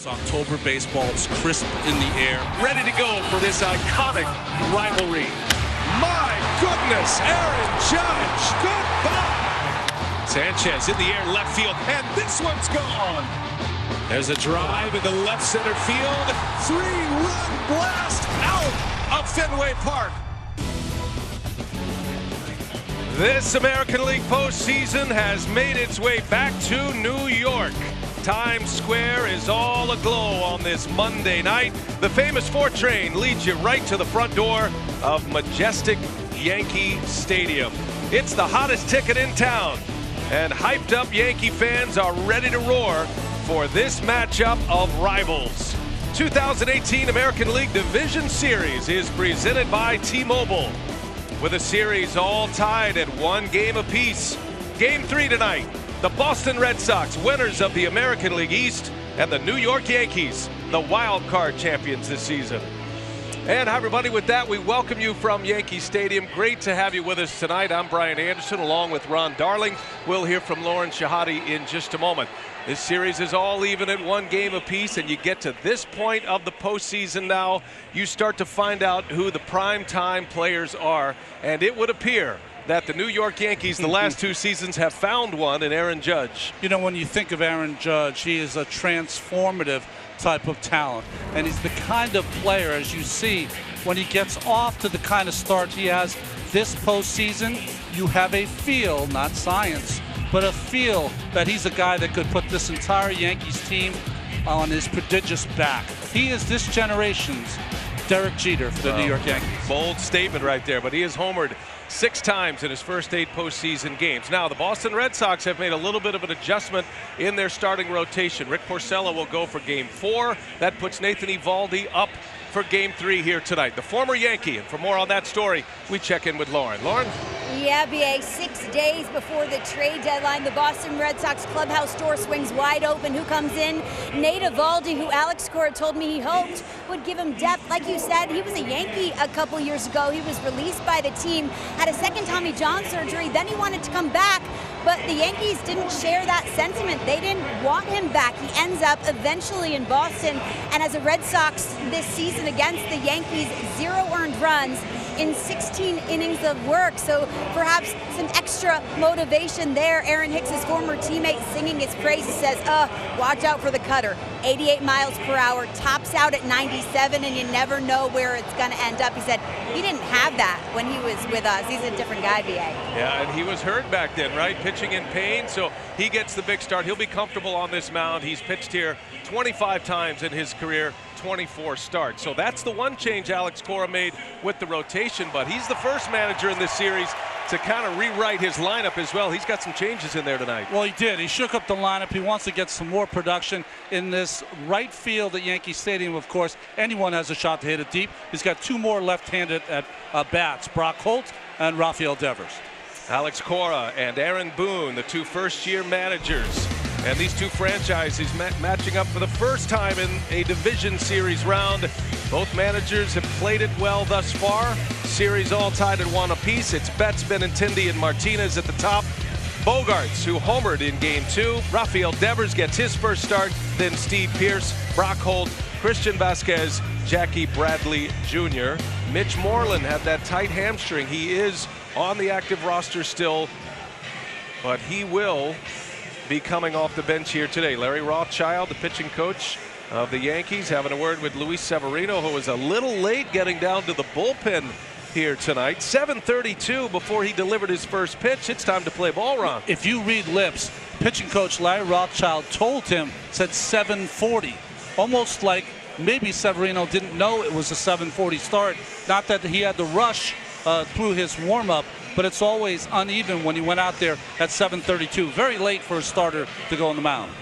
October baseball. It's crisp in the air. Ready to go for this iconic rivalry. My goodness, Aaron Judge, goodbye. Sanchez in the air, left field, and this one's gone. There's a drive into left center field. 3-run blast out of Fenway Park. This American League postseason has made its way back to New York. Times Square is all aglow on this Monday night. The famous 4 train leads you right to the front door of majestic Yankee Stadium. It's the hottest ticket in town, and hyped up Yankee fans are ready to roar for this matchup of rivals. 2018 American League Division Series is presented by T-Mobile, with a series all tied at 1 game apiece. Game 3 tonight. The Boston Red Sox, winners of the American League East, and the New York Yankees, the wild card champions this season. And hi everybody, with that we welcome you from Yankee Stadium. Great to have you with us tonight. I'm Brian Anderson along with Ron Darling. We'll hear from Lauren Shahadi in just a moment. This series is all even at 1 game apiece, and you get to this point of the postseason now, you start to find out who the prime time players are, and it would appear that the New York Yankees the last 2 seasons have found one in Aaron Judge. You know, when you think of Aaron Judge, he is a transformative type of talent, and he's the kind of player, as you see, when he gets off to the kind of start he has this postseason, you have a feel, not science, but a feel that he's a guy that could put this entire Yankees team on his prodigious back. He is this generation's Derek Jeter for the New York Yankees. Bold statement right there, but he has homered 6 times in his first 8 postseason games. Now, the Boston Red Sox have made a little bit of an adjustment in their starting rotation. Rick Porcello will go for Game 4. That puts Nathan Eovaldi up for Game 3 here tonight. The former Yankee, and for more on that story, we check in with Lauren. Lauren? Yeah, BA, 6 days before the trade deadline, the Boston Red Sox clubhouse door swings wide open. Who comes in? Nate Eovaldi, who Alex Cora told me he hoped would give him depth. Like you said, he was a Yankee a couple years ago. He was released by the team, had a second Tommy John surgery, then he wanted to come back, but the Yankees didn't share that sentiment. They didn't want him back. He ends up eventually in Boston, and as a Red Sox this season against the Yankees, 0 earned runs in 16 innings of work. So perhaps some extra motivation there. Aaron Hicks' former teammate singing his praises, says, watch out for the cutter. 88 miles per hour, tops out at 97, and you never know where it's going to end up. He said he didn't have that when he was with us. He's a different guy, BA. Yeah, and he was hurt back then, right? Pitching in pain, so he gets the big start. He'll be comfortable on this mound. He's pitched here 25 times in his career, 24 starts. So that's the one change Alex Cora made with the rotation, but he's the first manager in this series to kind of rewrite his lineup as well. He's got some changes in there tonight. Well, he did. He shook up the lineup. He wants to get some more production in this right field at Yankee Stadium. Of course, anyone has a shot to hit it deep. He's got 2 more left-handed at bats, Brock Holt and Rafael Devers. Alex Cora and Aaron Boone, the 2 first-year managers. And these 2 franchises matching up for the first time in a division series round. Both managers have played it well thus far. Series all tied at 1 apiece. It's Betts, Benintendi, and Martinez at the top. Bogarts, who homered in Game 2. Rafael Devers gets his first start. Then Steve Pearce, Brock Holt, Christian Vasquez, Jackie Bradley Jr. Mitch Moreland had that tight hamstring. He is on the active roster still, but he will be coming off the bench here today. Larry Rothschild, the pitching coach of the Yankees, having a word with Luis Severino, who was a little late getting down to the bullpen here tonight. 7:32 before he delivered his first pitch. It's time to play ball, Ron. If you read lips, pitching coach Larry Rothschild told him, said 7:40. Almost like maybe Severino didn't know it was a 7:40 start. Not that he had to rush through his warm-up, but it's always uneven when he went out there at 7:32. Very late for a starter to go on the mound.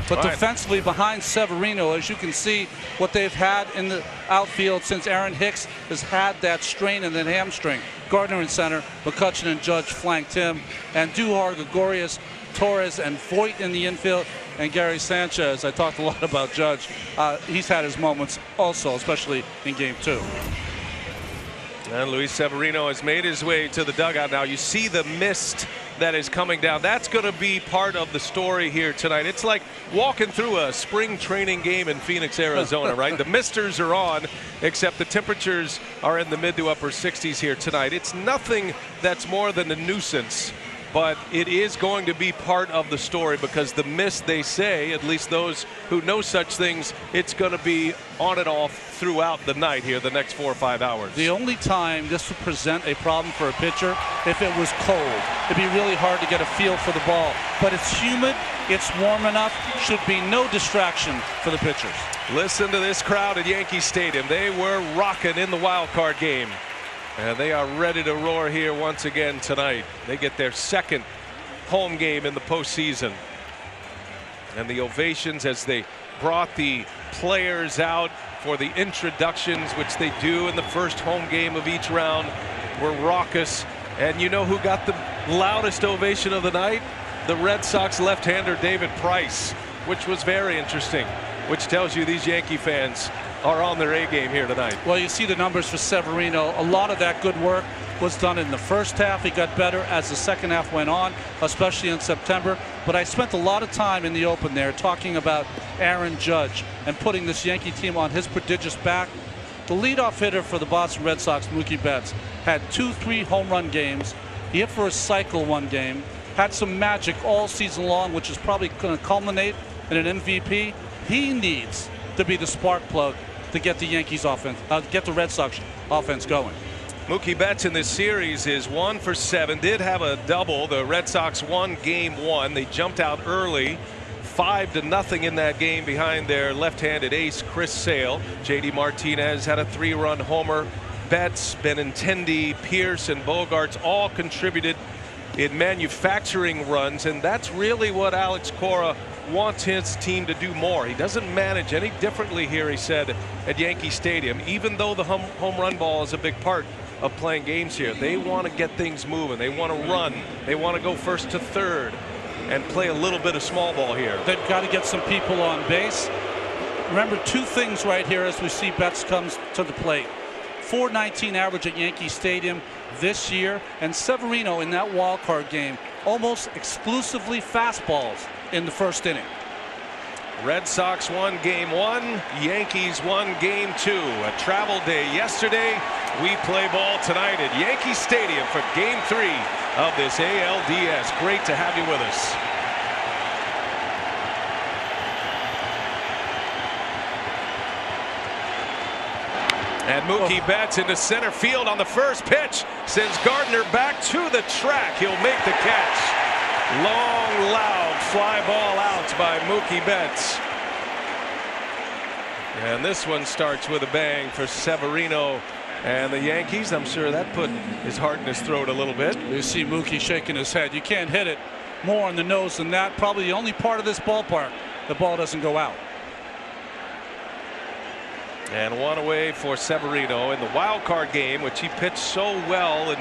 But defensively behind Severino, as you can see what they've had in the outfield since Aaron Hicks has had that strain and that hamstring. Gardner in center, McCutchen and Judge flanked him, and Duhar, Gregorius, Torres, and Voit in the infield, and Gary Sanchez. I talked a lot about Judge. He's had his moments also, especially in Game 2. And Luis Severino has made his way to the dugout now. You see the mist that is coming down. That's going to be part of the story here tonight. It's like walking through a spring training game in Phoenix, Arizona, right? The misters are on, except the temperatures are in the mid to upper 60s here tonight. It's nothing that's more than a nuisance, but it is going to be part of the story because the mist, they say, at least those who know such things, it's going to be on and off throughout the night here, the next 4 or 5 hours. The only time this would present a problem for a pitcher, if it was cold. It'd be really hard to get a feel for the ball. But it's humid, it's warm enough, should be no distraction for the pitchers. Listen to this crowd at Yankee Stadium. They were rocking in the wild card game. And they are ready to roar here once again tonight. They get their second home game in the postseason. And the ovations as they brought the players out for the introductions, which they do in the first home game of each round, were raucous. And you know who got the loudest ovation of the night? The Red Sox left-hander David Price, which was very interesting, which tells you these Yankee fans are on their A game here tonight. Well, you see the numbers for Severino. A lot of that good work was done in the first half. He got better as the second half went on, especially in September. But I spent a lot of time in the open there talking about Aaron Judge and putting this Yankee team on his prodigious back. The leadoff hitter for the Boston Red Sox, Mookie Betts, had 2-3 home run games. He hit for a cycle one game, had some magic all season long, which is probably going to culminate in an MVP. He needs to be the spark plug to get the Yankees offense, get the Red Sox offense going. Mookie Betts in this series is 1 for 7. Did have a double. The Red Sox won game 1. They jumped out early, 5-0 in that game behind their left-handed ace Chris Sale. JD Martinez had a 3-run homer. Betts, Benintendi, Pierce, and Bogarts all contributed in manufacturing runs, and that's really what Alex Cora wants his team to do more. He doesn't manage any differently here, he said, at Yankee Stadium. Even though the home run ball is a big part of playing games here, they want to get things moving. They want to run. They want to go first to third and play a little bit of small ball here. They've got to get some people on base. Remember two things right here as we see Betts comes to the plate. .419 average at Yankee Stadium this year, and Severino in that wild card game almost exclusively fastballs in the first inning. Red Sox won game 1, Yankees won game 2. A travel day yesterday. We play ball tonight at Yankee Stadium for game 3 of this ALDS. Great to have you with us. And Mookie Betts into center field on the first pitch sends Gardner back to the track. He'll make the catch. Long, loud fly ball out by Mookie Betts. And this one starts with a bang for Severino and the Yankees. I'm sure that put his heart in his throat a little bit. You see Mookie shaking his head. You can't hit it more on the nose than that. Probably the only part of this ballpark the ball doesn't go out. And one away for Severino in the wild card game, which he pitched so well in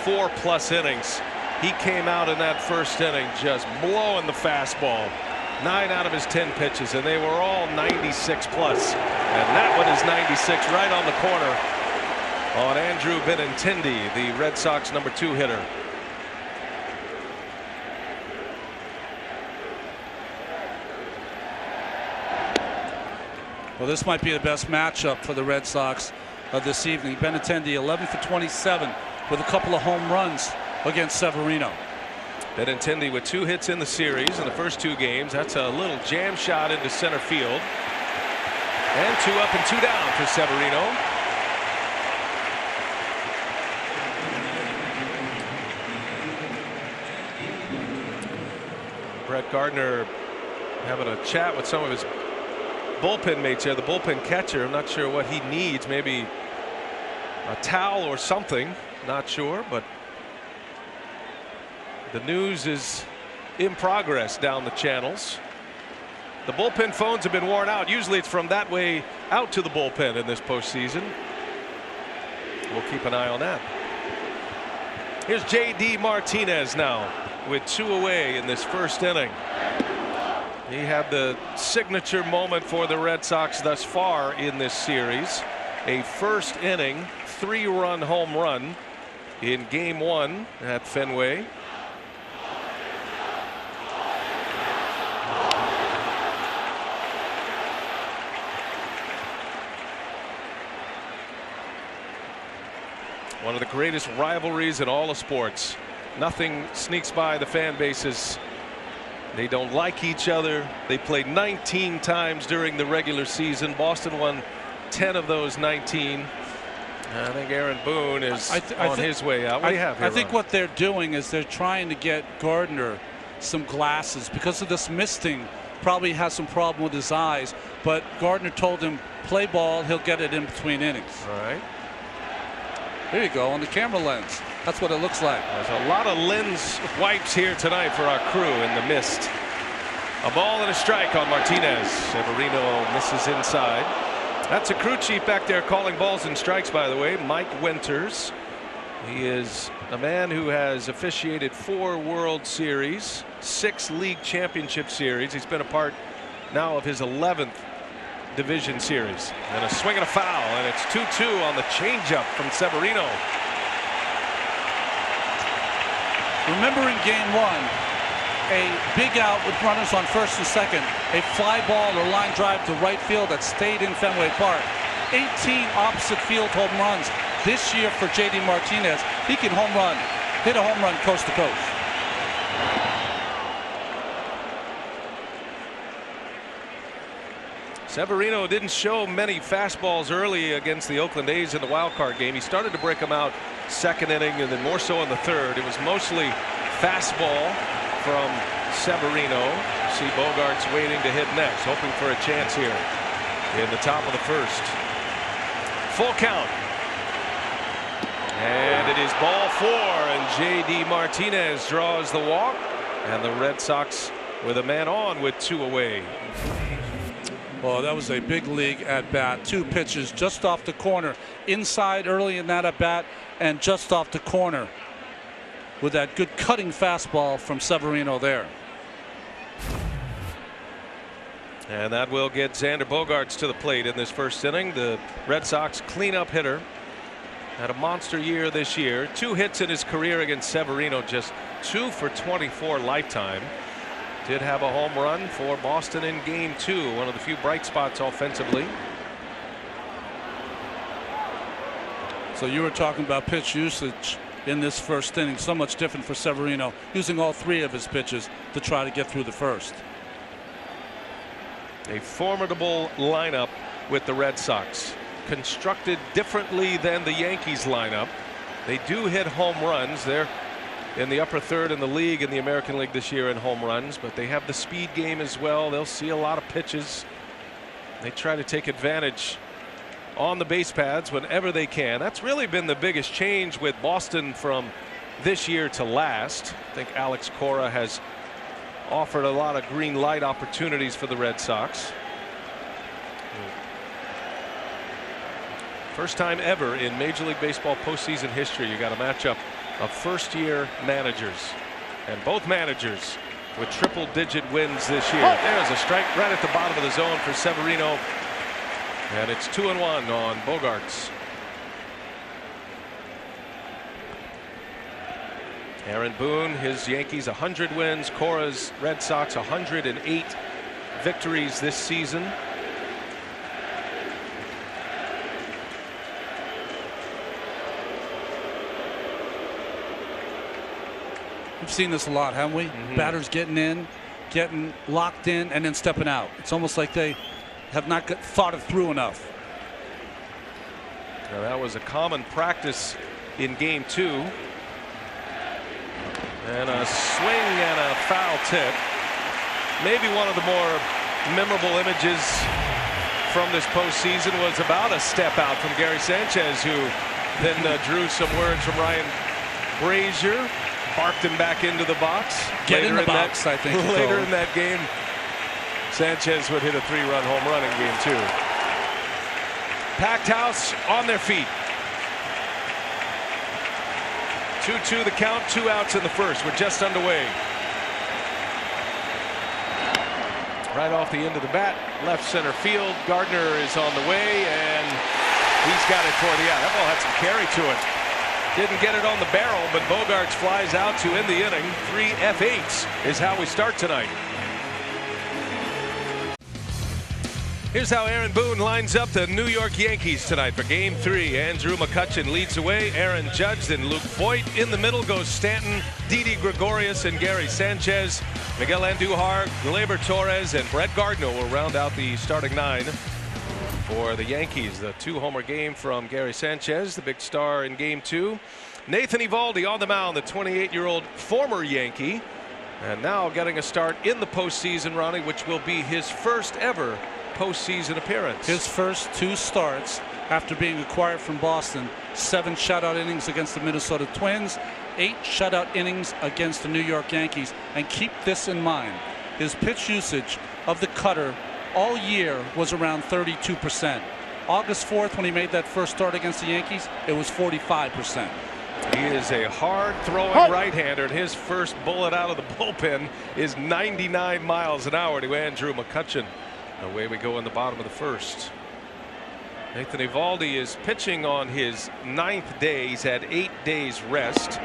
4+ innings. He came out in that first inning just blowing the fastball. 9 out of his 10 pitches, and they were all 96+. And that one is 96 right on the corner on Andrew Benintendi, the Red Sox #2 hitter. Well, this might be the best matchup for the Red Sox of this evening. Benintendi 11 for 27 with a couple of home runs against Severino. Benintendi with 2 hits in the series in the first 2 games. That's a little jam shot into center field. And 2 up and 2 down for Severino. Brett Gardner having a chat with some of his bullpen mates here. The bullpen catcher, I'm not sure what he needs. Maybe a towel or something. Not sure, but the news is in progress down the channels. The bullpen phones have been worn out. Usually it's from that way out to the bullpen in this postseason. We'll keep an eye on that. Here's JD Martinez now with 2 away in this first inning. He had the signature moment for the Red Sox thus far in this series. A first inning 3-run home run in game 1 at Fenway. One of the greatest rivalries in all of sports. Nothing sneaks by the fan bases. They don't like each other. They played 19 times during the regular season. Boston won 10 of those 19. I think Aaron Boone is on his way out. What do you have here, I think Ron? what they're doing is they're trying to get Gardner some glasses because of this misting. Probably has some problem with his eyes, but Gardner told him play ball, he'll get it in between innings. All right. Here you go on the camera lens. That's what it looks like. There's a lot of lens wipes here tonight for our crew in the mist. A ball and a strike on Martinez. Severino misses inside. That's a crew chief back there calling balls and strikes, by the way, Mike Winters. He is a man who has officiated 4 World Series, 6 League Championship Series. He's been a part now of his 11th Division Series. And a swing and a foul, and it's 2-2 on the changeup from Severino. Remember in game 1, a big out with runners on first and second, a fly ball or line drive to right field that stayed in Fenway Park. 18 opposite field home runs this year for JD Martinez. He can hit a home run coast to coast. Severino didn't show many fastballs early against the Oakland A's in the wild card game. He started to break them out second inning and then more so in the third. It was mostly fastball from Severino. See Bogaerts waiting to hit next, hoping for a chance here in the top of the first. Full count. And it is ball 4, and JD Martinez draws the walk, and the Red Sox with a man on with 2 away. Well, that was a big league at bat. 2 pitches just off the corner, inside early in that at bat, and just off the corner with that good cutting fastball from Severino there. And that will get Xander Bogaerts to the plate in this first inning. The Red Sox cleanup hitter had a monster year this year. 2 hits in his career against Severino, just 2 for 24 lifetime. Did have a home run for Boston in game 2, one of the few bright spots offensively. So you were talking about pitch usage in this first inning. So much different for Severino, using all 3 of his pitches to try to get through the first. A formidable lineup with the Red Sox, constructed differently than the Yankees lineup. They do hit home runs. They're in the upper third in the league, in the American League this year in home runs, but they have the speed game as well. They'll see a lot of pitches. They try to take advantage on the base paths whenever they can. That's really been the biggest change with Boston from this year to last. I think Alex Cora has offered a lot of green light opportunities for the Red Sox. First time ever in Major League Baseball postseason history you got a matchup of first-year managers, and both managers with triple-digit wins this year. There's a strike right at the bottom of the zone for Severino, and it's 2-1 on Bogaerts. Aaron Boone, his Yankees 100 wins. Cora's Red Sox 108 victories this season. We've seen this a lot, haven't we? Batters getting in, getting locked in, and then stepping out. It's almost like they have not thought it through enough. Now that was a common practice in game 2. And a swing and a foul tip. Maybe one of the more memorable images from this postseason was about a step out from Gary Sanchez, who then drew some words from Ryan Brazier. Barked him back into the box. Get in the box, I think. Later in that game, Sanchez would hit a 3-run home run in game 2. Packed house on their feet. 2-2 the count, 2 outs in the first. We're just underway. Right off the end of the bat, left center field. Gardner is on the way, and he's got it for the out. That ball had some carry to it. Didn't get it on the barrel, but Bogaerts flies out to end the inning. 3 F8s is how we start tonight. Here's how Aaron Boone lines up the New York Yankees tonight for Game 3. Andrew McCutchen leads away. Aaron Judge, then Luke Voigt. In the middle goes Stanton, Didi Gregorius, and Gary Sanchez. Miguel Andujar, Gleyber Torres, and Brett Gardner will round out the starting 9 for the Yankees. The 2-homer game from Gary Sanchez, the big star in Game 2. Nathan Eovaldi on the mound, the 28-year-old former Yankee, and now getting a start in the postseason, Ronnie, which will be his first ever postseason appearance. His first 2 starts after being acquired from Boston. 7 shutout innings against the Minnesota Twins, 8 shutout innings against the New York Yankees. And keep this in mind, his pitch usage of the cutter all year was around 32%. August 4th, when he made that first start against the Yankees, it was 45%. He is a hard throwing right-hander, and his first bullet out of the bullpen is 99 miles an hour to Andrew McCutchen. Away we go in the bottom of the first. Nathan Eovaldi is pitching on his 9th day. He's had 8 days rest.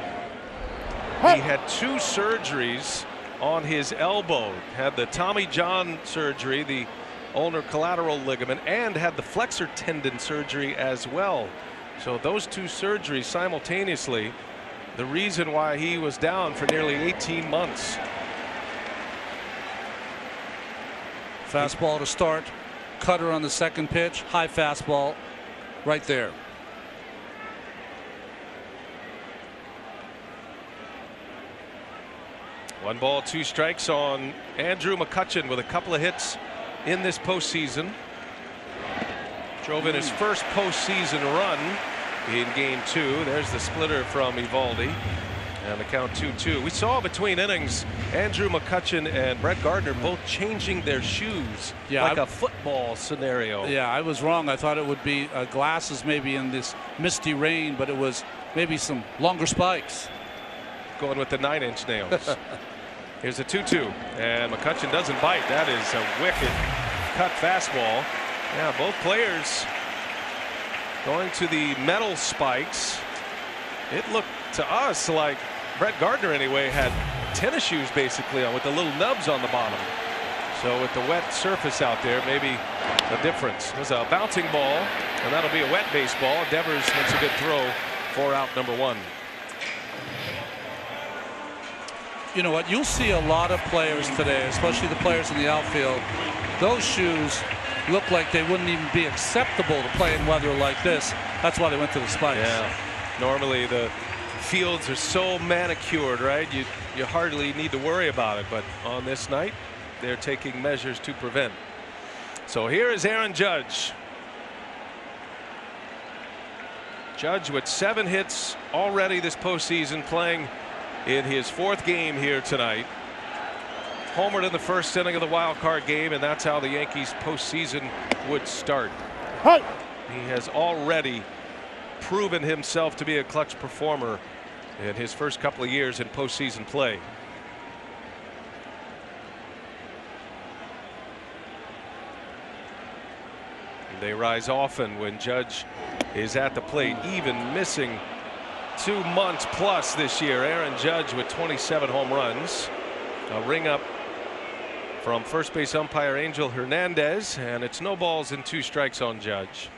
He had 2 surgeries on his elbow. Had the Tommy John surgery, the ulnar collateral ligament, and had the flexor tendon surgery as well. So those 2 surgeries simultaneously, the reason why he was down for nearly 18 months. Fastball to start, cutter on the second pitch, high fastball right there. One ball, 2 strikes on Andrew McCutchen with a couple of hits in this postseason. Drove in his first postseason run in Game 2. There's the splitter from Eovaldi. And the count 2-2. We saw between innings Andrew McCutchen and Brett Gardner both changing their shoes, like a football scenario. Yeah, I was wrong. I thought it would be glasses maybe in this misty rain, but it was maybe some longer spikes. Going with the 9-inch nails. Here's a 2-2, and McCutchen doesn't bite. That is a wicked cut fastball. Yeah, both players going to the metal spikes. It looked to us like Brett Gardner anyway had tennis shoes basically on with the little nubs on the bottom. So with the wet surface out there, maybe a difference. It was a bouncing ball, and that'll be a wet baseball. Devers makes a good throw for out number 1. You know what? You'll see a lot of players today, especially the players in the outfield. Those shoes look like they wouldn't even be acceptable to play in weather like this. That's why they went to the spikes. Yeah. Normally the fields are so manicured, right? You hardly need to worry about it, but on this night they're taking measures to prevent. So here is Aaron Judge. Judge with 7 hits already this postseason, playing in his 4th game here tonight. Homered in the first inning of the wild card game, and that's how the Yankees postseason would start. He has already proven himself to be a clutch performer in his first couple of years in postseason play. They rise often when Judge is at the plate, even missing 2 months plus this year. Aaron Judge with 27 home runs. A ring up from first base umpire Angel Hernandez, and it's no balls and 2 strikes on Judge.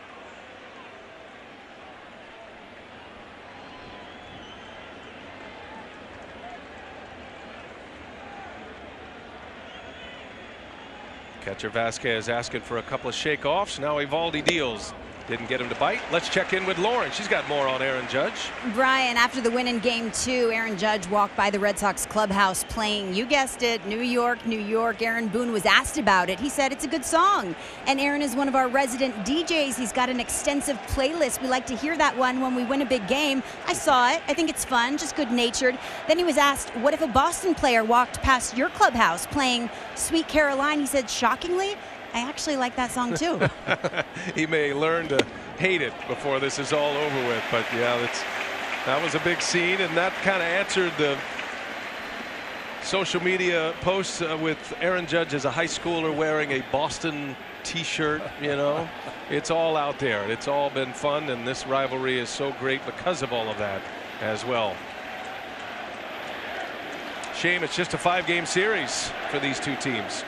Catcher Vasquez asking for a couple of shakeoffs. Now Eovaldi deals. Didn't get him to bite. Let's check in with Lauren. She's got more on Aaron Judge. Brian, after the win in Game 2, Aaron Judge walked by the Red Sox clubhouse playing, you guessed it, New York, New York. Aaron Boone was asked about it. He said it's a good song. And Aaron is one of our resident DJs. He's got an extensive playlist. We like to hear that one when we win a big game. I saw it. I think it's fun, just good-natured. Then he was asked, what if a Boston player walked past your clubhouse playing Sweet Caroline? He said, shockingly, I actually like that song too. He may learn to hate it before this is all over with, but yeah, that was a big scene, and that kind of answered the social media posts with Aaron Judge as a high schooler wearing a Boston t-shirt. You know, it's all out there. It's all been fun, and this rivalry is so great because of all of that as well. Shame it's just a 5-game series for these 2 teams.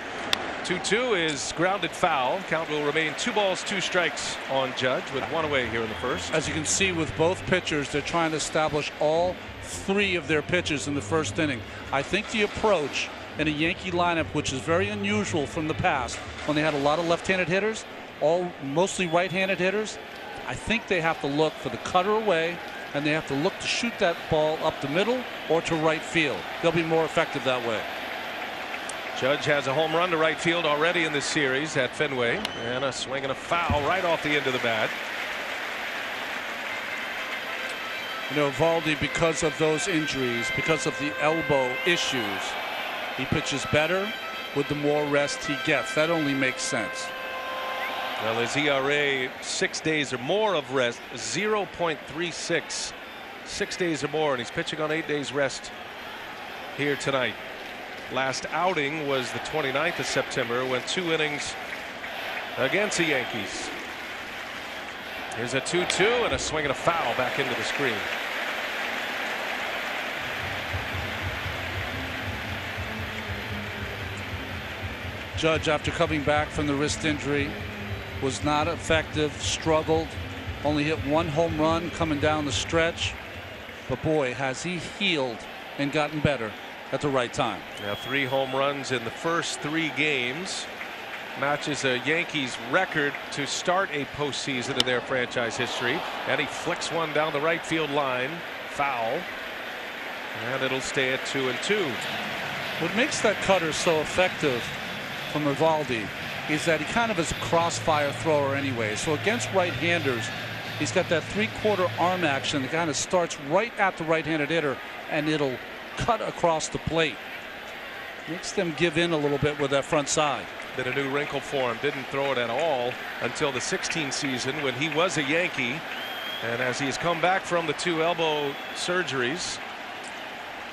2-2 is grounded foul. Count will remain 2 balls, 2 strikes on Judge with 1 away here in the first. As you can see with both pitchers, they're trying to establish all 3 of their pitches in the first inning. I think the approach in a Yankee lineup, which is very unusual from the past, when they had a lot of left-handed hitters, mostly right-handed hitters, I think they have to look for the cutter away, and they have to look to shoot that ball up the middle or to right field. They'll be more effective that way. Judge has a home run to right field already in this series at Fenway, and a swing and a foul right off the end of the bat. You know, Eovaldi, because of those injuries, because of the elbow issues, he pitches better with the more rest he gets. That only makes sense. Well, his ERA 6 days or more of rest, 0.36. 6 days or more, and he's pitching on 8 days rest here tonight. Last outing was the 29th of September, went 2 innings against the Yankees. Here's a 2-2 and a swing and a foul back into the screen. Judge, after coming back from the wrist injury, was not effective, struggled, only hit 1 home run coming down the stretch. But boy, has he healed and gotten better at the right time. Now 3 home runs in the first 3 games. Matches a Yankees record to start a postseason in their franchise history. And he flicks one down the right field line. Foul. And it'll stay at 2-2. What makes that cutter so effective from Eovaldi is that he kind of is a crossfire thrower anyway. So against right-handers, he's got that 3/4 arm action that kind of starts right at the right-handed hitter, and it'll cut across the plate. Makes them give in a little bit with that front side. Been a new wrinkle for him. Didn't throw it at all until the 16 season when he was a Yankee. And as he's come back from the 2 elbow surgeries,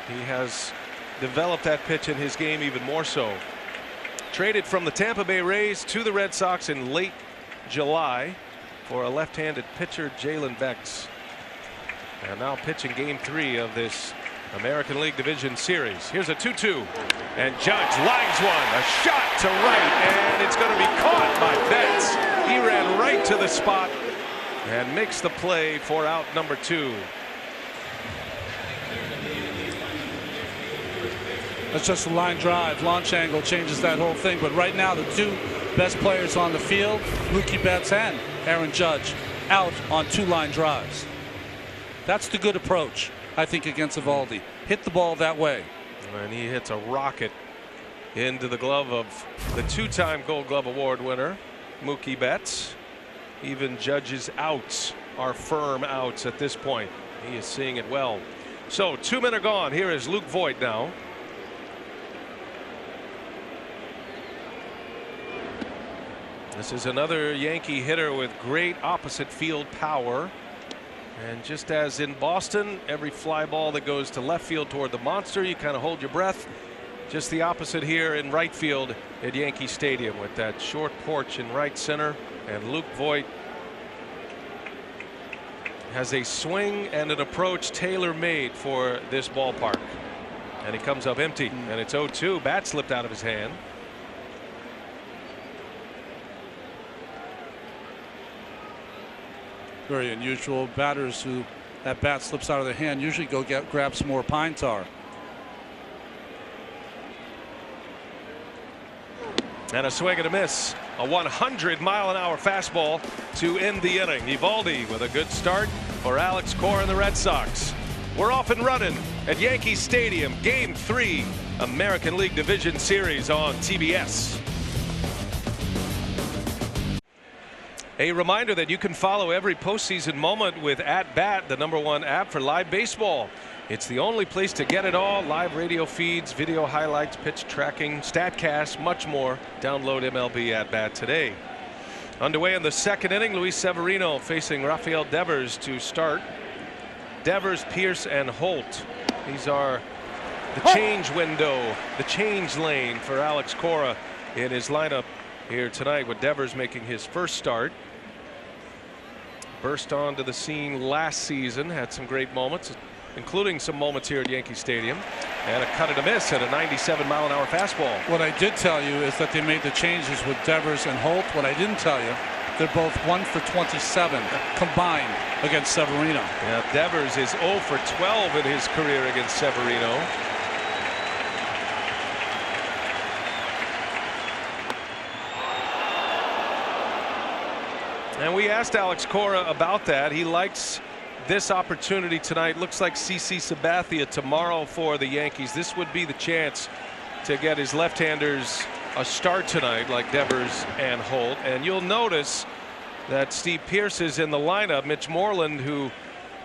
he has developed that pitch in his game even more so. Traded from the Tampa Bay Rays to the Red Sox in late July for a left-handed pitcher, Jalen Bex. And now pitching game 3 of this American League Division Series. Here's a 2-2. And Judge lines one. A shot to right. And it's going to be caught by Betts. He ran right to the spot and makes the play for out number 2. That's just a line drive. Launch angle changes that whole thing. But right now, the 2 best players on the field, Mookie Betts and Aaron Judge, out on 2 line drives. That's the good approach, I think, against Eovaldi. Hit the ball that way. And he hits a rocket into the glove of the 2-time Gold Glove Award winner, Mookie Betts. Even Judge's outs are firm outs at this point. He is seeing it well. So 2 men are gone. Here is Luke Voigt now. This is another Yankee hitter with great opposite field power. And just as in Boston, every fly ball that goes to left field toward the monster, you kind of hold your breath. Just the opposite here in right field at Yankee Stadium with that short porch in right center. And Luke Voigt has a swing and an approach tailor-made for this ballpark. And he comes up empty, and it's 0-2. Bat slipped out of his hand. Very unusual. Batters who that bat slips out of their hand usually go grab some more pine tar. And a swing and a miss. A 100-mile-an-hour fastball to end the inning. Eovaldi with a good start for Alex Cora and the Red Sox. We're off and running at Yankee Stadium. Game 3, American League Division Series on TBS. A reminder that you can follow every postseason moment with At Bat, the #1 app for live baseball. It's the only place to get it all. Live radio feeds, video highlights, pitch tracking, StatCast, much more. Download MLB At Bat today. Underway in the 2nd inning, Luis Severino facing Rafael Devers to start. Devers, Pierce, and Holt. These are the change window, the change lane for Alex Cora in his lineup here tonight, with Devers making his first start. Burst onto the scene last season, had some great moments, including some moments here at Yankee Stadium. And a cut and a miss at a 97-mile-an-hour fastball. What I did tell you is that they made the changes with Devers and Holt. What I didn't tell you, they're both 1 for 27 combined against Severino. Yeah, Devers is 0 for 12 in his career against Severino. And we asked Alex Cora about that. He likes this opportunity tonight. Looks like CC Sabathia tomorrow for the Yankees. This would be the chance to get his left-handers a start tonight, like Devers and Holt. And you'll notice that Steve Pearce is in the lineup. Mitch Moreland, who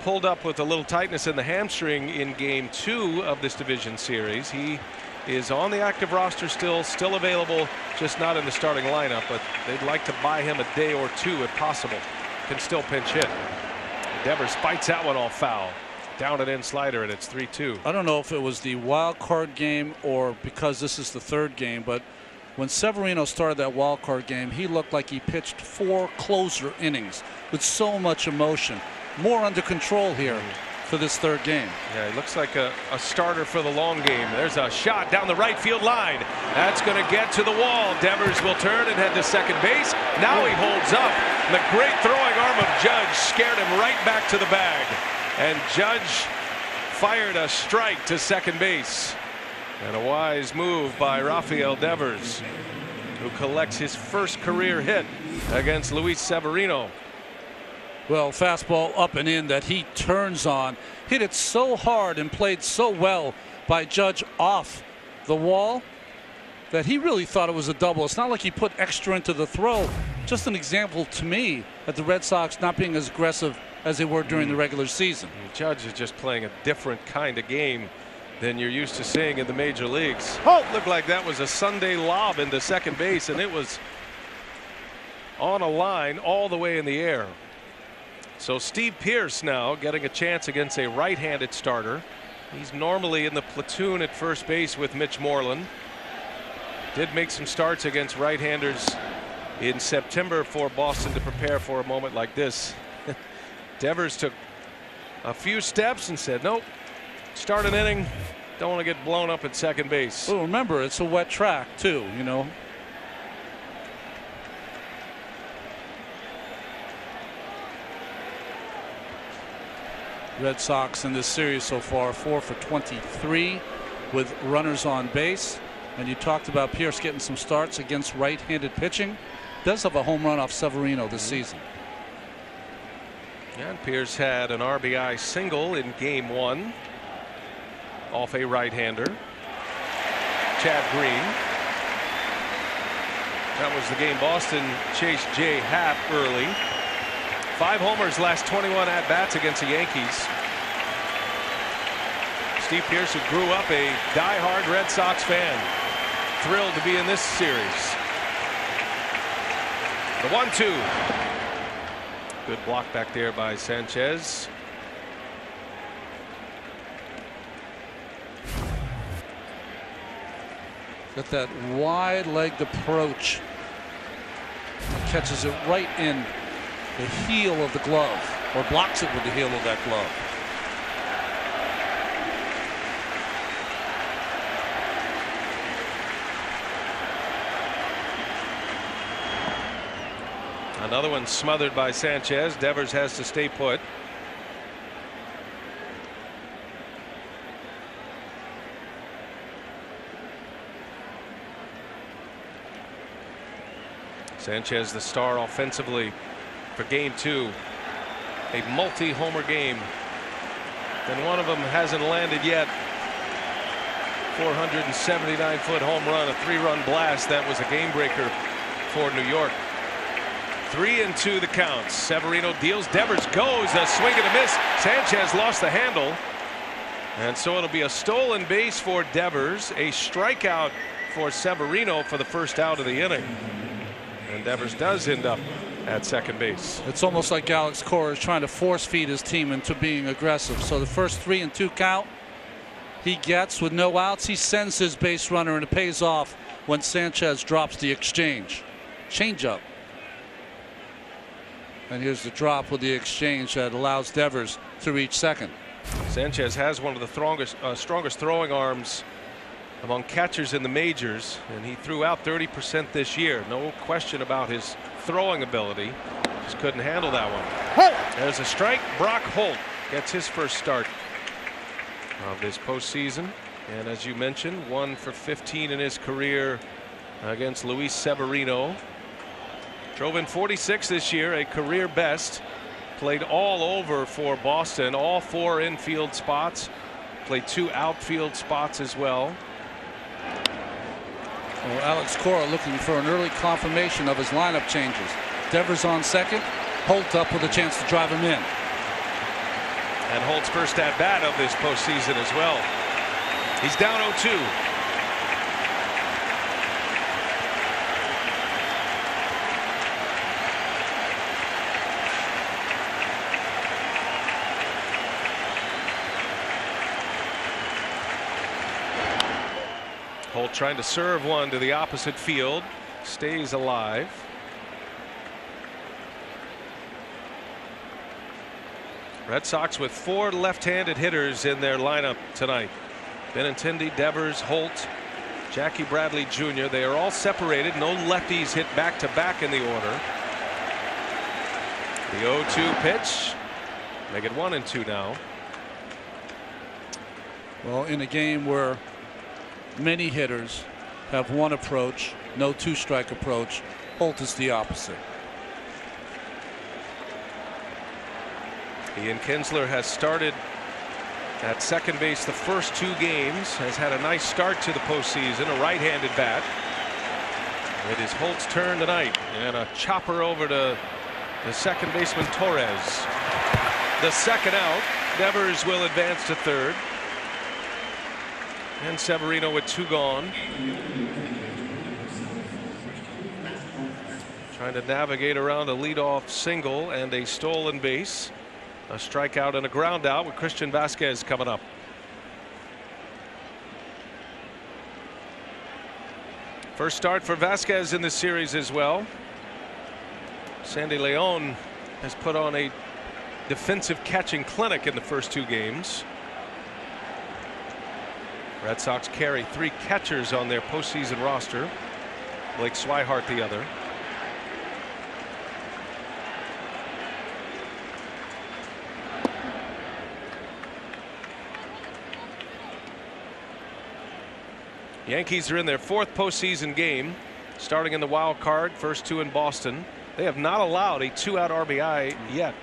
pulled up with a little tightness in the hamstring in Game 2 of this division series, he is on the active roster still available, just not in the starting lineup. But they'd like to buy him a day or two if possible. Can still pinch hit. Devers fights that one all foul. Down and in slider, and it's 3-2. I don't know if it was the wild card game or because this is the third game, but when Severino started that wild card game, he looked like he pitched 4 closer innings with so much emotion. More under control here for this third game. Yeah, he looks like a starter for the long game. There's a shot down the right field line. That's going to get to the wall. Devers will turn and head to second base. Now he holds up. The great throwing arm of Judge scared him right back to the bag. And Judge fired a strike to second base. And a wise move by Rafael Devers, who collects his first career hit against Luis Severino. Well, fastball up and in that he turns on. Hit it so hard and played so well by Judge off the wall that he really thought it was a double. It's not like he put extra into the throw. Just an example to me that the Red Sox not being as aggressive as they were during the regular season. Judge is just playing a different kind of game than you're used to seeing in the major leagues. Holt looked like that was a Sunday lob into second base, and it was on a line all the way in the air. So Steve Pearce now getting a chance against a right-handed starter. He's normally in the platoon at first base with Mitch Moreland. Did make some starts against right-handers in September for Boston to prepare for a moment like this. Devers took a few steps and said, nope, start an inning. Don't want to get blown up at second base. Well, remember, it's a wet track, too, you know. Red Sox in this series so far 4 for 23 with runners on base. And you talked about Pearce getting some starts against right-handed pitching. Does have a home run off Severino this season. And Pearce had an RBI single in Game 1 off a right-hander, Chad Green. That was the game Boston chased Jay Happ early. 5 homers last 21 at-bats against the Yankees. Steve Pearce, who grew up a die-hard Red Sox fan, thrilled to be in this series. The 1-2. Good block back there by Sanchez. Got that wide-legged approach. Catches it right in the heel of the glove, or blocks it with the heel of that glove. Another one smothered by Sanchez. Devers has to stay put. Sanchez, the star offensively for Game 2. A multi-homer game. And one of them hasn't landed yet. 479-foot home run, a 3-run blast. That was a game breaker for New York. 3-2 the count. Severino deals. Devers goes. A swing and a miss. Sanchez lost the handle. And so it'll be a stolen base for Devers. A strikeout for Severino for the first out of the inning. And Devers does end up at second base. It's almost like Alex Cora is trying to force feed his team into being aggressive. So the first 3-2 count he gets with no outs. He sends his base runner, and it pays off when Sanchez drops the exchange. Changeup. And here's the drop with the exchange that allows Devers to reach second. Sanchez has one of the strongest throwing arms among catchers in the majors, and he threw out 30% this year. No question about his throwing ability. Just couldn't handle that one. There's a strike. Brock Holt gets his first start of this postseason, and as you mentioned, 1 for 15 in his career against Luis Severino. Drove in 46 this year, a career best. Played all over for Boston, all 4 infield spots. Played 2 outfield spots as well. Well, Alex Cora looking for an early confirmation of his lineup changes. Devers on second, Holt up with a chance to drive him in. And Holt's first at bat of this postseason as well. He's down 0-2. Holt trying to serve one to the opposite field. Stays alive. Red Sox with 4 left-handed hitters in their lineup tonight. Benintendi, Devers, Holt, Jackie Bradley Jr. They are all separated. No lefties hit back-to-back in the order. The 0-2 pitch. Make it 1-2 now. Well, in a game where many hitters have one approach, no 2-strike approach, Holt is the opposite. Ian Kinsler has started at second base the first 2 games, has had a nice start to the postseason, a right-handed bat. It is Holt's turn tonight, and a chopper over to the second baseman Torres. The second out. Devers will advance to third. And Severino with 2 gone. Trying to navigate around a leadoff single and a stolen base. A strikeout and a ground out with Christian Vasquez coming up. First start for Vasquez in this series as well. Sandy Leon has put on a defensive catching clinic in the first 2 games. Red Sox carry 3 catchers on their postseason roster. Blake Swihart the other. Yankees are in their 4th postseason game, starting in the wild card, first 2 in Boston. They have not allowed a 2-out RBI yet.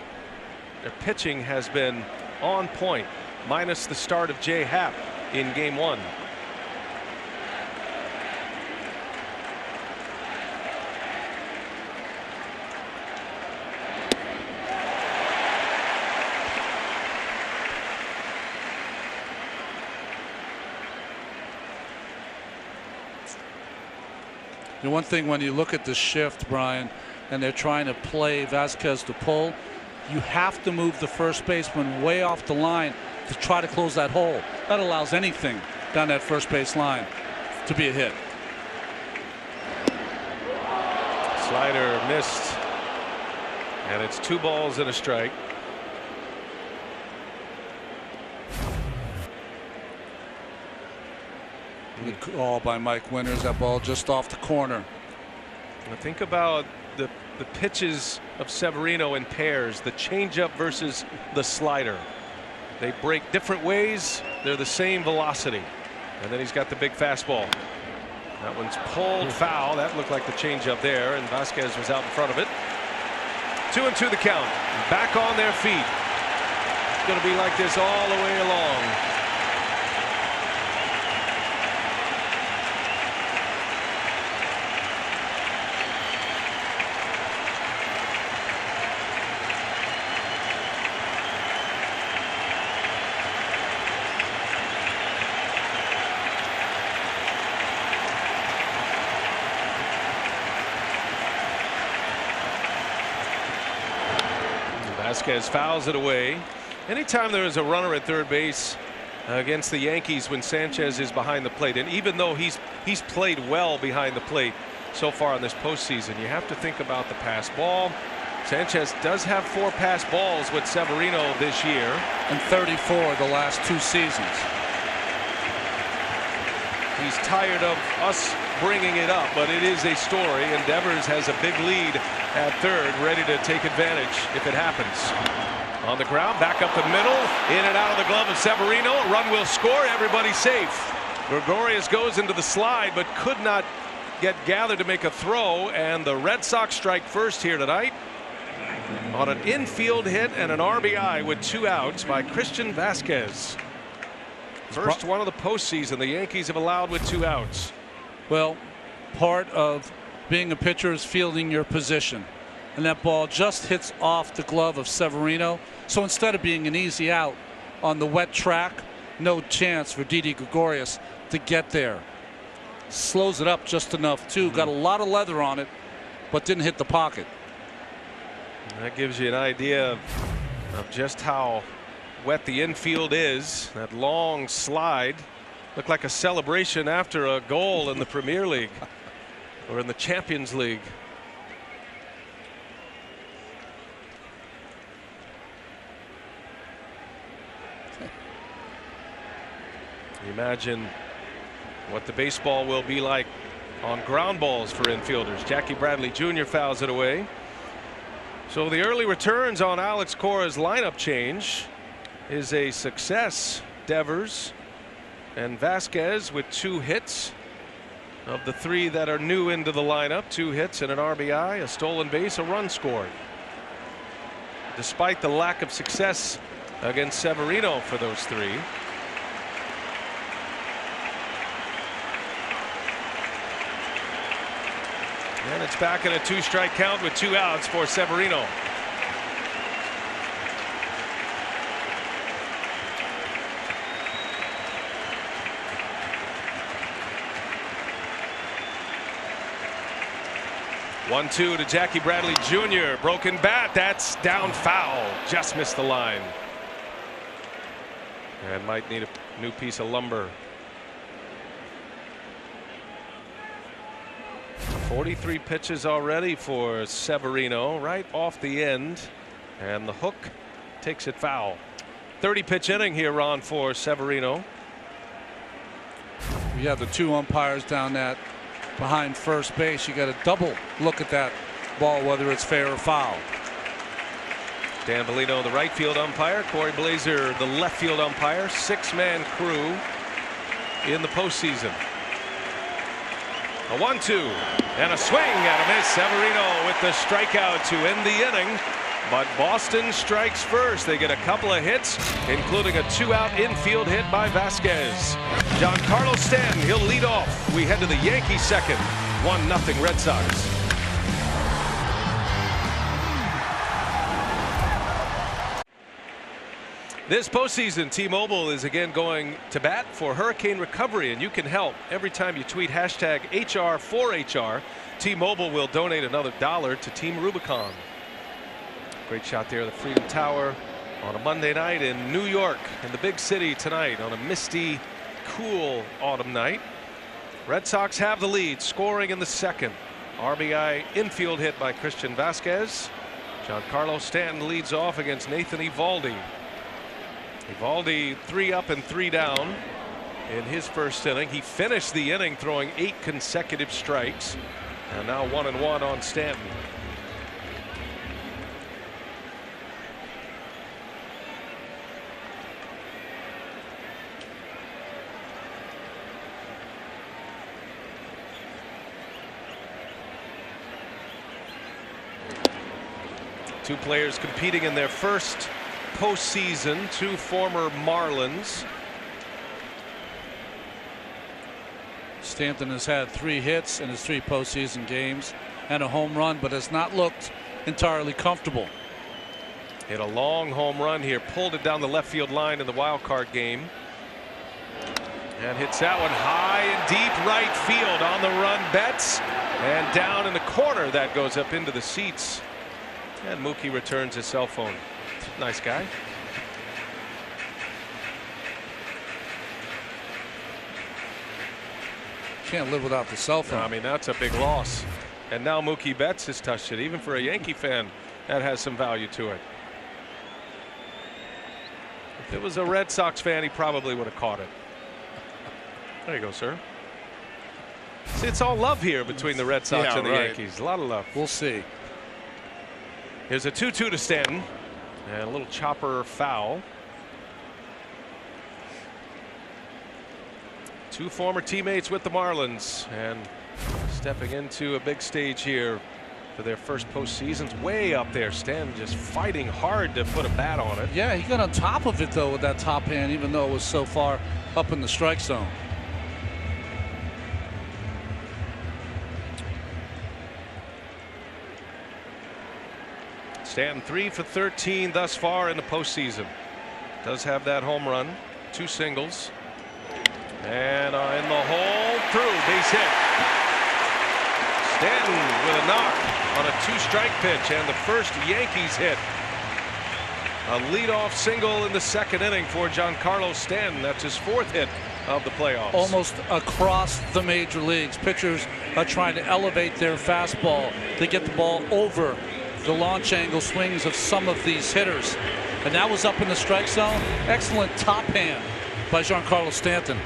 Their pitching has been on point, minus the start of Jay Happ in game 1. The one thing when you look at the shift, Brian, and they're trying to play Vasquez to pull, you have to move the first baseman way off the line to try to close that hole. That allows anything down that first base line to be a hit. Slider missed, and it's 2 balls and a strike. Good call by Mike Winters. That ball just off the corner. Now think about the pitches of Severino in pairs, the changeup versus the slider. They break different ways. They're the same velocity. And then he's got the big fastball. That one's pulled foul. That looked like the changeup there, and Vasquez was out in front of it. 2-2 the count. Back on their feet. It's going to be like this all the way along. Vasquez fouls it away. Anytime there is a runner at third base against the Yankees when Sanchez is behind the plate, and even though he's played well behind the plate so far in this postseason, you have to think about the pass ball. Sanchez does have 4 pass balls with Severino this year. And 34 the last 2 seasons. He's tired of us bringing it up, but it is a story, and Devers has a big lead at third, ready to take advantage if it happens. On the ground, back up the middle, in and out of the glove of Severino. A run will score, everybody safe. Gregorius goes into the slide, but could not get gathered to make a throw, and the Red Sox strike first here tonight on an infield hit and an RBI with 2 outs by Christian Vasquez. First one of the postseason the Yankees have allowed with 2 outs. Well, part of being a pitcher is fielding your position, and that ball just hits off the glove of Severino. So instead of being an easy out on the wet track, no chance for Didi Gregorius to get there. Slows it up just enough too. Got a lot of leather on it, but didn't hit the pocket. That gives you an idea of just how wet the infield is. That long slide looked like a celebration after a goal in the Premier League or in the Champions League. Imagine what the baseball will be like on ground balls for infielders. Jackie Bradley Jr. fouls it away. So the early returns on Alex Cora's lineup change is a success. Devers and Vasquez with 2 hits. Of the 3 that are new into the lineup, 2 hits and an RBI, a stolen base, a run scored. Despite the lack of success against Severino for those 3. And it's back in a 2-strike count with 2 outs for Severino. One-two to Jackie Bradley Jr. Broken bat. That's down foul. Just missed the line. And might need a new piece of lumber. 43 pitches already for Severino, right off the end, and the hook takes it foul. 30-pitch inning here, Ron, for Severino. You have the 2 umpires down that behind first base. You got to double look at that ball, whether it's fair or foul. Dan Bellino, the right field umpire. Corey Blazer, the left field umpire. 6-man crew in the postseason. A 1-2 and a swing and a miss. Severino with the strikeout to end the inning. But Boston strikes first. They get a couple of hits, including a 2-out infield hit by Vasquez. Giancarlo Stanton, he'll lead off. We head to the Yankees second. 1-0 Red Sox. This postseason, T-Mobile is again going to bat for hurricane recovery, and you can help. Every time you tweet hashtag HR4HR, T-Mobile will donate another $1 to Team Rubicon. Great shot there, the Freedom Tower on a Monday night in New York, in the big city tonight on a misty, cool autumn night. Red Sox have the lead, scoring in the second. RBI infield hit by Christian Vasquez. Giancarlo Stanton leads off against Nathan Eovaldi. Eovaldi 3 up and 3 down in his first inning. He finished the inning throwing 8 consecutive strikes, and now 1-1 on Stanton. Two players competing in their first postseason, 2 former Marlins. Stanton has had 3 hits in his 3 postseason games and a home run, but has not looked entirely comfortable. Hit a long home run here, pulled it down the left field line in the wild card game, and hits that one high and deep right field. On the run, Betts, and down in the corner that goes up into the seats, and Mookie returns his cell phone. Nice guy. Can't live without the cell phone. I mean, that's a big loss. And now Mookie Betts has touched it. Even for a Yankee fan, that has some value to it. If it was a Red Sox fan, he probably would have caught it. There you go, sir. See, it's all love here between the Red Sox and the Yankees. A lot of love. We'll see. Here's a 2-2 to Stanton, and a little chopper foul. Two former teammates with the Marlins, and stepping into a big stage here for their first postseasons. Way up there, Stanton just fighting hard to put a bat on it. Yeah, he got on top of it though with that top hand, even though it was so far up in the strike zone. Stanton 3 for 13 thus far in the postseason. Does have that home run, 2 singles. And in the hole, through, base hit. Stanton with a knock on a 2-strike pitch, and the first Yankees hit. A leadoff single in the second inning for Giancarlo Stanton. That's his 4th hit of the playoffs. Almost across the major leagues, pitchers are trying to elevate their fastball to get the ball over the launch angle swings of some of these hitters. And that was up in the strike zone. Excellent top hand by Giancarlo Stanton.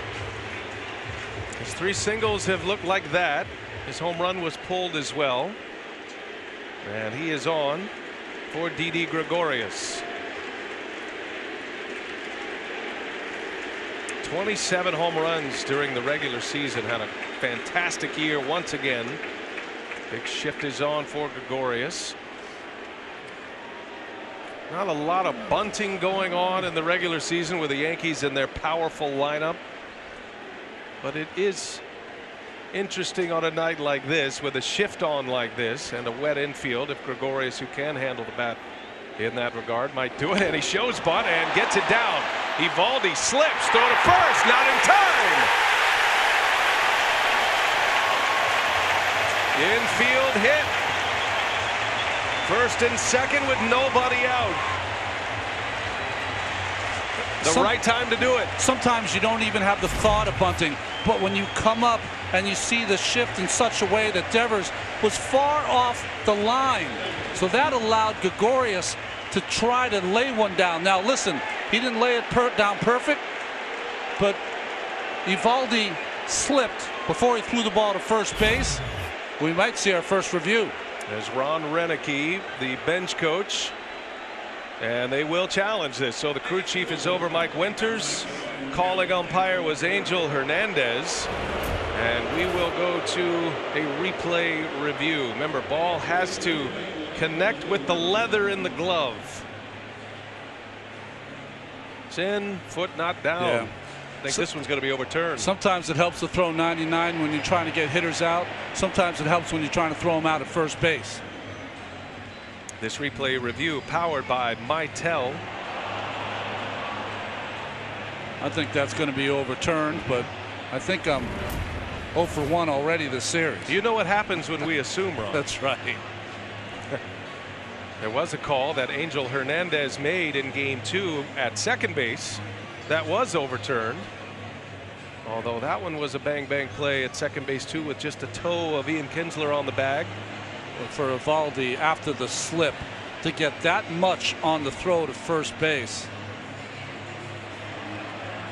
His 3 singles have looked like that. His home run was pulled as well. And he is on for Didi Gregorius. 27 home runs during the regular season. Had a fantastic year once again. Big shift is on for Gregorius. Not a lot of bunting going on in the regular season with the Yankees in their powerful lineup. But it is interesting on a night like this with a shift on like this and a wet infield. If Gregorius, who can handle the bat in that regard, might do it. And he shows bunt and gets it down. Eovaldi slips, throw to first, not in time. Infield hit. First and second with nobody out. The right time to do it. Sometimes you don't even have the thought of bunting, but when you come up and you see the shift in such a way that Devers was far off the line, so that allowed Gregorius to try to lay one down. Now listen, he didn't lay it down perfect, but Eovaldi slipped before he threw the ball to first base. We might see our first review. There's Ron Renicky, the bench coach, and they will challenge this. So the crew chief is over Mike Winters. Calling umpire was Angel Hernandez. And we will go to a replay review. Remember, ball has to connect with the leather in the glove. It's in, foot not down. Yeah. I think this one's going to be overturned. Sometimes it helps to throw 99 when you're trying to get hitters out. Sometimes it helps when you're trying to throw them out at first base. This replay review powered by Mitel. I think that's going to be overturned, but I think I'm 0 for 1 already this series. You know what happens when we assume, Ron. That's right. There was a call that Angel Hernandez made in game 2 at second base. That was overturned. Although that one was a bang-bang play at second base too, with just a toe of Ian Kinsler on the bag. For Eovaldi, after the slip, to get that much on the throw to first base.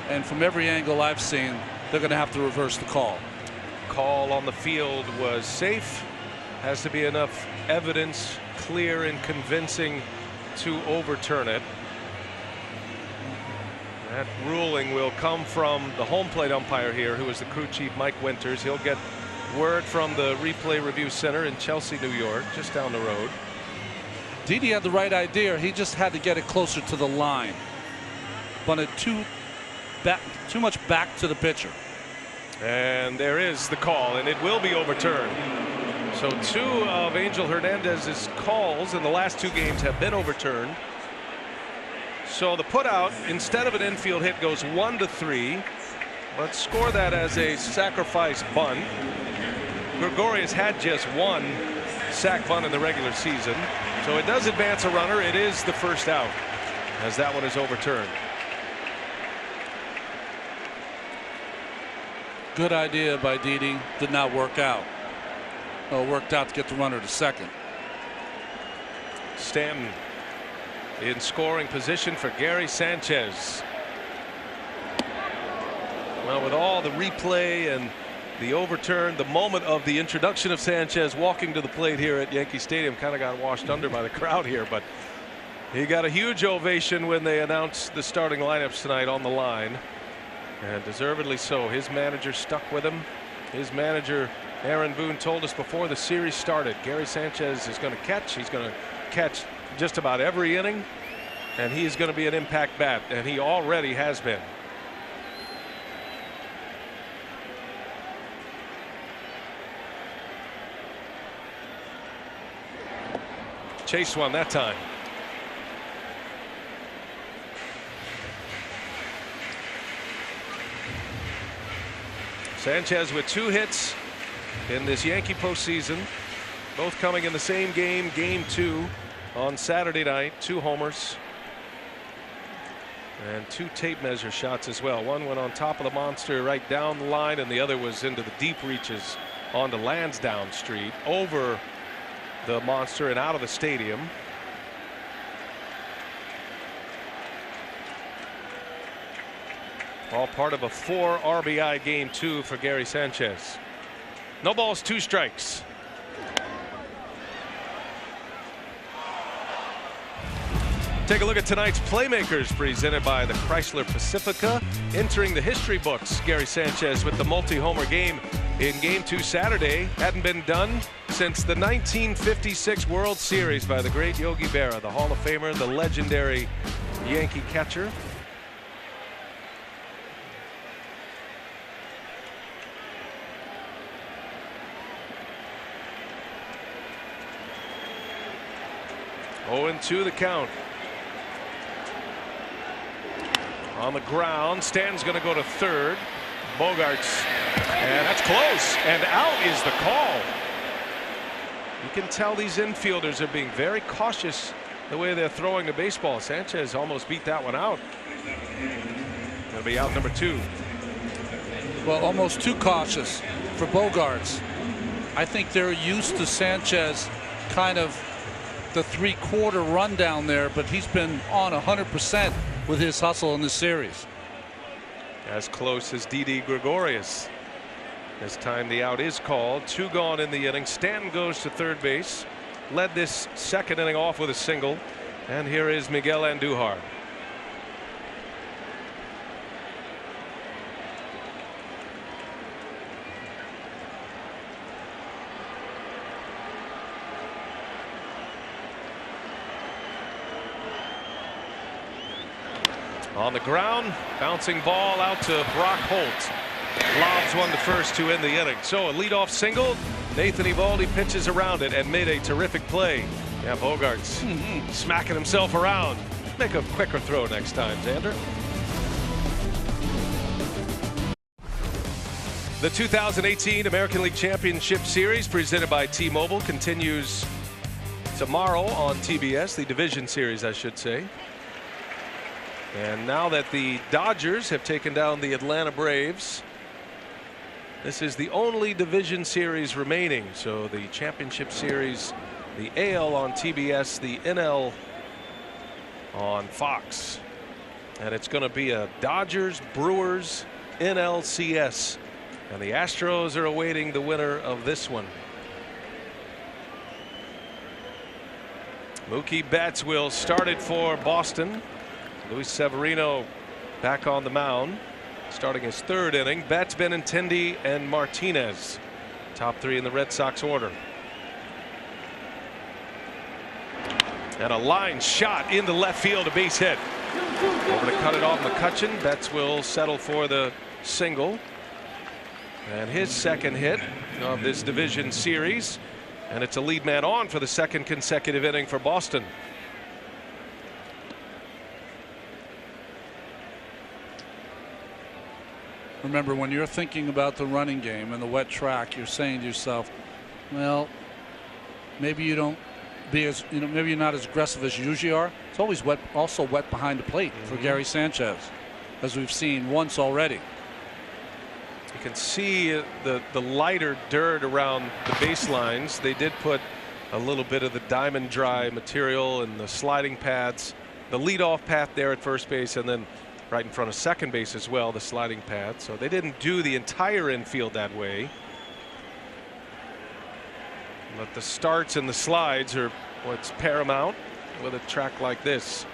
And from every angle I've seen, they're going to have to reverse the call. Call on the field was safe. Has to be enough evidence, clear and convincing, to overturn it. That ruling will come from the home plate umpire here, who is the crew chief, Mike Winters. He'll get word from the replay review center in Chelsea, New York, just down the road. Didi had the right idea. He just had to get it closer to the line. Bunted too much back to the pitcher. And there is the call, and it will be overturned. So 2 of Angel Hernandez's calls in the last 2 games have been overturned. So the putout, instead of an infield hit, goes 1-3. Let's score that as a sacrifice bunt. Gregorius had just 1 sac bunt in the regular season. So it does advance a runner. It is the first out as that one is overturned. Good idea by Didi. Did not work out. No, it worked out to get the runner to second. Stanton in scoring position for Gary Sanchez. Well, with all the replay and the overturn, the moment of the introduction of Sanchez walking to the plate here at Yankee Stadium kind of got washed under by the crowd here, but he got a huge ovation when they announced the starting lineups tonight on the line, and deservedly so. His manager stuck with him. His manager, Aaron Boone, told us before the series started, Gary Sanchez is going to catch. He's going to catch just about every inning, and he is going to be an impact bat, and he already has been. Chase one that time. Sanchez with 2 hits in this Yankee postseason, both coming in the same game, game 2 on Saturday night. 2 homers and 2 tape measure shots as well. One went on top of the monster right down the line, and the other was into the deep reaches onto Lansdowne Street, over the monster and out of the stadium. All part of a 4 RBI game 2 for Gary Sanchez. No balls, 2 strikes. Take a look at tonight's playmakers, presented by the Chrysler Pacifica. Entering the history books, Gary Sanchez with the multi-homer game in Game 2 Saturday. Hadn't been done since the 1956 World Series by the great Yogi Berra, the Hall of Famer, the legendary Yankee catcher. Oh, 0-2 the count. On the ground, Stanton's going to go to third. Bogarts, and that's close, and out is the call. You can tell these infielders are being very cautious the way they're throwing the baseball. Sanchez almost beat that one out. Going to be out number 2. Well, almost too cautious for Bogarts. I think they're used to Sanchez kind of the 3/4 run down there, but he's been on 100% with his hustle in this series. As close as Didi Gregorius. This time the out is called. 2 gone in the inning. Stanton goes to third base. Led this second inning off with a single. And here is Miguel Andujar. On the ground, bouncing ball out to Brock Holt. Lobs one to first to end the inning. So a leadoff single. Nathan Eovaldi pitches around it and made a terrific play. Yeah, Bogarts smacking himself around. Make a quicker throw next time, Xander. The 2018 American League Championship Series, presented by T-Mobile, continues tomorrow on TBS. The Division Series, I should say. And now that the Dodgers have taken down the Atlanta Braves, this is the only division series remaining. So the championship series, the AL on TBS, the NL on Fox. And it's going to be a Dodgers Brewers NLCS. And the Astros are awaiting the winner of this one. Mookie Betts will start it for Boston. Luis Severino back on the mound, starting his 3rd inning. Betts, Benintendi, and Martinez, top 3 in the Red Sox order. And a line shot into left field, a base hit. Over to cut it off McCutchen. Betts will settle for the single. And his 2nd hit of this division series. And it's a lead man on for the 2nd consecutive inning for Boston. Remember, when you're thinking about the running game and the wet track, you're saying to yourself, well, maybe you don't be as, maybe you're not as aggressive as you usually are. It's always wet, also wet behind the plate for Gary Sanchez, as we've seen once already. You can see the lighter dirt around the baselines. They did put a little bit of the diamond dry material and the sliding pads, the leadoff path there at first base, and then right in front of second base as well, the sliding pad. So they didn't do the entire infield that way. But the starts and the slides are what's paramount with a track like this.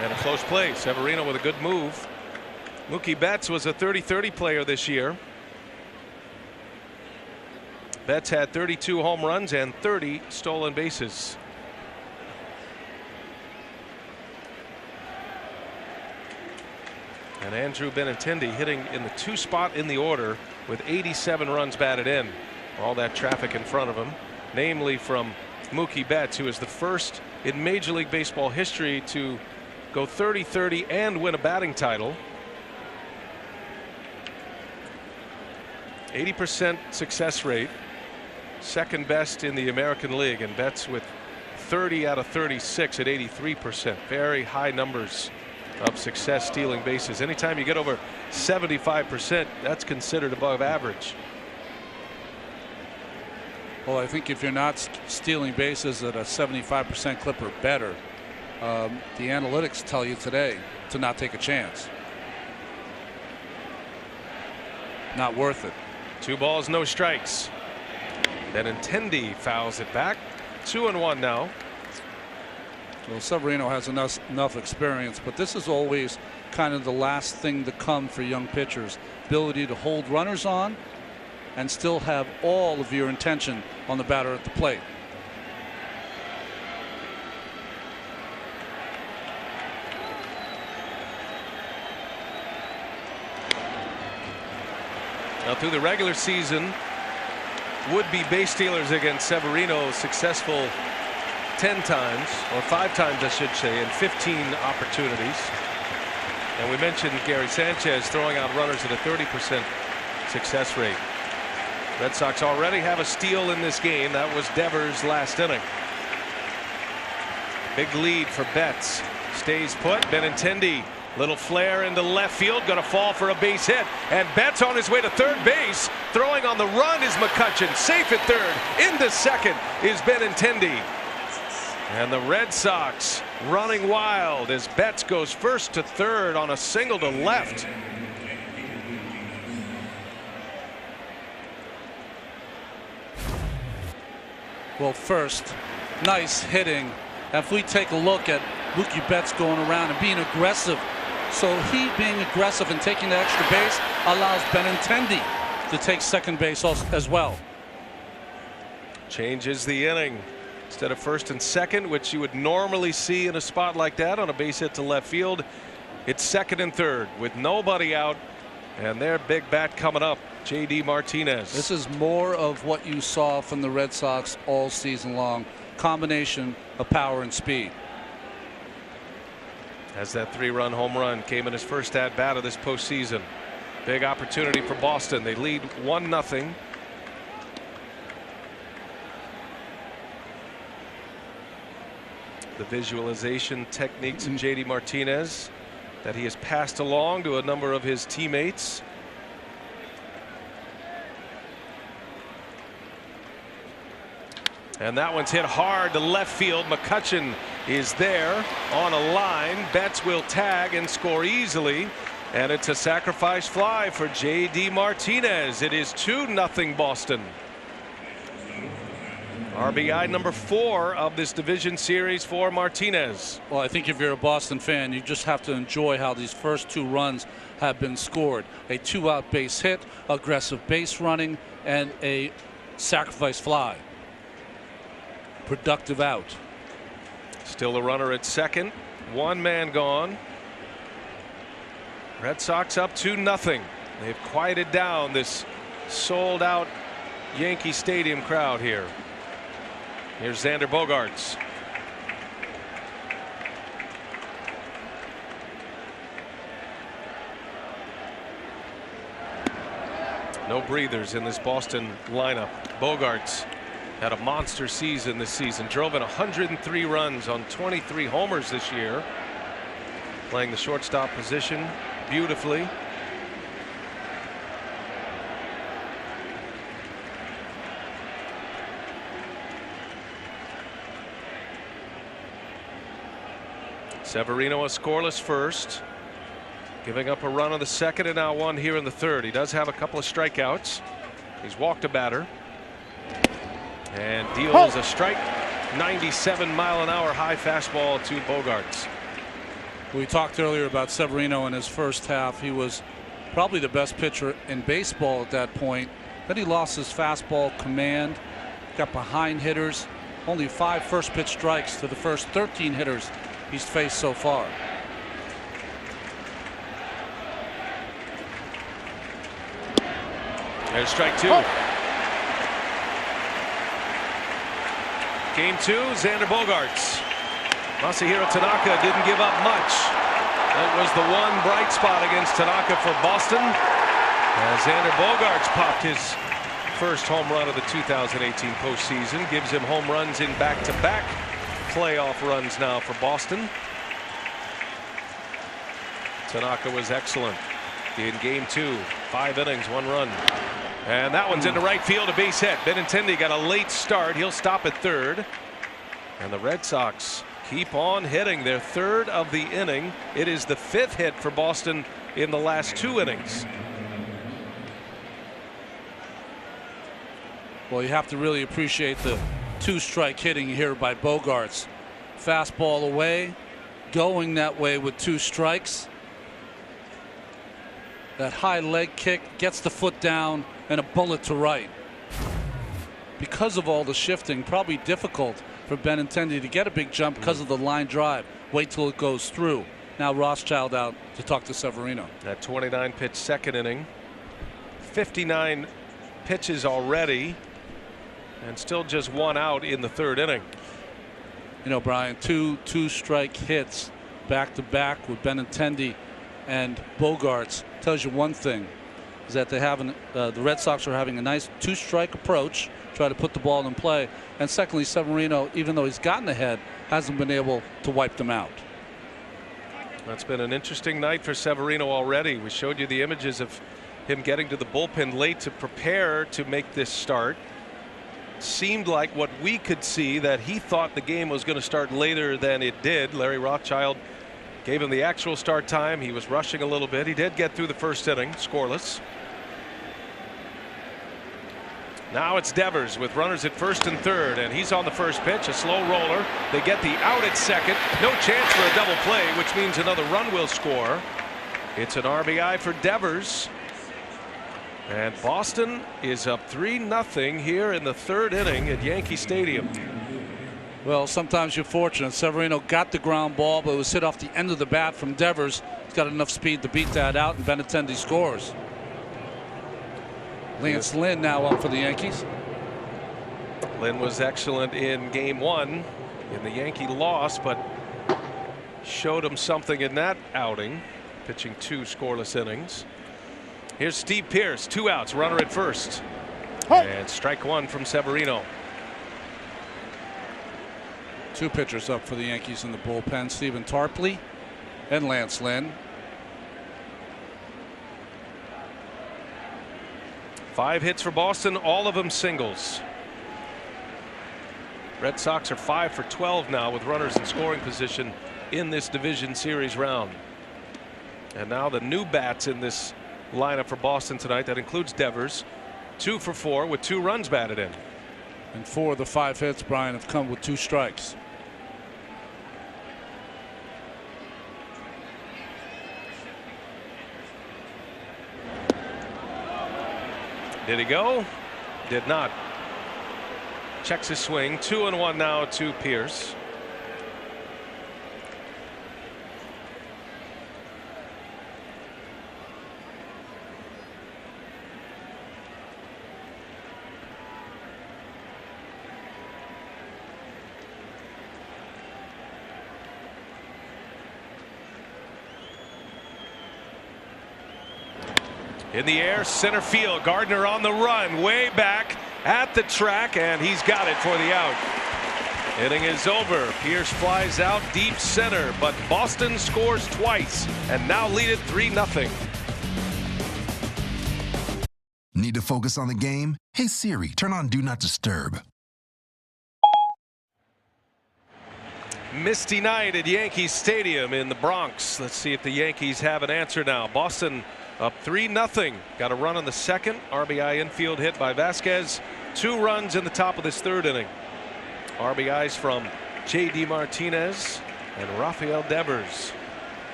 And a close play. Severino with a good move. Mookie Betts was a 30-30 player this year. Betts had 32 home runs and 30 stolen bases. And Andrew Benintendi hitting in the 2 spot in the order with 87 runs batted in. All that traffic in front of him, namely from Mookie Betts, who is the first in Major League Baseball history to go 30-30 and win a batting title. 80% success rate, second best in the American League, and Betts with 30 out of 36 at 83%. Very high numbers of success stealing bases. Anytime you get over 75%, that's considered above average. Well, I think if you're not stealing bases at a 75% clip or better, the analytics tell you today to not take a chance. Not worth it. 2 balls, no strikes. Benintendi fouls it back. 2-1 now. Well, Severino has enough experience, but this is always kind of the last thing to come for young pitchers. Ability to hold runners on and still have all of your intention on the batter at the plate. Now, through the regular season, would-be base stealers against Severino successful 10 times, or 5 times I should say, in 15 opportunities. And we mentioned Gary Sanchez throwing out runners at a 30% success rate. Red Sox already have a steal in this game. That was Devers' last inning. Big lead for Betts. Stays put. Benintendi, little flare into left field, going to fall for a base hit. And Betts on his way to third base. Throwing on the run is McCutchen. Safe at third. Into second is Benintendi. And the Red Sox running wild as Betts goes first to third on a single to left. Well, first, nice hitting. If we take a look at Mookie Betts going around and being aggressive, so he being aggressive and taking the extra base allows Benintendi to take second base as well. Changes the inning. Instead of first and second, which you would normally see in a spot like that on a base hit to left field, it's second and third with nobody out, and their big bat coming up, J.D. Martinez. This is more of what you saw from the Red Sox all season long. Combination of power and speed. As that 3-run home run came in his first at bat of this postseason. Big opportunity for Boston. They lead 1-0. The visualization techniques of J.D. Martinez that he has passed along to a number of his teammates. And that one's hit hard to left field. McCutchen is there on a line. Betts will tag and score easily. And it's a sacrifice fly for J.D. Martinez. It is 2-0 Boston. RBI number 4 of this division series for Martinez. Well, I think if you're a Boston fan, you just have to enjoy how these first 2 runs have been scored. A 2-out base hit, aggressive base running, and a sacrifice fly. Productive out. Still a runner at second. 1 man gone. Red Sox up 2-0. They've quieted down this sold out Yankee Stadium crowd here. Here's Xander Bogaerts. No breathers in this Boston lineup. Bogaerts had a monster season this season. Drove in 103 runs on 23 homers this year. Playing the shortstop position beautifully. Severino a scoreless first, giving up a run on the second and now one here in the third. He does have a couple of strikeouts. He's walked a batter and deals a strike. 97-mile-an-hour high fastball to Bogaerts. We talked earlier about Severino in his first half. He was probably the best pitcher in baseball at that point. Then he lost his fastball command, got behind hitters. Only 5 first pitch strikes to the first 13 hitters he's faced so far. There's strike 2. Game 2, Xander Bogaerts. Masahiro Tanaka didn't give up much. That was the one bright spot against Tanaka for Boston, as Xander Bogaerts popped his first home run of the 2018 postseason. Gives him home runs in back-to-back playoff runs now for Boston. Tanaka was excellent in game 2. 5 innings, 1 run. And that one's into right field, a base hit. Benintendi got a late start. He'll stop at third. And the Red Sox keep on hitting. Their third of the inning. It is the 5th hit for Boston in the last 2 innings. Well, you have to really appreciate the 2-strike hitting here by Bogaerts. Fastball away, going that way with 2 strikes. That high leg kick gets the foot down and a bullet to right. Because of all the shifting, probably difficult for Benintendi to get a big jump because of the line drive. Wait till it goes through. Now Rothschild out to talk to Severino. That 29-pitch second inning. 59 pitches already, and still just 1 out in the 3rd inning. You know, Brian, 2-strike hits back to back with Benintendi and Bogaerts tells you one thing, is that they have the Red Sox are having a nice 2-strike approach, try to put the ball in play, and secondly, Severino, even though he's gotten ahead, hasn't been able to wipe them out. That's been an interesting night for Severino already. We showed you the images of him getting to the bullpen late to prepare to make this start. Seemed like what we could see that he thought the game was going to start later than it did. Larry Rothschild gave him the actual start time. He was rushing a little bit. He did get through the first inning scoreless. Now it's Devers with runners at first and third, and he's on the first pitch, a slow roller. They get the out at second. No chance for a double play, which means another run will score. It's an RBI for Devers. And Boston is up 3-0 here in the 3rd inning at Yankee Stadium. Well, sometimes you're fortunate. Severino got the ground ball, but it was hit off the end of the bat from Devers. He's got enough speed to beat that out, and Benintendi scores. Lance Lynn now up for the Yankees. Lynn was excellent in game 1 in the Yankee loss, but showed him something in that outing, pitching 2 scoreless innings. Here's Steve Pearce, 2 outs, runner at first. And strike 1 from Severino. 2 pitchers up for the Yankees in the bullpen, Stephen Tarpley and Lance Lynn. 5 hits for Boston, all of them singles. Red Sox are 5 for 12 now with runners in scoring position in this division series round. And now the new bats in this lineup for Boston tonight. That includes Devers, 2 for 4 with 2 runs batted in. And 4 of the 5 hits, Brian, have come with 2 strikes. Did he go? Did not. Checks his swing. 2-1 now to Pearce. In the air, center field. Gardner on the run, way back at the track, and he's got it for the out. Inning is over. Pearce flies out deep center, but Boston scores twice and now lead it 3-0. Need to focus on the game? Hey Siri, turn on Do Not Disturb. misty night at Yankee Stadium in the Bronx. Let's see if the Yankees have an answer now. Boston up 3-0. Got a run in the second. RBI infield hit by Vasquez. 2 runs in the top of this third inning. RBIs from J.D. Martinez and Rafael Devers.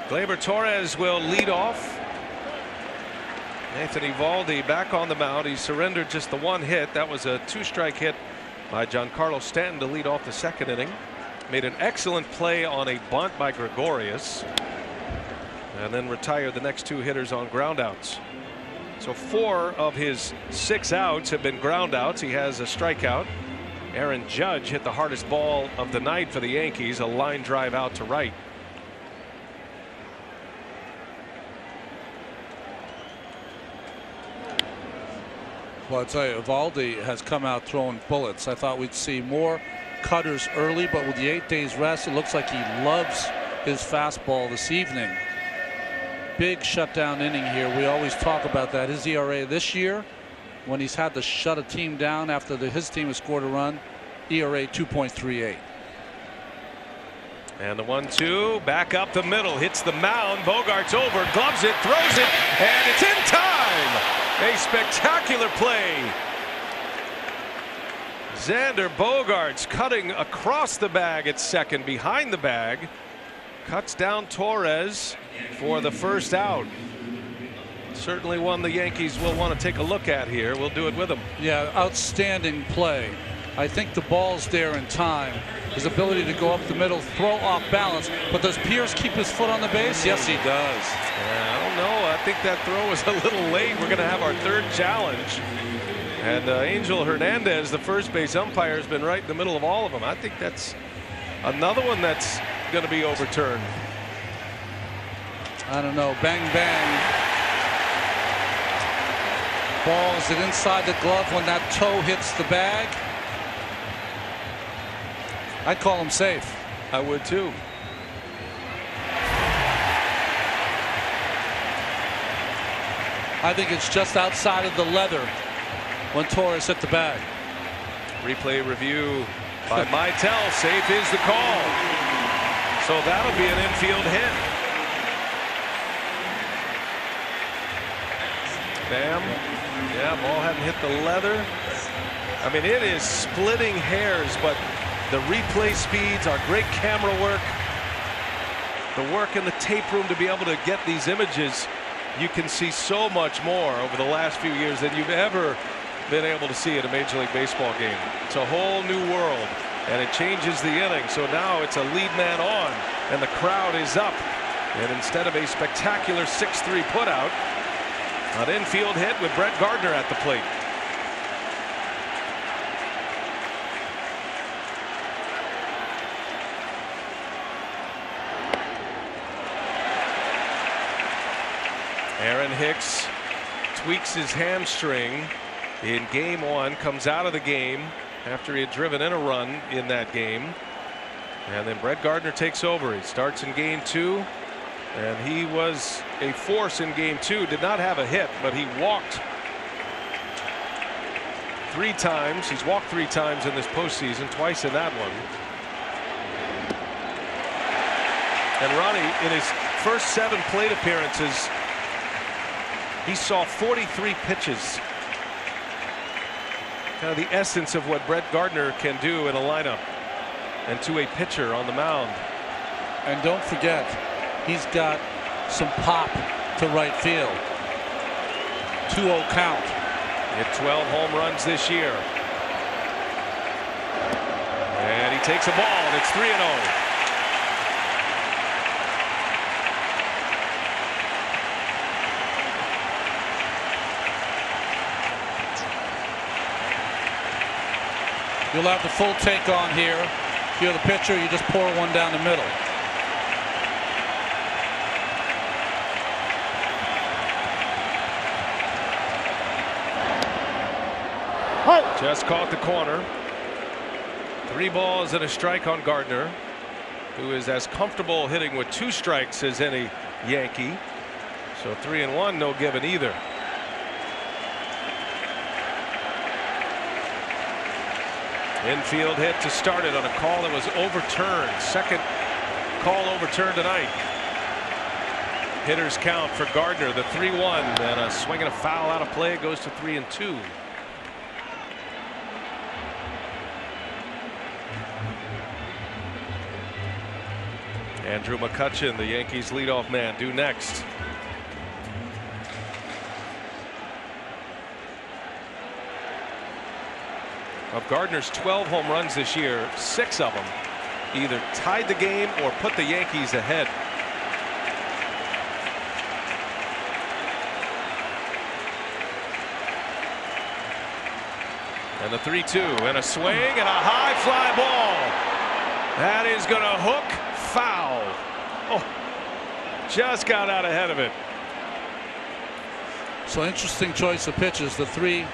Gleyber Torres will lead off. Anthony Valdi back on the mound. He surrendered just the 1 hit. That was a 2-strike hit by Giancarlo Stanton to lead off the second inning. Made an excellent play on a bunt by Gregorius, and then retired the next 2 hitters on groundouts. So 4 of his 6 outs have been groundouts. He has a strikeout. Aaron Judge hit the hardest ball of the night for the Yankees, a line drive out to right. Well, I'll tell you, Valdi has come out throwing bullets. I thought we'd see more cutters early, but with the 8 days rest, it looks like he loves his fastball this evening. Big shutdown inning here. We always talk about that. His ERA this year, when he's had to shut a team down after his team has scored a run, ERA 2.38. And the 1-2 back up the middle, hits the mound. Bogart's over, gloves it, throws it, and it's in time. A spectacular play. Xander Bogaerts cutting across the bag at second, behind the bag, cuts down Torres for the first out. Certainly one the Yankees will want to take a look at here. We'll do it with them. Yeah, outstanding play. I think the ball's there in time. His ability to go up the middle, throw off balance. But does Pierce keep his foot on the base? Yes, he does. Yeah, I don't know. I think that throw was a little late. We're going to have our 3rd challenge. And Angel Hernandez, the first base umpire, has been right in the middle of all of them. I think that's another one that's going to be overturned. I don't know. Bang, bang. Ball, is it inside the glove when that toe hits the bag? I'd call him safe. I would too. I think it's just outside of the leather when Torres hit the bag. Replay review by Meitel. Safe is the call. So that'll be an infield hit. Bam. Yeah, ball hadn't hit the leather. I mean, it is splitting hairs, but the replay speeds are great camera work. The work in the tape room to be able to get these images. You can see so much more over the last few years than you've ever been able to see at a Major League Baseball game. It's a whole new world, and it changes the inning. So now it's a lead man on, and the crowd is up. And instead of a spectacular 6-3 putout, an infield hit with Brett Gardner at the plate. Aaron Hicks tweaks his hamstring in game 1, comes out of the game after he had driven in a run in that game. And then Brett Gardner takes over. He starts in game 2, and he was a force in game 2. Did not have a hit, but he walked 3 times. He's walked 3 times in this postseason, twice in that one. And Ronnie, in his first 7 plate appearances, he saw 43 pitches. Kind of the essence of what Brett Gardner can do in a lineup and to a pitcher on the mound. And don't forget, he's got some pop to right field. 2-0 count. Hit 12 home runs this year. And he takes a ball, and it's 3-0. You'll have the full take on here. If you're the pitcher, you just pour one down the middle. Just caught the corner. 3 balls and a strike on Gardner, who is as comfortable hitting with 2 strikes as any Yankee. So 3-1, no given either. Infield hit to start it on a call that was overturned. Second call overturned tonight. Hitters count for Gardner, the 3-1, and a swing and a foul out of play. It goes to 3-2. Andrew McCutchen, the Yankees leadoff man, due next. Of Gardner's 12 home runs this year, 6 of them either tied the game or put the Yankees ahead. And the 3-2 and a swing and a high fly ball. That is going to hook, foul. Oh, just got out ahead of it. So interesting choice of pitches. The 3-1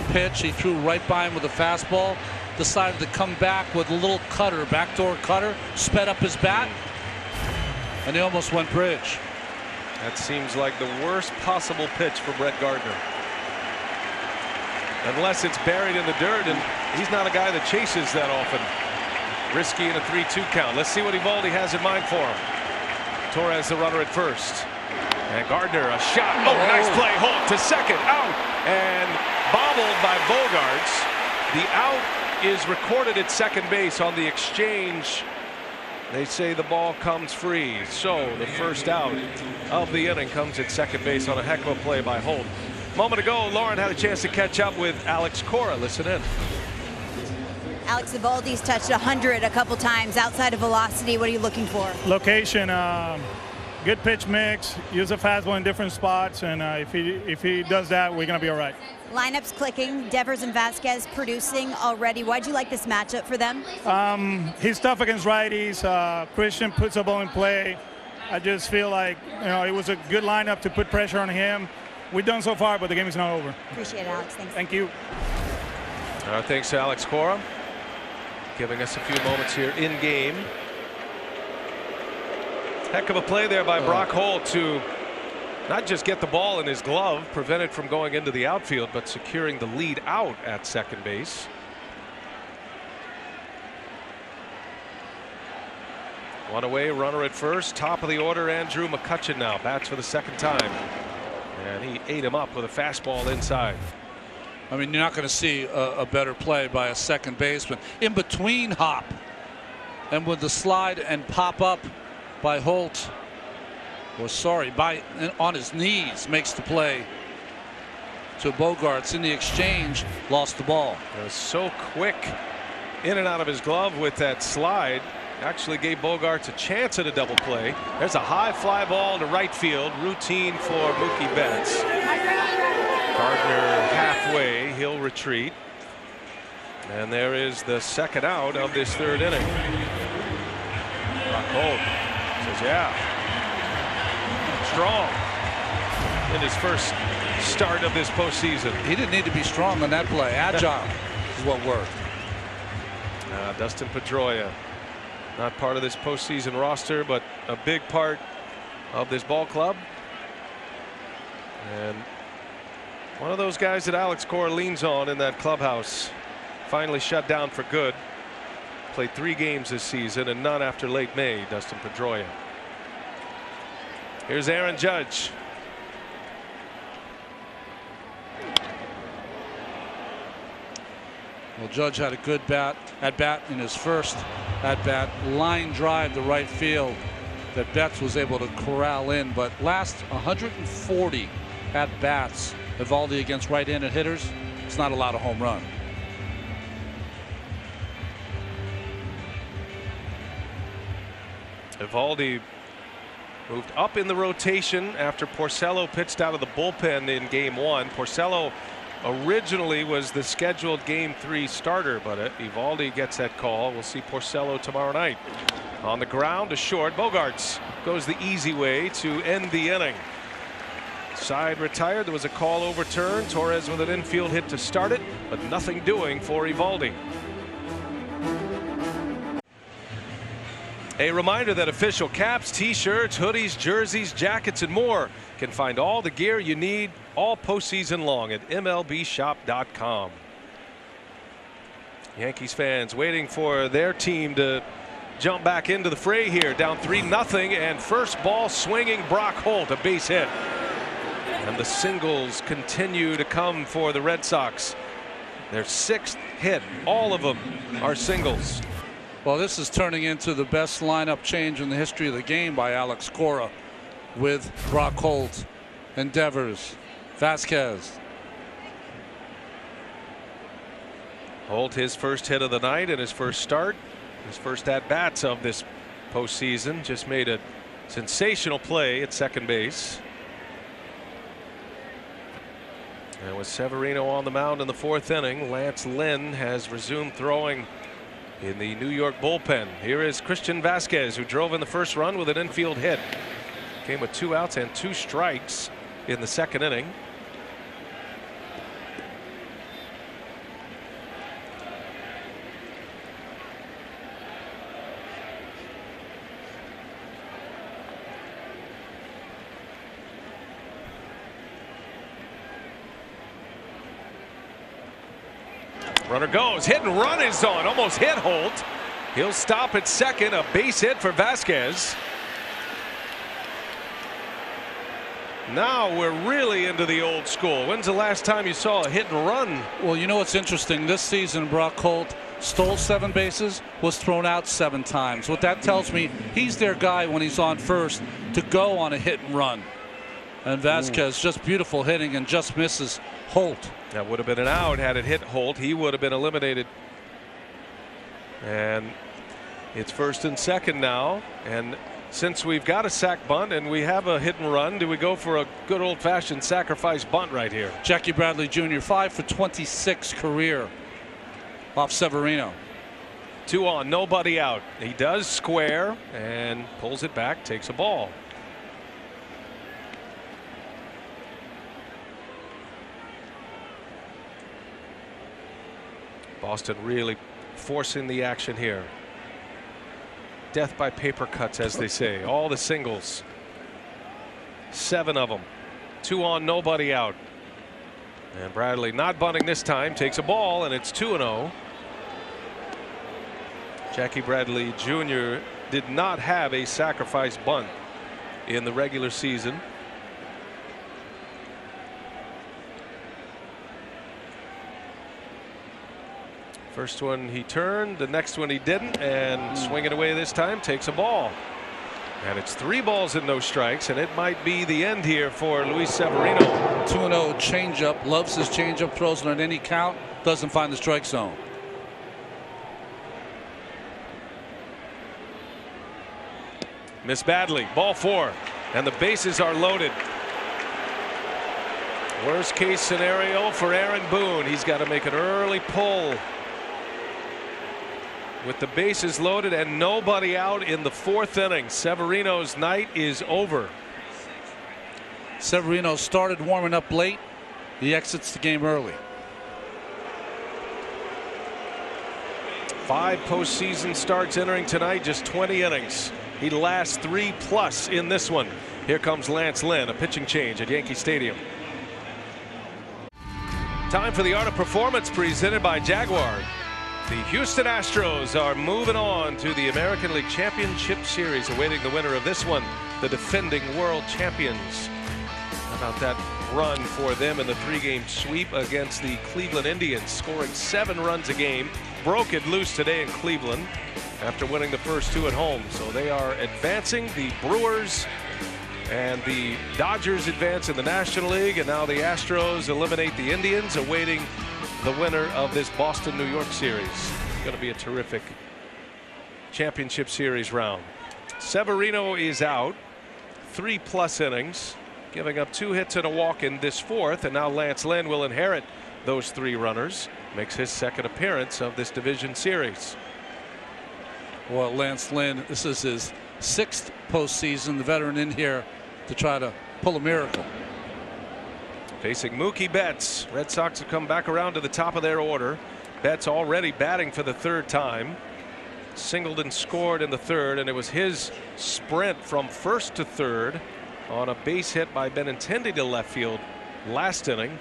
pitch, he threw right by him with a fastball. Decided to come back with a little cutter, backdoor cutter, sped up his bat, and he almost went bridge. That seems like the worst possible pitch for Brett Gardner. Unless it's buried in the dirt, and he's not a guy that chases that often. Risky in a 3-2 count. Let's see what Eovaldi has in mind for him. Torres the runner at first. And Gardner a shot. Oh, nice play. Holt to second. Out. And bobbled by Bogaerts. The out is recorded at second base on the exchange. They say the ball comes free. So the first out of the inning comes at second base on a heck of a play by Holt. Moment ago, Lauren had a chance to catch up with Alex Cora. Listen in. Alex, Eovaldi's touched 100 a couple times. Outside of velocity, what are you looking for? Location, good pitch mix, use a fastball in different spots, and if he does that, we're going to be all right. Lineups clicking, Devers and Vasquez producing already. Why'd you like this matchup for them? He's tough against righties. Christian puts the ball in play. I just feel like it was a good lineup to put pressure on him. We've done so far, but the game is not over. Appreciate it, Alex. Thanks. Thank you. Thanks to Alex Cora, giving us a few moments here in game. Heck of a play there by Brock Holt to not just get the ball in his glove, prevent it from going into the outfield, but securing the lead out at second base. One away, runner at first. Top of the order, Andrew McCutchen now bats for the second time. And he ate him up with a fastball inside. I mean, you're not going to see a better play by a second baseman. In between hop and with the slide and pop up by Holt, or sorry, on his knees, makes the play to Bogaerts. In the exchange, lost the ball. It was so quick in and out of his glove with that slide. Actually gave Bogaerts a chance at a double play. There's a high fly ball to right field. Routine for Mookie Betts. Gardner halfway. He'll retreat. And there is the second out of this third inning. Brock Holt says, yeah, strong in his first start of this postseason. He didn't need to be strong on that play. Agile is what worked. Dustin Pedroia, not part of this postseason roster, but a big part of this ball club. And one of those guys that Alex Cora leans on in that clubhouse. Finally shut down for good. Played 3 games this season and none after late May. Dustin Pedroia. Here's Aaron Judge. Well, Judge had a good at bat in his first at bat. Line drive to right field that Betts was able to corral in. But last 140 at bats, Eovaldi against right-handed hitters, it's not a lot of home run. Eovaldi moved up in the rotation after Porcello pitched out of the bullpen in game 1. Porcello originally was the scheduled game 3 starter, but Eovaldi gets that call. We'll see Porcello tomorrow night. On the ground to short. Bogaerts goes the easy way to end the inning. Side retired. There was a call overturned. Torres with an infield hit to start it, but nothing doing for Eovaldi. A reminder that official caps, t-shirts, hoodies, jerseys, jackets, and more can find all the gear you need all postseason long at MLBshop.com. Yankees fans waiting for their team to jump back into the fray here. Down 3-0, and first ball swinging Brock Holt, a base hit. And the singles continue to come for the Red Sox. Their 6th hit, all of them are singles. Well, this is turning into the best lineup change in the history of the game by Alex Cora, with Brock Holt and Devers, Vasquez. Holt, his first hit of the night and his first start, his first at-bats of this postseason, just made a sensational play at second base. And with Severino on the mound in the 4th inning, Lance Lynn has resumed throwing in the New York bullpen. Here is Christian Vasquez, who drove in the first run with an infield hit. Came with 2 outs and 2 strikes in the 2nd inning. Runner goes, hit and run is on, almost hit Holt. He'll stop at second, a base hit for Vasquez. Now we're really into the old school. When's the last time you saw a hit and run? Well, you know what's interesting? This season, Brock Holt stole 7 bases, was thrown out 7 times. What that tells me, he's their guy when he's on first to go on a hit and run. And Vasquez, just beautiful hitting, and just misses Holt. That would have been an out had it hit Holt. He would have been eliminated. And it's 1st and 2nd now. And since we've got a sac bunt and we have a hit and run, do we go for a good old-fashioned sacrifice bunt right here? Jackie Bradley Jr. 5 for 26 career off Severino. 2 on, nobody out. He does square and pulls it back, takes a ball. Boston really forcing the action here. Death by paper cuts, as they say. All the singles. 7 of them. 2 on, nobody out. And Bradley not bunting this time, takes a ball, and it's 2-0. Jackie Bradley Jr. did not have a sacrifice bunt in the regular season. First one he turned, the next one he didn't, and swinging away this time, takes a ball. And it's 3 balls and no strikes, and it might be the end here for Luis Severino. 2-0 changeup, loves his changeup, throws it on any count, doesn't find the strike zone. Missed badly, ball 4, and the bases are loaded. Worst case scenario for Aaron Boone. He's got to make an early pull. With the bases loaded and nobody out in the 4th inning, Severino's night is over. Severino started warming up late. He exits the game early. 5 postseason starts entering tonight, just 20 innings. He lasts 3+ in this one. Here comes Lance Lynn, a pitching change at Yankee Stadium. Time for the Art of Performance, presented by Jaguar. The Houston Astros are moving on to the American League Championship Series, awaiting the winner of this one, the defending world champions. How about that run for them in the 3-game sweep against the Cleveland Indians, scoring 7 runs a game. Broke it loose today in Cleveland after winning the first 2 at home. So they are advancing. The Brewers and the Dodgers advance in the National League, and now the Astros eliminate the Indians, awaiting the winner of this Boston-New York series. It's going to be a terrific championship series round. Severino is out, 3+ innings, giving up 2 hits and a walk in this 4th, and now Lance Lynn will inherit those 3 runners. Makes his 2nd appearance of this division series. Well, Lance Lynn, this is his 6th postseason, the veteran in here to try to pull a miracle. Facing Mookie Betts. Red Sox have come back around to the top of their order. Betts already batting for the 3rd time. Singled and scored in the 3rd, and it was his sprint from 1st to 3rd on a base hit by Benintendi to left field last inning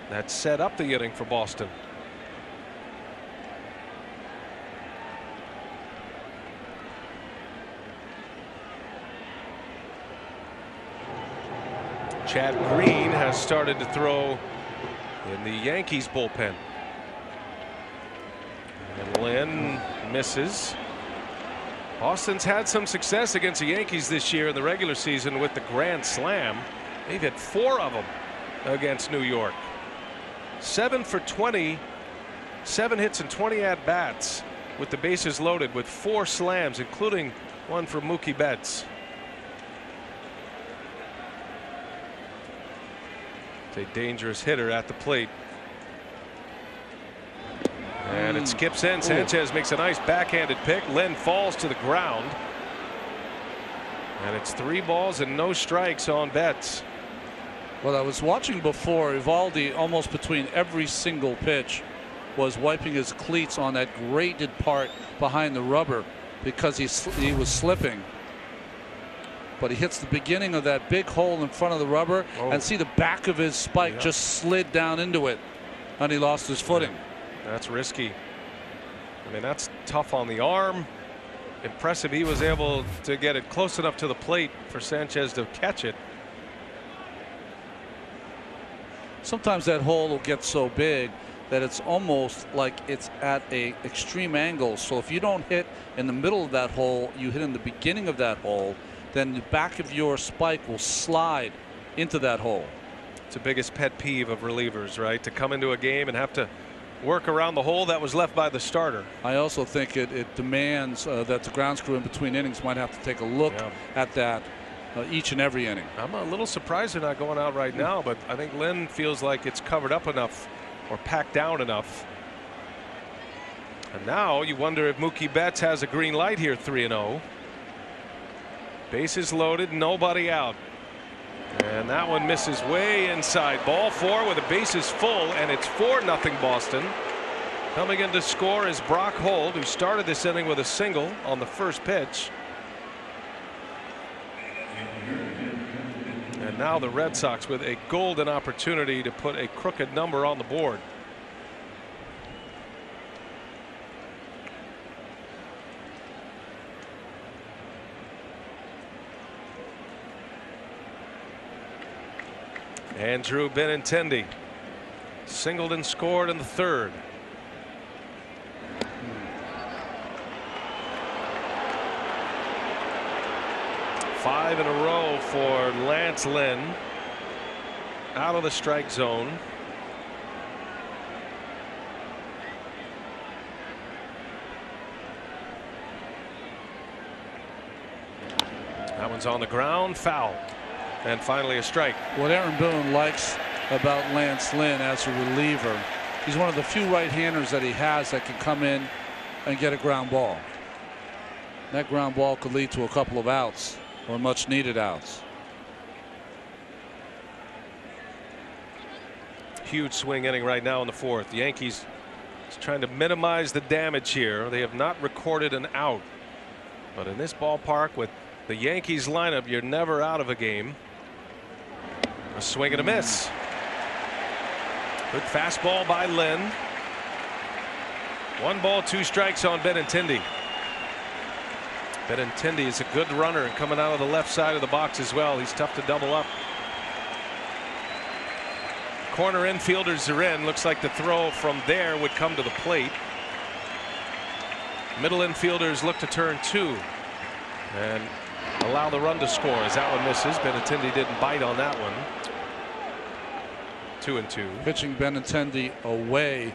that set up the inning for Boston. Chad Green has started to throw in the Yankees bullpen. And Lynn misses. Boston's had some success against the Yankees this year in the regular season with the grand slam. They've hit 4 of them against New York. 7 for 20, 7 hits and 20 at bats with the bases loaded with 4 slams, including one from Mookie Betts. It's a dangerous hitter at the plate. And it skips in. Sanchez makes a nice backhanded pick. Lynn falls to the ground. And it's 3 balls and no strikes on Betts. Well, I was watching before. Eovaldi, almost between every single pitch, was wiping his cleats on that graded part behind the rubber because he was slipping. But he hits the beginning of that big hole in front of the rubber, and see the back of his spike just slid down into it, and he lost his footing. That's risky. I mean, that's tough on the arm. Impressive he was able to get it close enough to the plate for Sanchez to catch it. Sometimes that hole will get so big that it's almost like it's at a extreme angle. So if you don't hit in the middle of that hole, you hit in the beginning of that hole, then the back of your spike will slide into that hole. It's the biggest pet peeve of relievers, right? To come into a game and have to work around the hole that was left by the starter. I also think it demands that the grounds crew in between innings might have to take a look at that each and every inning. I'm a little surprised they're not going out right now, but I think Lynn feels like it's covered up enough or packed down enough. And now you wonder if Mookie Betts has a green light here. 3-0. Bases loaded, nobody out. And that one misses way inside. Ball 4 with the bases full, and it's 4-0 Boston. Coming in to score is Brock Holt, who started this inning with a single on the first pitch. And now the Red Sox with a golden opportunity to put a crooked number on the board. Andrew Benintendi singled and scored in the 3rd. Five in a row for Lance Lynn out of the strike zone. That one's on the ground, foul. And finally a strike. What Aaron Boone likes about Lance Lynn as a reliever, he's one of the few right-handers that he has that can come in and get a ground ball. That ground ball could lead to a couple of outs, or much needed outs. Huge swing inning right now in the 4th. The Yankees is trying to minimize the damage here. They have not recorded an out, but in this ballpark with the Yankees lineup, you're never out of a game. A swing and a miss. Good fastball by Lynn. 1 ball, 2 strikes on Benintendi. Benintendi is a good runner and coming out of the left side of the box as well. He's tough to double up. Corner infielders are in. Looks like the throw from there would come to the plate. Middle infielders look to turn 2 and allow the run to score as that one misses. Benintendi didn't bite on that one. 2-2. Pitching Benintendi away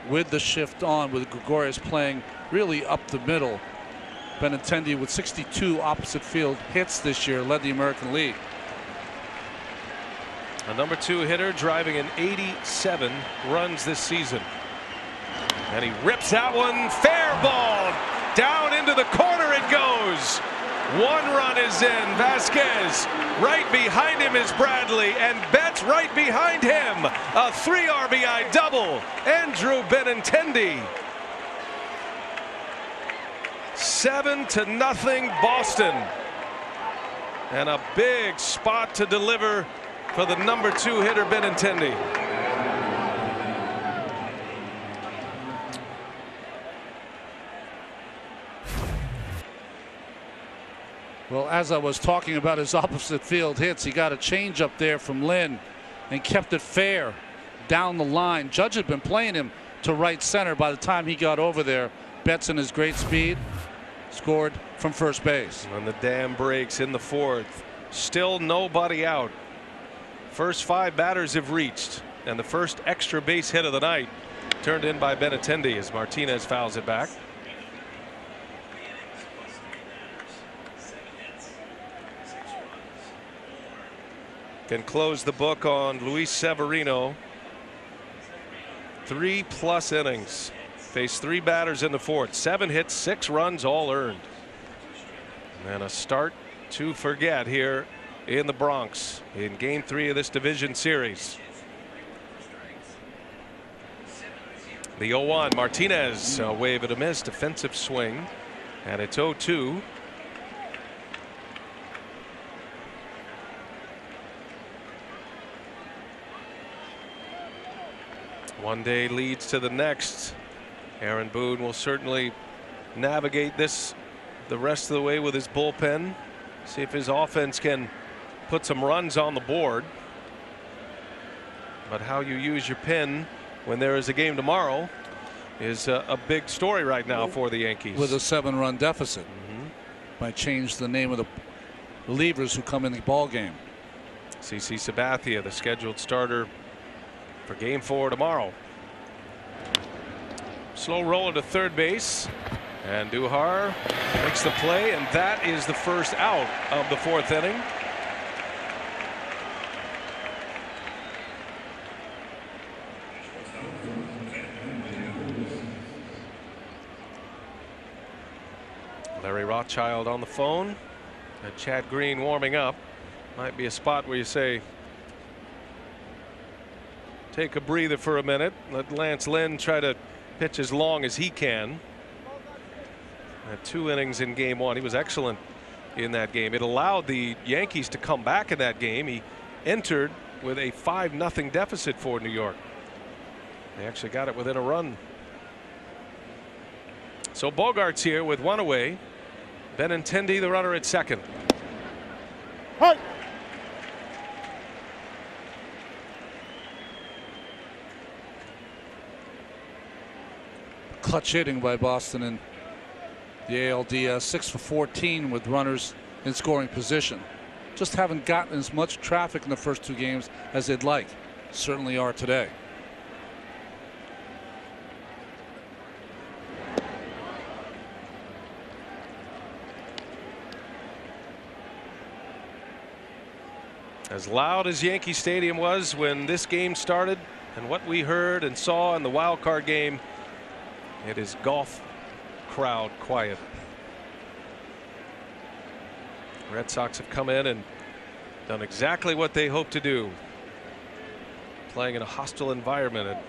with the shift on, with Gregorius playing really up the middle. Benintendi with 62 opposite field hits this year led the American League. A number 2 hitter driving in 87 runs this season. And he rips that one. Fair ball. Down into the corner it goes. 1 run is in. Vasquez right behind him is Bradley, and Betts right behind him. A 3 RBI double. Andrew Benintendi. 7-0 Boston. And a big spot to deliver for the number 2 hitter Benintendi. Well, as I was talking about his opposite field hits, he got a change up there from Lynn and kept it fair down the line. Judge had been playing him to right center by the time he got over there. Betts in his great speed scored from first base. And the dam breaks in the fourth. Still nobody out. First 5 batters have reached, and the first extra base hit of the night turned in by Benintendi as Martinez fouls it back. Can close the book on Luis Severino. 3+ innings. Faced 3 batters in the fourth. 7 hits, 6 runs, all earned. And a start to forget here in the Bronx in Game 3 of this division series. The 0-1, Martinez, a wave and a miss, defensive swing, and it's 0-2. One day leads to the next. Aaron Boone will certainly navigate this the rest of the way with his bullpen. See if his offense can put some runs on the board. But how you use your pen when there is a game tomorrow is a big story right now for the Yankees. With a 7-run deficit. Might change the name of the relievers who come in the ball game. CC Sabathia, the scheduled starter for Game 4 tomorrow. Slow roller to third base, and Duhar makes the play, and that is the first out of the 4th inning. Larry Rothschild on the phone, and Chad Green warming up. Might be a spot where you say, take a breather for a minute. Let Lance Lynn try to pitch as long as he can. Had 2 innings in Game 1. He was excellent in that game. It allowed the Yankees to come back in that game. He entered with a 5-0 deficit for New York. They actually got it within a run. So Bogart's here with 1 away. Benintendi, the runner at second. Hey. Clutch hitting by Boston in the ALDS. 6 for 14 with runners in scoring position. Just haven't gotten as much traffic in the first 2 games as they'd like. Certainly are today. As loud as Yankee Stadium was when this game started, and what we heard and saw in the wild card game, it is golf crowd quiet. Red Sox have come in and done exactly what they hoped to do, playing in a hostile environment and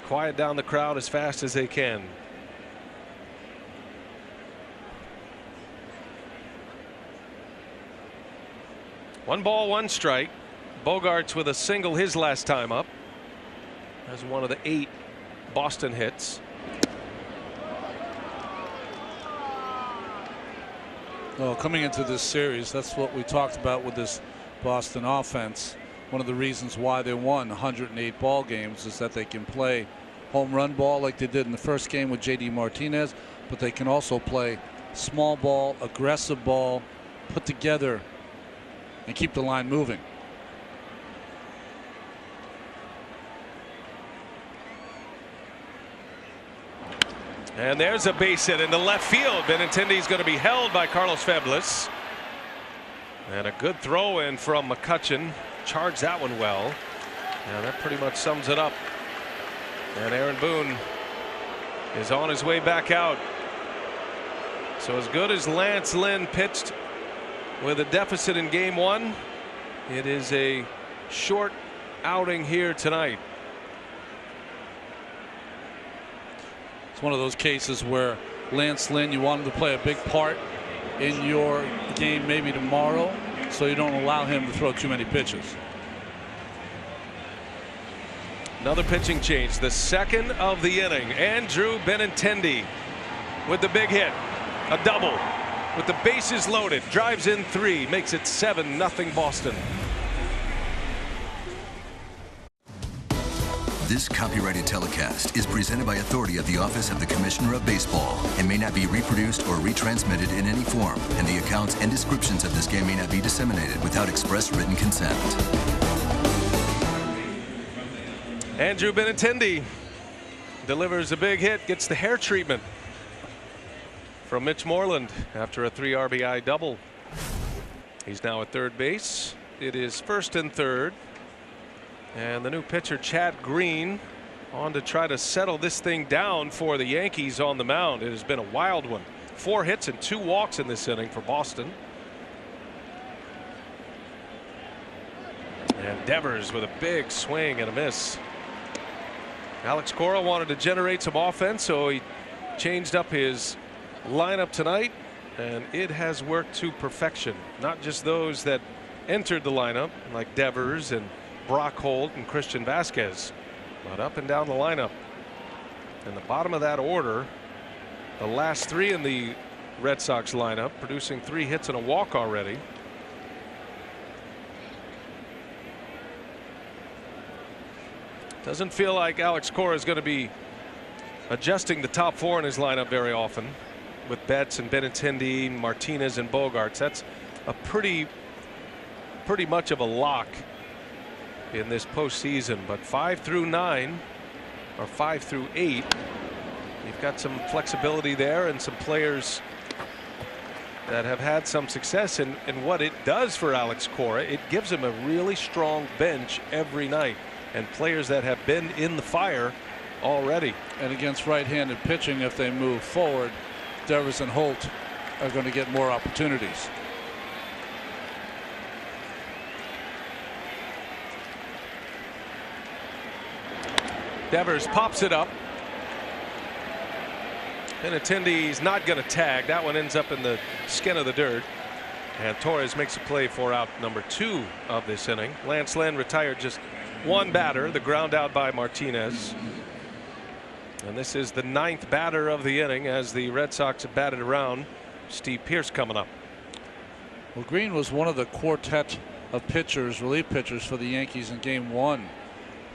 quiet down the crowd as fast as they can. One ball, 1 strike. Bogarts with a single his last time up. That's one of the 8 Boston hits. Well, coming into this series, that's what we talked about with this Boston offense. One of the reasons why they won 108 ball games is that they can play home run ball like they did in the first game with JD Martinez, but they can also play small ball, aggressive ball, put together and keep the line moving. And there's a base hit into left field. Benintendi's going to be held by Carlos Feblis. And a good throw in from McCutchen. Charged that one well. And that pretty much sums it up. And Aaron Boone is on his way back out. So as good as Lance Lynn pitched with a deficit in Game 1, it is a short outing here tonight. It's one of those cases where Lance Lynn, you want him to play a big part in your game maybe tomorrow, so you don't allow him to throw too many pitches. Another pitching change, the second of the inning. Andrew Benintendi with the big hit, a double. with the bases loaded. Drives in 3, makes it 7-0 Boston. This copyrighted telecast is presented by authority of the Office of the Commissioner of Baseball and may not be reproduced or retransmitted in any form, and the accounts and descriptions of this game may not be disseminated without express written consent. Andrew Benintendi delivers a big hit, gets the hair treatment from Mitch Moreland after a 3 RBI double. He's now at third base. It is first and third. And the new pitcher, Chad Green, on to try to settle this thing down for the Yankees on the mound. It has been a wild one. 4 hits and 2 walks in this inning for Boston. And Devers with a big swing and a miss. Alex Cora wanted to generate some offense, so he changed up his lineup tonight, and it has worked to perfection. Not just those that entered the lineup, like Devers and Brock Holt and Christian Vasquez, but up and down the lineup. In the bottom of that order, the last 3 in the Red Sox lineup, producing 3 hits and a walk already. Doesn't feel like Alex Cora is going to be adjusting the top 4 in his lineup very often, with Betts and Benintendi, Martinez and Bogarts. That's a pretty much of a lock in this postseason. But 5 through 9, or 5 through 8, you've got some flexibility there and some players that have had some success. And what it does for Alex Cora, it gives him a really strong bench every night, and players that have been in the fire already. And against right-handed pitching, if they move forward, Devers and Holt are going to get more opportunities. Devers pops it up. Benintendi's not going to tag. That one ends up in the skin of the dirt. And Torres makes a play for out number 2 of this inning. Lance Lynn retired just 1 batter, the ground out by Martinez. And this is the 9th batter of the inning as the Red Sox have batted around. Steve Pearce coming up. Well, Green was one of the quartet of pitchers, relief pitchers for the Yankees in game 1.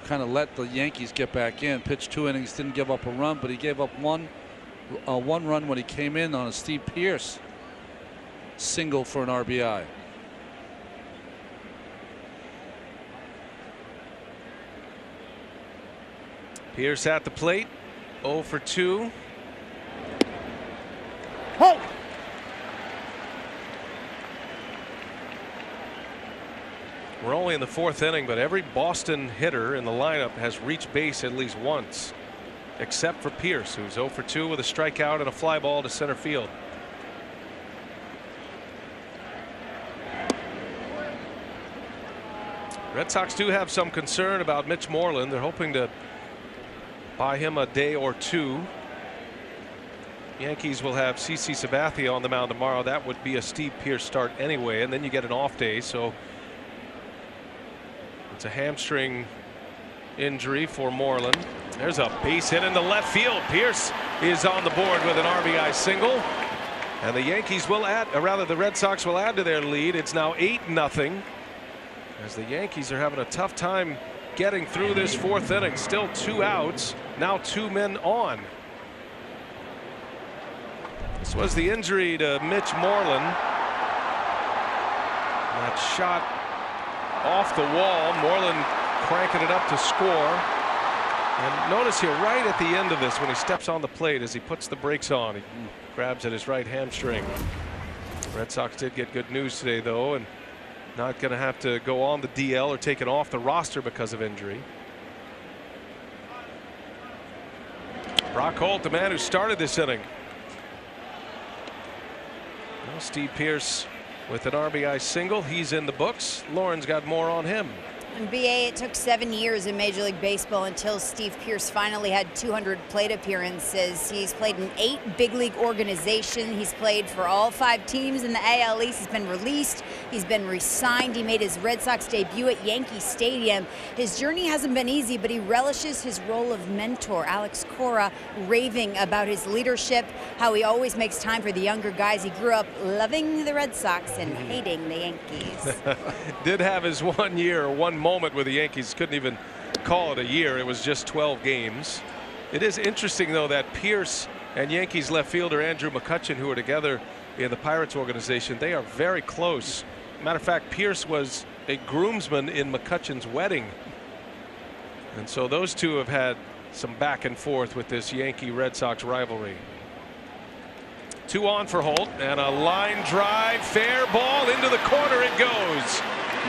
Kind of let the Yankees get back in. Pitched 2 innings, didn't give up a run, but he gave up one run when he came in on a Steve Pearce single for an RBI. Pearce at the plate, 0 for 2. Holt. We're only in the 4th inning, but every Boston hitter in the lineup has reached base at least once, except for Pearce, who's 0 for 2 with a strikeout and a fly ball to center field. Red Sox do have some concern about Mitch Moreland. They're hoping to buy him a day or 2. Yankees will have CC Sabathia on the mound tomorrow. That would be a Steve Pearce start anyway, and then you get an off day, so it's a hamstring injury for Moreland. There's a base hit in the left field. Pearce is on the board with an RBI single, and the Yankees will add, or rather the Red Sox will add to their lead. It's now 8-0 as the Yankees are having a tough time getting through this 4th inning. Still 2 outs, now 2 men on. This was the injury to Mitch Moreland. That shot off the wall. Moreland cranking it up to score. And notice here right at the end of this, when he steps on the plate, as he puts the brakes on, he grabs at his right hamstring. Red Sox did get good news today, though, and not going to have to go on the DL or taken off the roster because of injury. Brock Holt, the man who started this inning. Well, Steve Pearce with an RBI single. He's in the books. Lauren's got more on him. And BA, it took 7 years in Major League Baseball until Steve Pearce finally had 200 plate appearances. He's played in 8 big league organizations. He's played for all 5 teams in the AL East. He's been released. He's been re-signed. He made his Red Sox debut at Yankee Stadium. His journey hasn't been easy, but he relishes his role of mentor. Alex Cora raving about his leadership, how he always makes time for the younger guys. He grew up loving the Red Sox and hating the Yankees. Did have his 1 year, one moment where the Yankees couldn't even call it a year. It was just 12 games. It is interesting, though, that Pearce and Yankees left fielder Andrew McCutchen, who are together in the Pirates organization, they are very close. Matter of fact, Pearce was a groomsman in McCutchen's wedding. And so those two have had some back and forth with this Yankee-Red Sox rivalry. 2 on for Holt, and a line drive, fair ball into the corner it goes.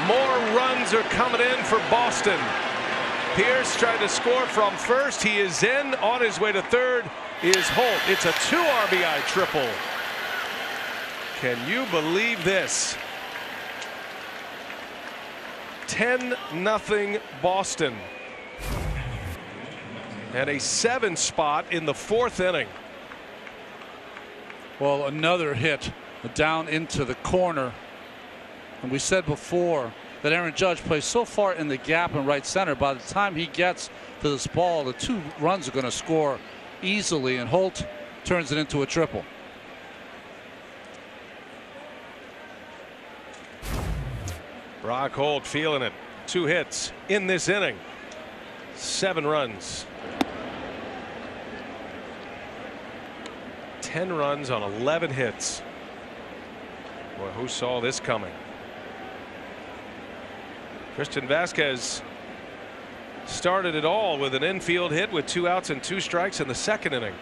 More runs are coming in for Boston. Pearce tried to score from first. He is in. On his way to third is Holt. It's a 2 RBI triple. Can you believe this? 10-0 Boston. And a 7 spot in the 4th inning. Well, another hit down into the corner. And we said before that Aaron Judge plays so far in the gap in right center. By the time he gets to this ball, the 2 runs are going to score easily, and Holt turns it into a triple. Brock Holt feeling it. 2 hits in this inning. 7 runs. 10 runs on 11 hits. Boy, who saw this coming? Christian Vasquez started it all with an infield hit with 2 outs and 2 strikes in the 2nd inning.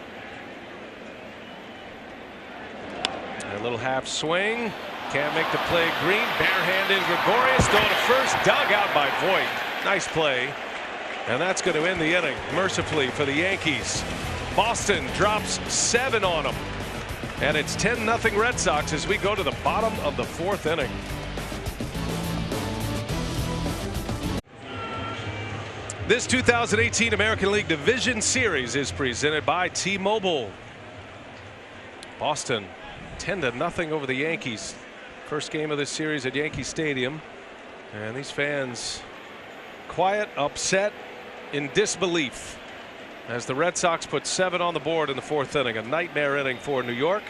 A little half swing. Can't make the play. Green barehanded. Gregorius thrown to first. Dug out by Voit. Nice play. And that's going to end the inning mercifully for the Yankees. Boston drops 7 on them. And it's 10-0 Red Sox as we go to the bottom of the 4th inning. This 2018 American League Division Series is presented by T-Mobile. Boston 10-0 over the Yankees. First game of this series at Yankee Stadium. And these fans quiet, upset, in disbelief as the Red Sox put 7 on the board in the 4th inning. A nightmare inning for New York.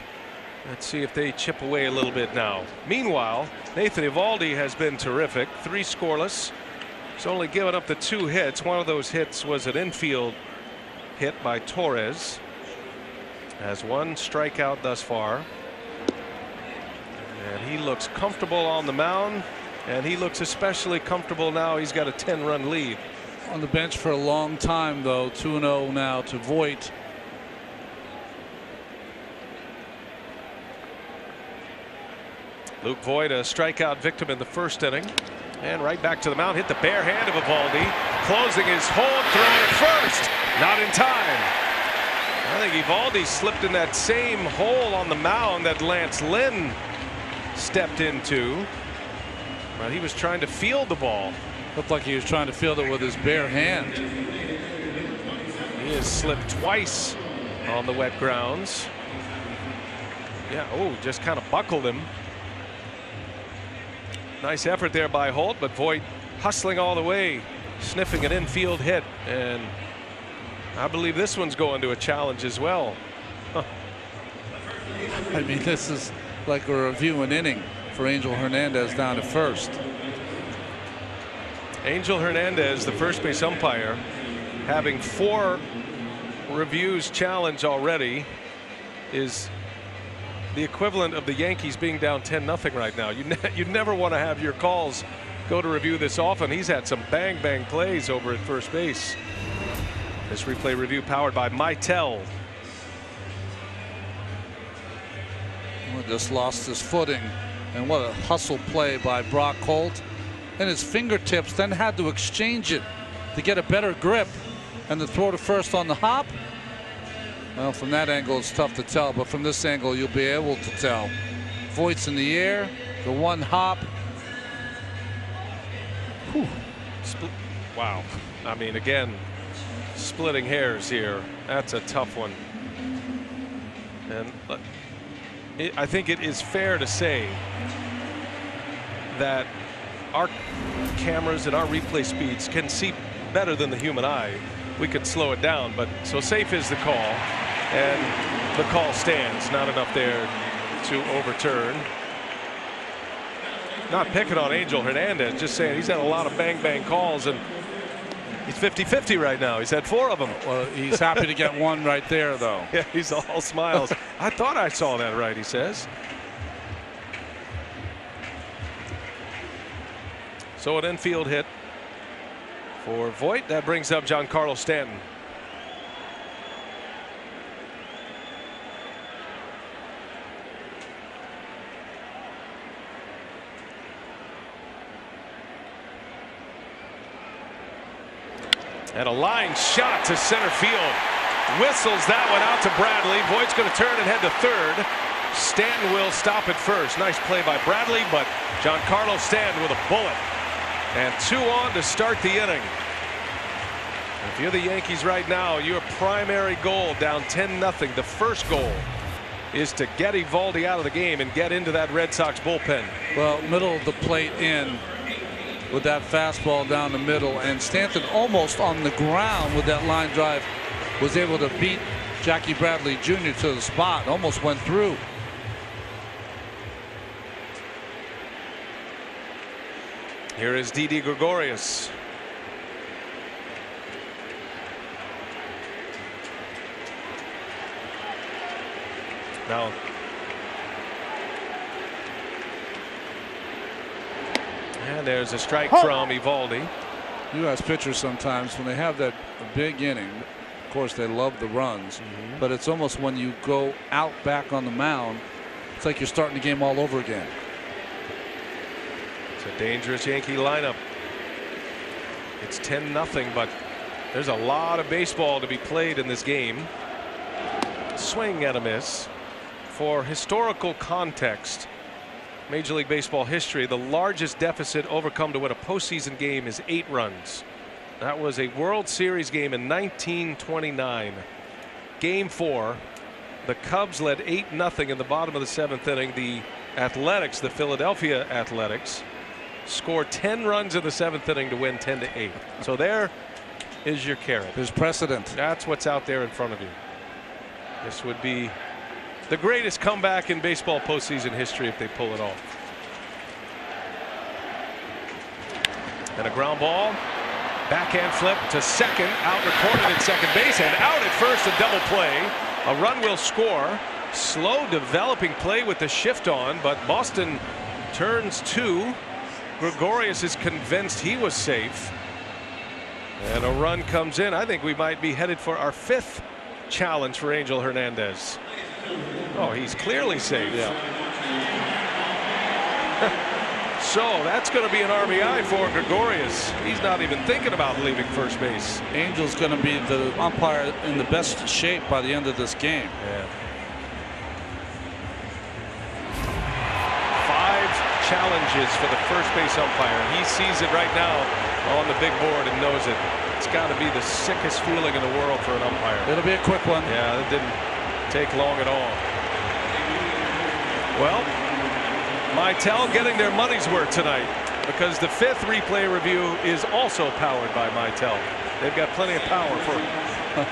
Let's see if they chip away a little bit now. Meanwhile, Nathan Eovaldi has been terrific. 3 scoreless. He's only given up the 2 hits. One of those hits was an infield hit by Torres. Has 1 strikeout thus far. And he looks comfortable on the mound. And he looks especially comfortable now. He's got a 10-run lead. On the bench for a long time, though. 2-0 now to Voit. Luke Voit, a strikeout victim in the 1st inning. And right back to the mound. Hit the bare hand of Eovaldi. Closing his hold. Throw to first. Not in time. I think Eovaldi slipped in that same hole on the mound that Lance Lynn stepped into. But he was trying to field the ball. Looked like he was trying to field it with his bare hand. He has slipped twice on the wet grounds. Yeah, oh, just kind of buckled him. Nice effort there by Holt, but Voit hustling all the way, sniffing an infield hit, and I believe this one's going to a challenge as well. I mean, this is like a review an inning for Angel Hernandez down to first. Angel Hernandez, the first base umpire, having 4 reviews challenge already, is the equivalent of the Yankees being down 10-0 right now. You never want to have your calls go to review this often. He's had some bang plays over at first base. This replay review powered by Mitel. Just lost his footing, and what a hustle play by Brock Holt. And his fingertips then had to exchange it to get a better grip, and the throw to first on the hop. Well, from that angle it's tough to tell, but from this angle you'll be able to tell. Voigt's in the air, the 1 hop. Whew. Wow. I mean, again, splitting hairs here. That's a tough one. And I think it is fair to say that our cameras and our replay speeds can see better than the human eye. We could slow it down, but so safe is the call, and the call stands. Not enough there to overturn. Not picking on Angel Hernandez, just saying he's had a lot of bang calls, and he's 50-50 right now. He's had 4 of them. Well, he's happy to get one right there, though. Yeah, he's all smiles. I thought I saw that right, he says. So an infield hit for Voit. That brings up Giancarlo Stanton. And a line shot to center field. Whistles that one out to Bradley. Voigt's going to turn and head to third. Stanton will stop at first. Nice play by Bradley, but Giancarlo Stanton with a bullet. And 2 on to start the inning. If you're the Yankees right now, your primary goal down 10-0. The first goal is to get Eovaldi out of the game and get into that Red Sox bullpen. Well, middle of the plate in with that fastball down the middle, and Stanton almost on the ground with that line drive was able to beat Jackie Bradley Jr. to the spot. Almost went through. Here is Didi Gregorius. Now and there's a strike from Eovaldi. You guys pitchers sometimes when they have that big inning, of course they love the runs, but it's almost when you go out back on the mound, it's like you're starting the game all over again. It's a dangerous Yankee lineup. It's 10-0, but there's a lot of baseball to be played in this game. Swing and a miss. For historical context, Major League Baseball history, the largest deficit overcome to win a postseason game is 8 runs. That was a World Series game in 1929. Game 4, the Cubs led 8-0 in the bottom of the 7th inning. The Athletics, the Philadelphia Athletics, scored 10 runs in the 7th inning to win 10-8. So there is your carrot. There's precedent. That's what's out there in front of you. This would be the greatest comeback in baseball postseason history if they pull it off. And a ground ball. Backhand flip to second. Out recorded at second base and out at first. A double play. A run will score. Slow developing play with the shift on, but Boston turns 2. Gregorius is convinced he was safe. And a run comes in. I think we might be headed for our 5th challenge for Angel Hernandez. Oh, he's clearly safe. Yeah. So that's going to be an RBI for Gregorius. He's not even thinking about leaving first base. Angel's going to be the umpire in the best shape by the end of this game. Yeah. 5 challenges for the first base umpire. He sees it right now on the big board and knows it. It's got to be the sickest feeling in the world for an umpire. It'll be a quick one. Yeah, it didn't take long at all. Well, Mitel getting their money's worth tonight because the 5th replay review is also powered by Mitel. They've got plenty of power for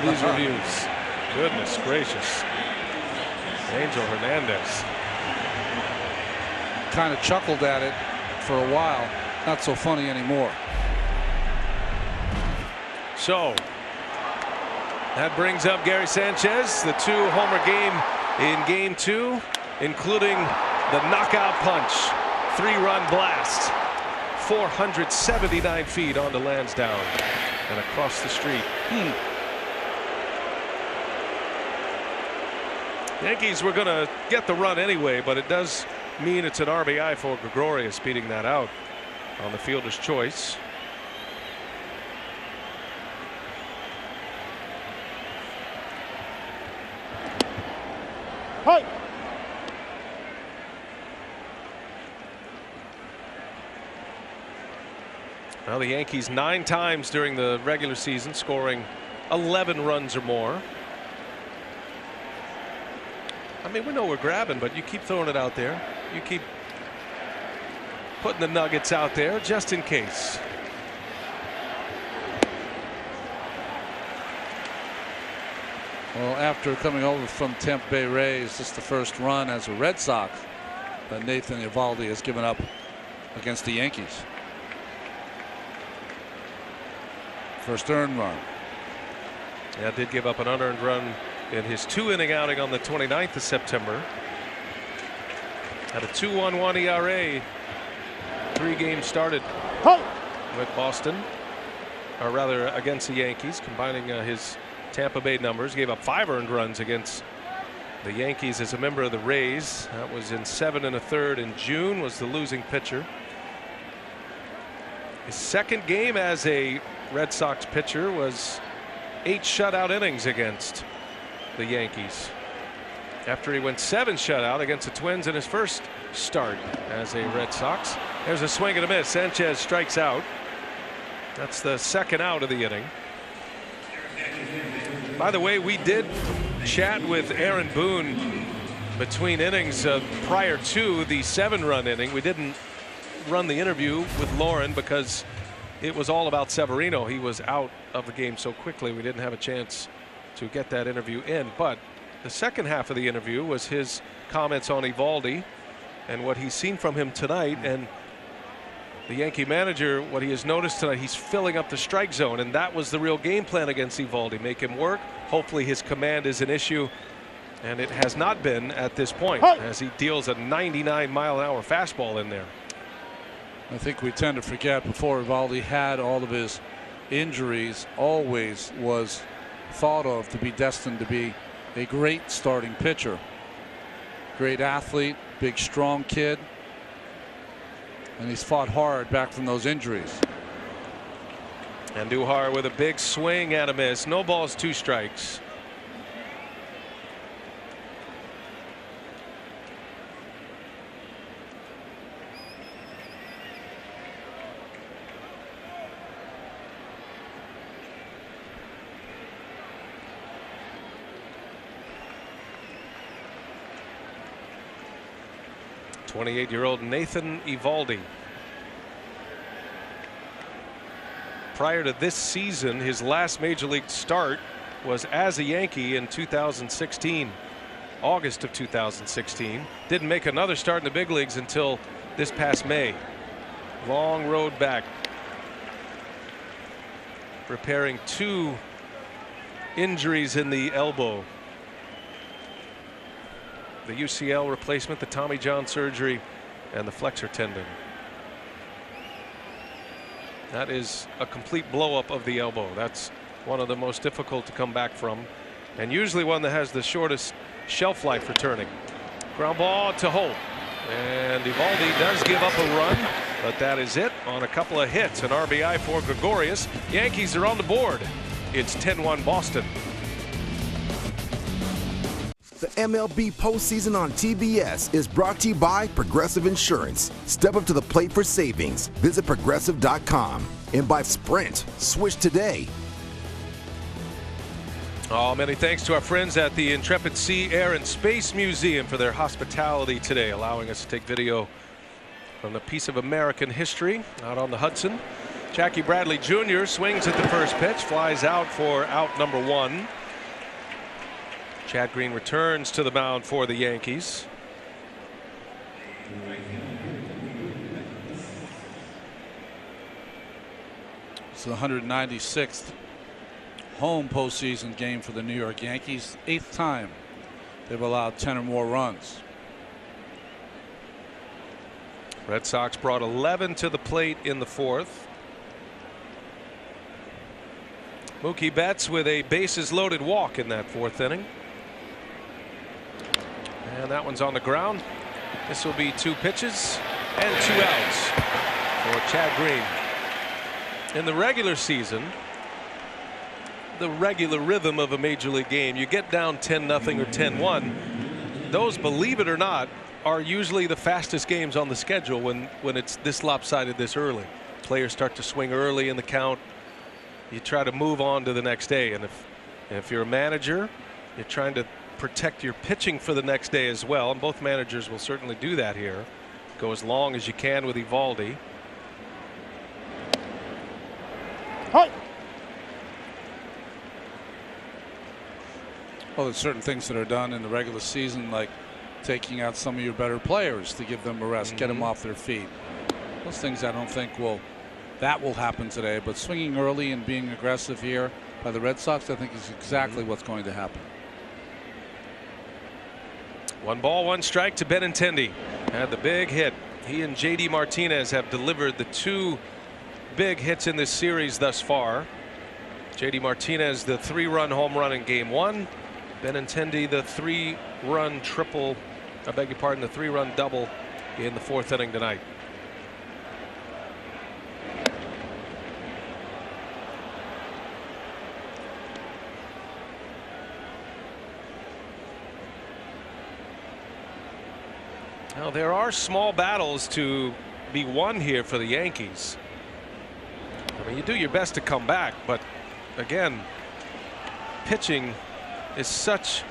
these reviews. Goodness gracious. Angel Hernandez. Kind of chuckled at it for a while. Not so funny anymore. So that brings up Gary Sanchez, the 2-homer game in game 2, including the knockout punch, 3-run blast, 479 feet onto Lansdowne and across the street. Yankees were going to get the run anyway, but it does mean it's an RBI for Gregorius, beating that out on the fielder's choice. Hey. Well, the Yankees 9 times during the regular season, scoring 11 runs or more. I mean, we know we're grabbing, but you keep throwing it out there. You keep putting the nuggets out there just in case. Well, after coming over from Tampa Bay Rays, this is the first run as a Red Sox that Nathan Eovaldi has given up against the Yankees. First earned run. Yeah, did give up an unearned run in his 2-inning outing on the 29th of September. Had a 2.11 ERA. 3 games started with Boston, or rather against the Yankees, combining his Tampa Bay numbers. Gave up 5 earned runs against the Yankees as a member of the Rays. That was in 7 1/3 in June. Was the losing pitcher. His second game as a Red Sox pitcher was 8 shutout innings against the Yankees, after he went 7 shutout against the Twins in his first start as a Red Sox. There's a swing and a miss. Sanchez strikes out. That's the second out of the inning. By the way, we did chat with Aaron Boone between innings prior to the 7-run inning. We didn't run the interview with Lauren because it was all about Severino. He was out of the game so quickly we didn't have a chance to get that interview in. But the second half of the interview was his comments on Eovaldi and what he's seen from him tonight. And the Yankee manager, what he has noticed tonight, he's filling up the strike zone, and that was the real game plan against Eovaldi. Make him work. Hopefully his command is an issue, and it has not been at this point as he deals a 99-mile-an-hour fastball in there. I think we tend to forget, before Eovaldi had all of his injuries, always was thought of to be destined to be a great starting pitcher. Great athlete, big strong kid, and he's fought hard back from those injuries. And Duhar with a big swing and a miss. No balls, 2 strikes. '28-year-old Nathan Eovaldi. Prior to this season, his last major league start was as a Yankee in 2016, August of 2016. Didn't make another start in the big leagues until this past May. Long road back, repairing 2 injuries in the elbow. The UCL replacement, the Tommy John surgery, and the flexor tendon. That is a complete blow-up of the elbow. That's one of the most difficult to come back from, and usually one that has the shortest shelf life returning. Ground ball to Holt, and Eovaldi does give up a run, but that is it on a couple of hits. An RBI for Gregorius. Yankees are on the board. It's 10-1 Boston. The MLB postseason on TBS is brought to you by Progressive Insurance. Step up to the plate for savings. Visit progressive.com. And by Sprint. Switch today. Oh, many thanks to our friends at the Intrepid Sea, Air, and Space Museum for their hospitality today, allowing us to take video from a piece of American history out on the Hudson. Jackie Bradley Jr. swings at the first pitch, flies out for out number 1. Chad Green returns to the mound for the Yankees. It's the 196th home postseason game for the New York Yankees. 8th time they've allowed 10 or more runs. Red Sox brought 11 to the plate in the 4th. Mookie Betts with a bases loaded walk in that 4th inning. And that one's on the ground. This will be 2 pitches and 2 outs for Chad Green. In the regular season, the regular rhythm of a major league game, you get down 10-0 or 10-1. Those, believe it or not, are usually the fastest games on the schedule when it's this lopsided this early. players start to swing early in the count, you try to move on to the next day. And if you're a manager, you're trying to protect your pitching for the next day as well. And both managers will certainly do that here. Go as long as you can with Eovaldi. Hi. Well, there's certain things that are done in the regular season, like taking out some of your better players to give them a rest, get them off their feet. Those things I don't think will happen today. But swinging early and being aggressive here by the Red Sox, I think is exactly what's going to happen. 1 ball, 1 strike to Benintendi. Had the big hit. He and J.D. Martinez have delivered the 2 big hits in this series thus far. J.D. Martinez, the 3-run home run in game 1. Benintendi, the 3-run triple, I beg your pardon, the 3-run double in the 4th inning tonight. Now, there are small battles to be won here for the Yankees. I mean, you do your best to come back, but again, pitching is such,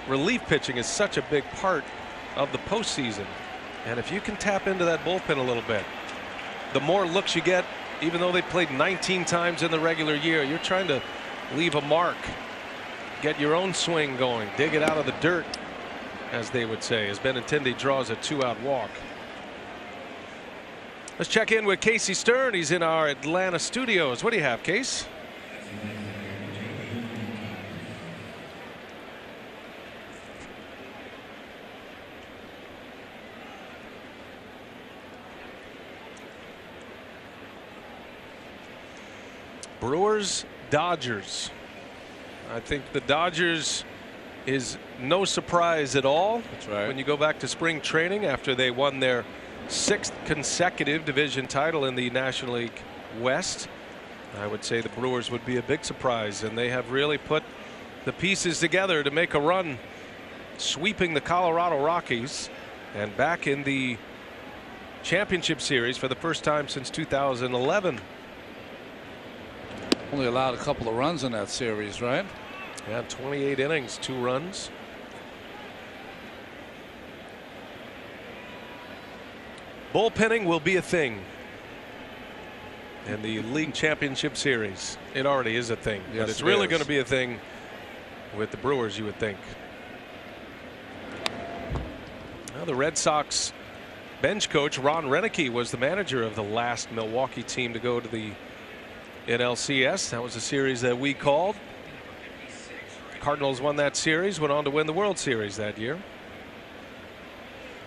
relief pitching is such a big part of the postseason. And if you can tap into that bullpen a little bit, the more looks you get, even though they played 19 times in the regular year, you're trying to leave a mark, get your own swing going, dig it out of the dirt, as they would say, as Benintendi draws a 2-out walk. Let's check in with Casey Stern. He's in our Atlanta studios. What do you have, Case? Brewers, Dodgers. I think the Dodgers is no surprise at all. That's right. When you go back to spring training after they won their 6th consecutive division title in the National League West, I would say the Brewers would be a big surprise, and they have really put the pieces together to make a run, sweeping the Colorado Rockies and back in the championship series for the first time since 2011. Only allowed a couple of runs in that series, right? Yeah, 28 innings, 2 runs. Bullpenning will be a thing in the league championship series. It already is a thing, yes, but it's really going to be a thing with the Brewers, you would think. Well, the Red Sox bench coach Ron Renicky was the manager of the last Milwaukee team to go to the NLCS. That was a series that we called. Cardinals won that series, went on to win the World Series that year.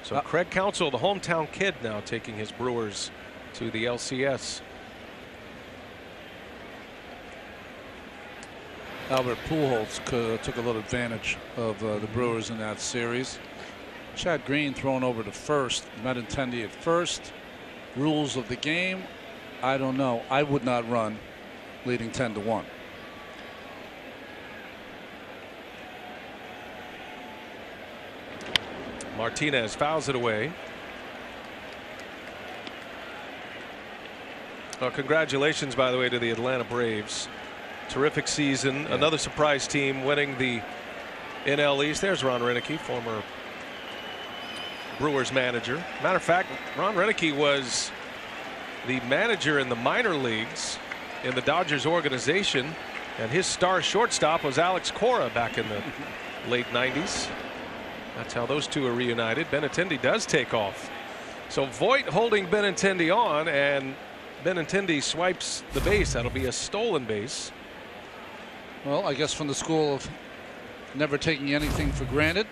So Craig Counsell, the hometown kid, now taking his Brewers to the LCS. Albert Pujols took a little advantage of the Brewers in that series. Chad Green thrown over to first, Benintendi at first. Rules of the game, I don't know. I would not run leading 10-1. Martinez fouls it away. Well, congratulations, by the way, to the Atlanta Braves. Terrific season. Yeah. Another surprise team winning the NL East. There's Ron Renicky, former Brewers manager. Matter of fact, Ron Renicky was the manager in the minor leagues in the Dodgers organization, and his star shortstop was Alex Cora back in the late 90s. That's how those two are reunited. Benintendi does take off. So Voit holding Benintendi on, and Benintendi swipes the base. That'll be a stolen base. Well, I guess from the school of never taking anything for granted.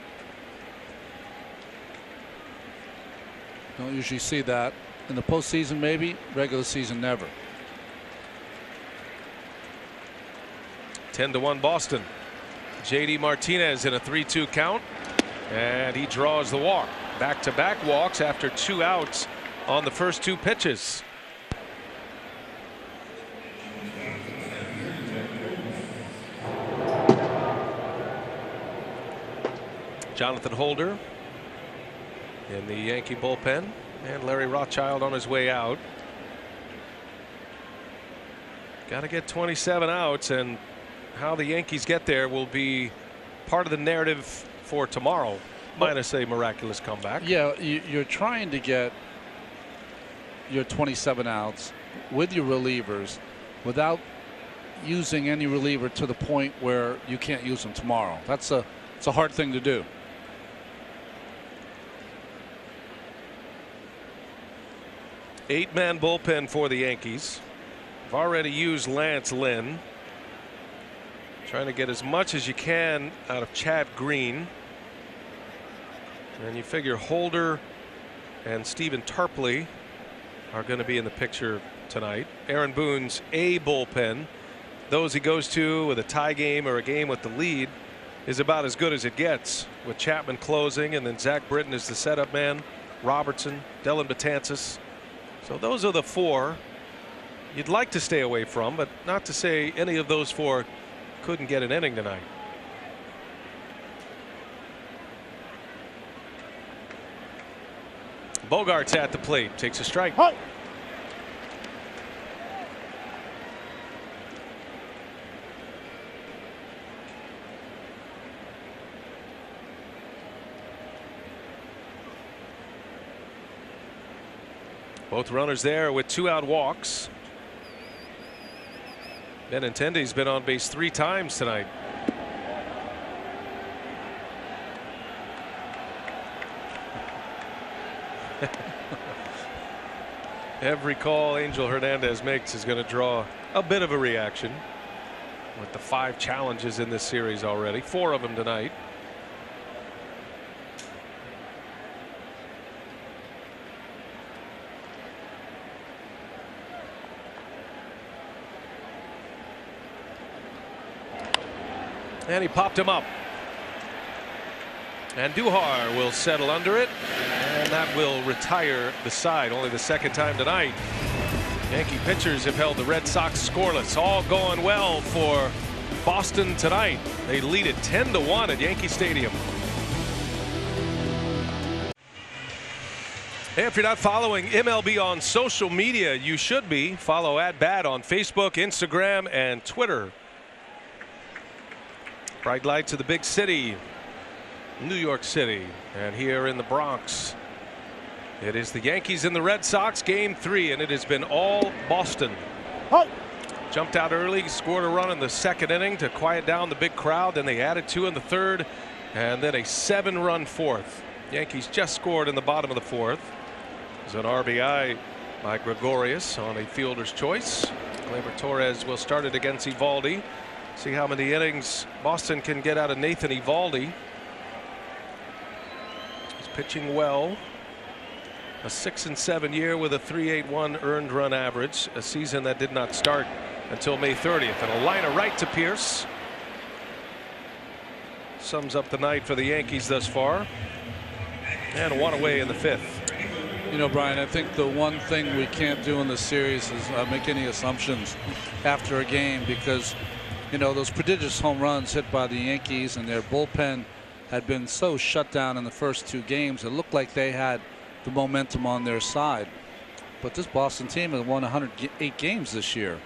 Don't usually see that in the postseason, maybe. Regular season, never. 10-1 Boston. J.D. Martinez in a 3-2 count, and he draws the walk. Back-to-back walks after 2 outs on the first 2 pitches. Jonathan Holder in the Yankee bullpen, and Larry Rothschild on his way out. Got to get 27 outs, and how the Yankees get there will be part of the narrative for tomorrow, minus a miraculous comeback. Yeah, you're trying to get your 27 outs with your relievers without using any reliever to the point where you can't use them tomorrow. It's a hard thing to do. Eight-man bullpen for the Yankees. I've already used Lance Lynn. Trying to get as much as you can out of Chad Green. And you figure Holder and Stephen Tarpley are going to be in the picture tonight. Aaron Boone's A bullpen, those he goes to with a tie game or a game with the lead, is about as good as it gets, with Chapman closing and then Zach Britton is the setup man, Robertson, Dylan Betances. So those are the four you'd like to stay away from, but not to say any of those four couldn't get an inning tonight. Bogart's at the plate, takes a strike. Halt. Both runners there with 2-out walks. Benintendi's been on base 3 times tonight. Every call Angel Hernandez makes is going to draw a bit of a reaction, with the 5 challenges in this series already, 4 of them tonight. And he popped him up. And Duhar will settle under it, and that will retire the side. Only the second time tonight. Yankee pitchers have held the Red Sox scoreless. All going well for Boston tonight. They lead it 10-1 at Yankee Stadium. Hey, if you're not following MLB on social media, you should be. Follow @BAT on Facebook, Instagram, and Twitter. Bright lights of the big city, New York City, and here in the Bronx, it is the Yankees and the Red Sox, game 3, and it has been all Boston. Halt. Jumped out early, scored a run in the second inning to quiet down the big crowd. Then they added 2 in the third, and then a 7-run fourth. Yankees just scored in the bottom of the fourth. There's an RBI by Gregorius on a fielder's choice. Gleyber Torres will start it against Eovaldi. See how many innings Boston can get out of Nathan Eovaldi. He's pitching well. A 6-7 year with a 3.81 earned run average. A season that did not start until May 30th. And a line of right to Pierce. Sums up the night for the Yankees thus far. And 1 away in the 5th. You know, Brian, I think the one thing we can't do in this series is make any assumptions after a game, because you know, those prodigious home runs hit by the Yankees and their bullpen had been so shut down in the first 2 games. It looked like they had the momentum on their side. But this Boston team has won 108 games this year.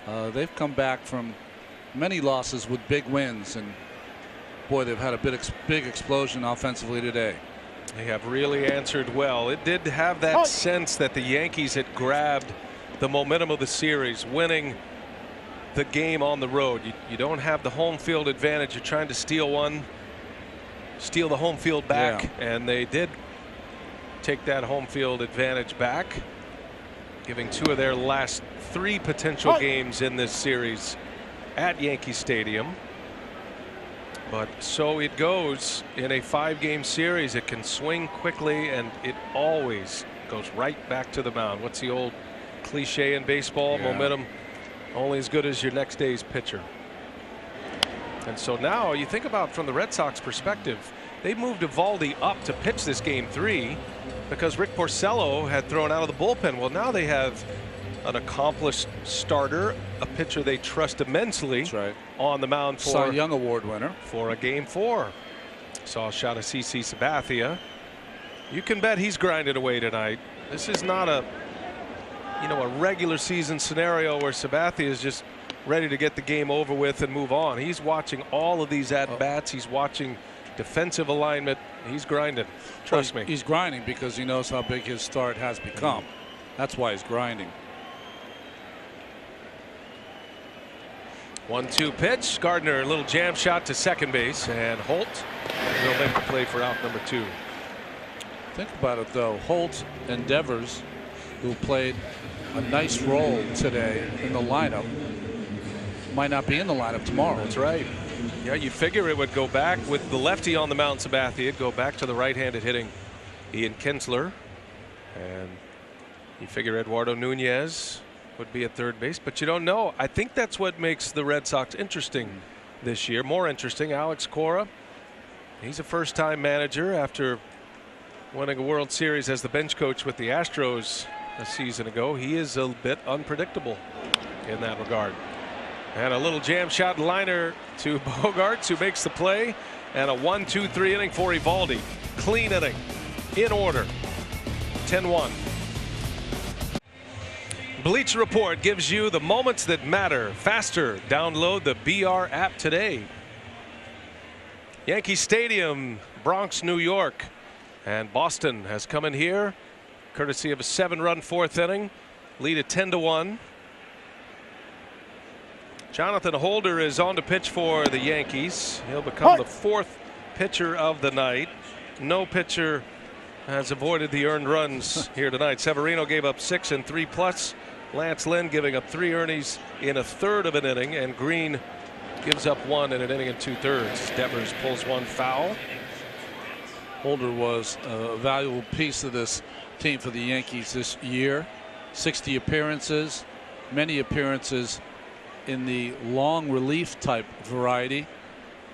They've come back from many losses with big wins, and boy, they've had a big explosion offensively today. They have really answered well. It did have that sense that the Yankees had grabbed the momentum of the series, winning the game on the road. You don't have the home field advantage. You're trying to steal the home field back, and they did take that home field advantage back, giving 2 of their last 3 potential games in this series at Yankee Stadium. But so it goes in a 5-game series. It can swing quickly, and it always goes right back to the mound. What's the old cliche in baseball? Momentum only as good as your next day's pitcher. And so now you think about, from the Red Sox perspective, they moved Eovaldi up to pitch this game 3 because Rick Porcello had thrown out of the bullpen. Well, now they have an accomplished starter, a pitcher they trust immensely. That's right. On the mound for Cy Young Award winner for a game 4. Saw a shot of CC Sabathia. You can bet he's grinding away tonight. This is not a a regular season scenario where Sabathia is just ready to get the game over with and move on. He's watching all of these at-bats. He's watching defensive alignment. He's grinding. Trust me. He's grinding because he knows how big his start has become. That's why he's grinding. 1-2 pitch. Gardner, a little jam shot to second base, and Holt will make the play for out number 2. Think about it, though. Holt and Devers, who played a nice role today in the lineup, might not be in the lineup tomorrow. That's right. Yeah, you figure it would go back with the lefty on the mound, Sabathia. It'd go back to the right-handed hitting Ian Kinsler, and you figure Eduardo Nunez would be at third base, but you don't know. I think that's what makes the Red Sox interesting this year. More interesting. Alex Cora, he's a first-time manager after winning a World Series as the bench coach with the Astros a season ago. He is a bit unpredictable in that regard. And a little jam shot liner to Bogaerts, who makes the play, and a 1-2-3 inning for Eovaldi. Clean inning, in order. 10-1. Bleacher Report gives you the moments that matter faster. Download the BR app today. Yankee Stadium, Bronx, New York. And Boston has come in here courtesy of a 7-run fourth inning. Lead at 10-1. Jonathan Holder is on to pitch for the Yankees. He'll become the 4th pitcher of the night. No pitcher has avoided the earned runs here tonight. Severino gave up 6 and 3+. Lance Lynn giving up 3 earnings in a third of an inning, and Green gives up 1 in an inning and 2/3. Devers pulls 1 foul. Holder was a valuable piece of this team for the Yankees this year. 60 appearances, many appearances in the long relief type variety,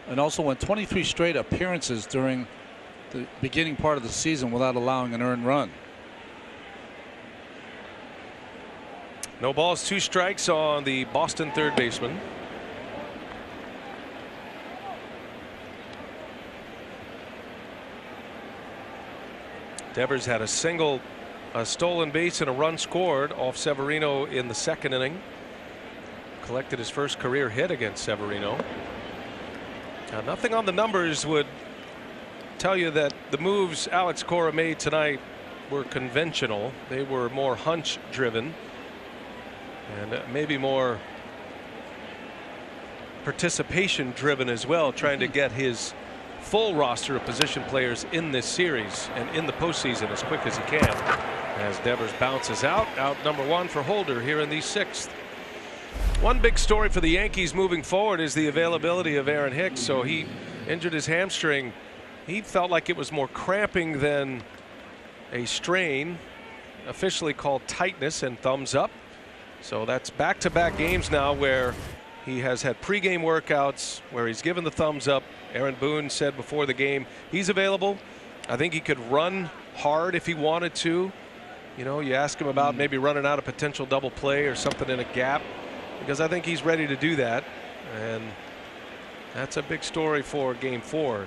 and also went 23 straight appearances during the beginning part of the season without allowing an earned run. No balls, 2 strikes on the Boston third baseman. Devers had a single, a stolen base, and a run scored off Severino in the second inning. Collected his first career hit against Severino. Now, nothing on the numbers would tell you that the moves Alex Cora made tonight were conventional. They were more hunch driven and maybe more participation driven as well, trying to get his full roster of position players in this series and in the postseason as quick as he can. As Devers bounces out number 1 for Holder here in the 6th. One big story for the Yankees moving forward is the availability of Aaron Hicks. So he injured his hamstring. He felt like it was more cramping than a strain, officially called tightness and thumbs up. So that's back-to-back games now where he has had pregame workouts where he's given the thumbs up. Aaron Boone said before the game he's available. I think he could run hard if he wanted to. You know, you ask him about maybe running out a potential double play or something in a gap, because I think he's ready to do that, and that's a big story for Game 4.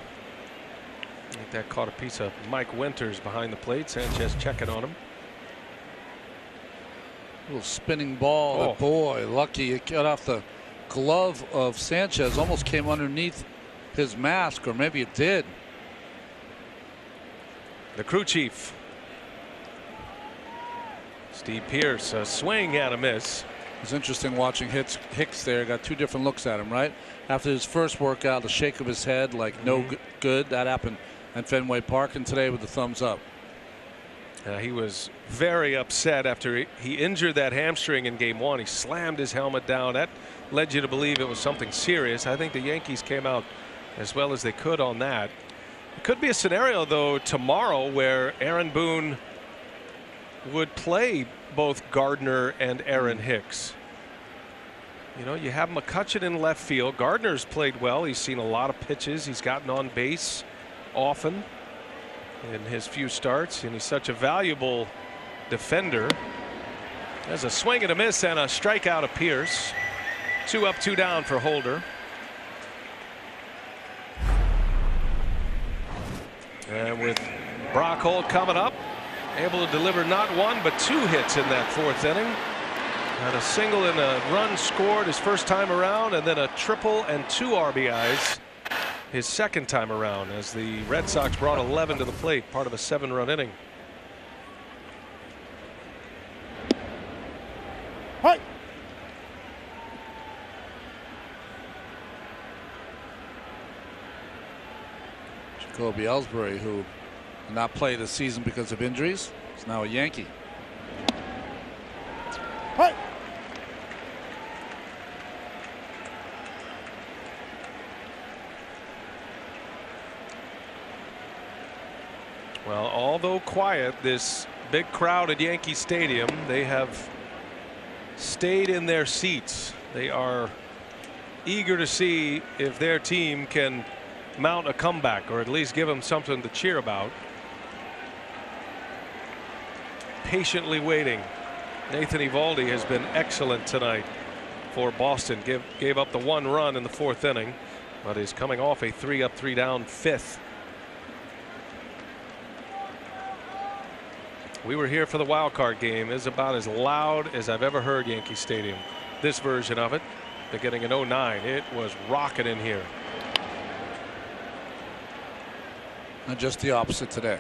I think that caught a piece of Mike Winters behind the plate. Sanchez checking on him. Little spinning ball. Oh. Boy, lucky it got off the glove of Sanchez. Almost came underneath his mask, or maybe it did. The crew chief, Steve Pearce, a swing and a miss. It's interesting watching Hicks there. Got 2 different looks at him, right? After his first workout, the shake of his head like no good. That happened at Fenway Park, and today with the thumbs up. He was very upset after he injured that hamstring in Game 1. He slammed his helmet down. That led you to believe it was something serious. I think the Yankees came out as well as they could on that. It could be a scenario, though, tomorrow where Aaron Boone would play both Gardner and Aaron Hicks. You know, you have McCutchen in left field. Gardner's played well. He's seen a lot of pitches. He's gotten on base often in his few starts, and he's such a valuable defender. There's a swing and a miss and a strikeout of Pearce. 2 up, 2 down for Holder. And with Brock Holt coming up, able to deliver not one but 2 hits in that 4th inning. Had a single and a run scored his first time around, and then a triple and 2 RBIs his second time around, as the Red Sox brought 11 to the plate, part of a 7-run inning. Hi. Jacoby Ellsbury, who did not play this season because of injuries, is now a Yankee. Hi. Well, although quiet, this big crowd at Yankee Stadium, they have stayed in their seats. They are eager to see if their team can mount a comeback, or at least give them something to cheer about. Patiently waiting. Nathan Eovaldi has been excellent tonight for Boston. Gave up the 1 run in the 4th inning, but is coming off a 3-up, 3-down 5th. We were here for the wild card game. It's about as loud as I've ever heard Yankee Stadium. This version of it, beginning in 09, it was rocking in here. And just the opposite today.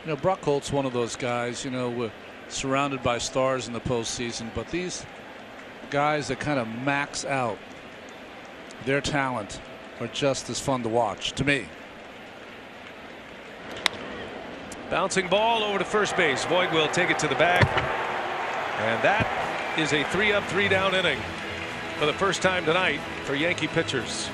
You know, Brock Holt's one of those guys, you know, we're surrounded by stars in the postseason, but these guys that kind of max out their talent are just as fun to watch, to me. Bouncing ball over to first base. Voit will take it to the bag. And that is a 3-up, 3-down inning for the first time tonight for Yankee pitchers.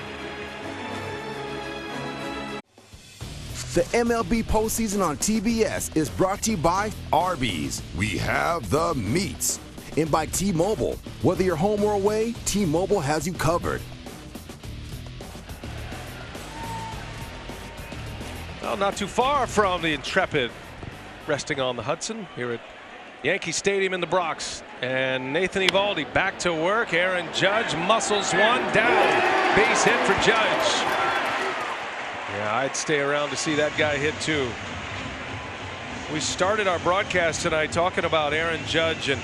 The MLB postseason on TBS is brought to you by Arby's. We have the meats. And by T-Mobile. Whether you're home or away, T-Mobile has you covered. Well, not too far from the Intrepid, resting on the Hudson here at Yankee Stadium in the Bronx. And Nathan Eovaldi back to work. Aaron Judge muscles one down. Base hit for Judge. Yeah, I'd stay around to see that guy hit too. We started our broadcast tonight talking about Aaron Judge, and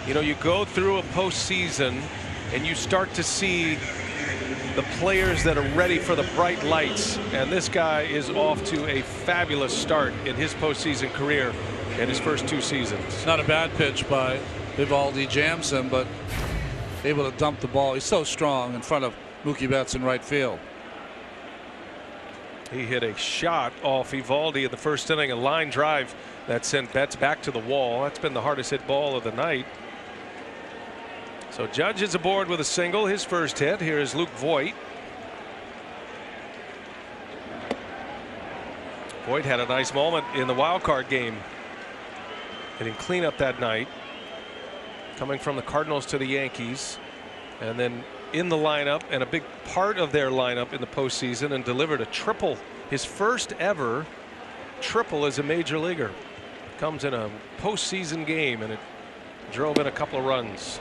you know, you go through a postseason and you start to see the players that are ready for the bright lights, and this guy is off to a fabulous start in his postseason career in his first 2 seasons. Not a bad pitch by Eovaldi, jams him, but able to dump the ball. He's so strong in front of Mookie Betts in right field. He hit a shot off Eovaldi in the first inning, a line drive that sent Betts back to the wall. That's been the hardest hit ball of the night. So Judge is aboard with a single, his first hit. Here is Luke Voit. Voit had a nice moment in the wild card game, hitting cleanup that night, coming from the Cardinals to the Yankees, and then in the lineup and a big part of their lineup in the postseason, and delivered a triple, his first ever triple as a major leaguer. Comes in a postseason game, and it drove in a couple of runs.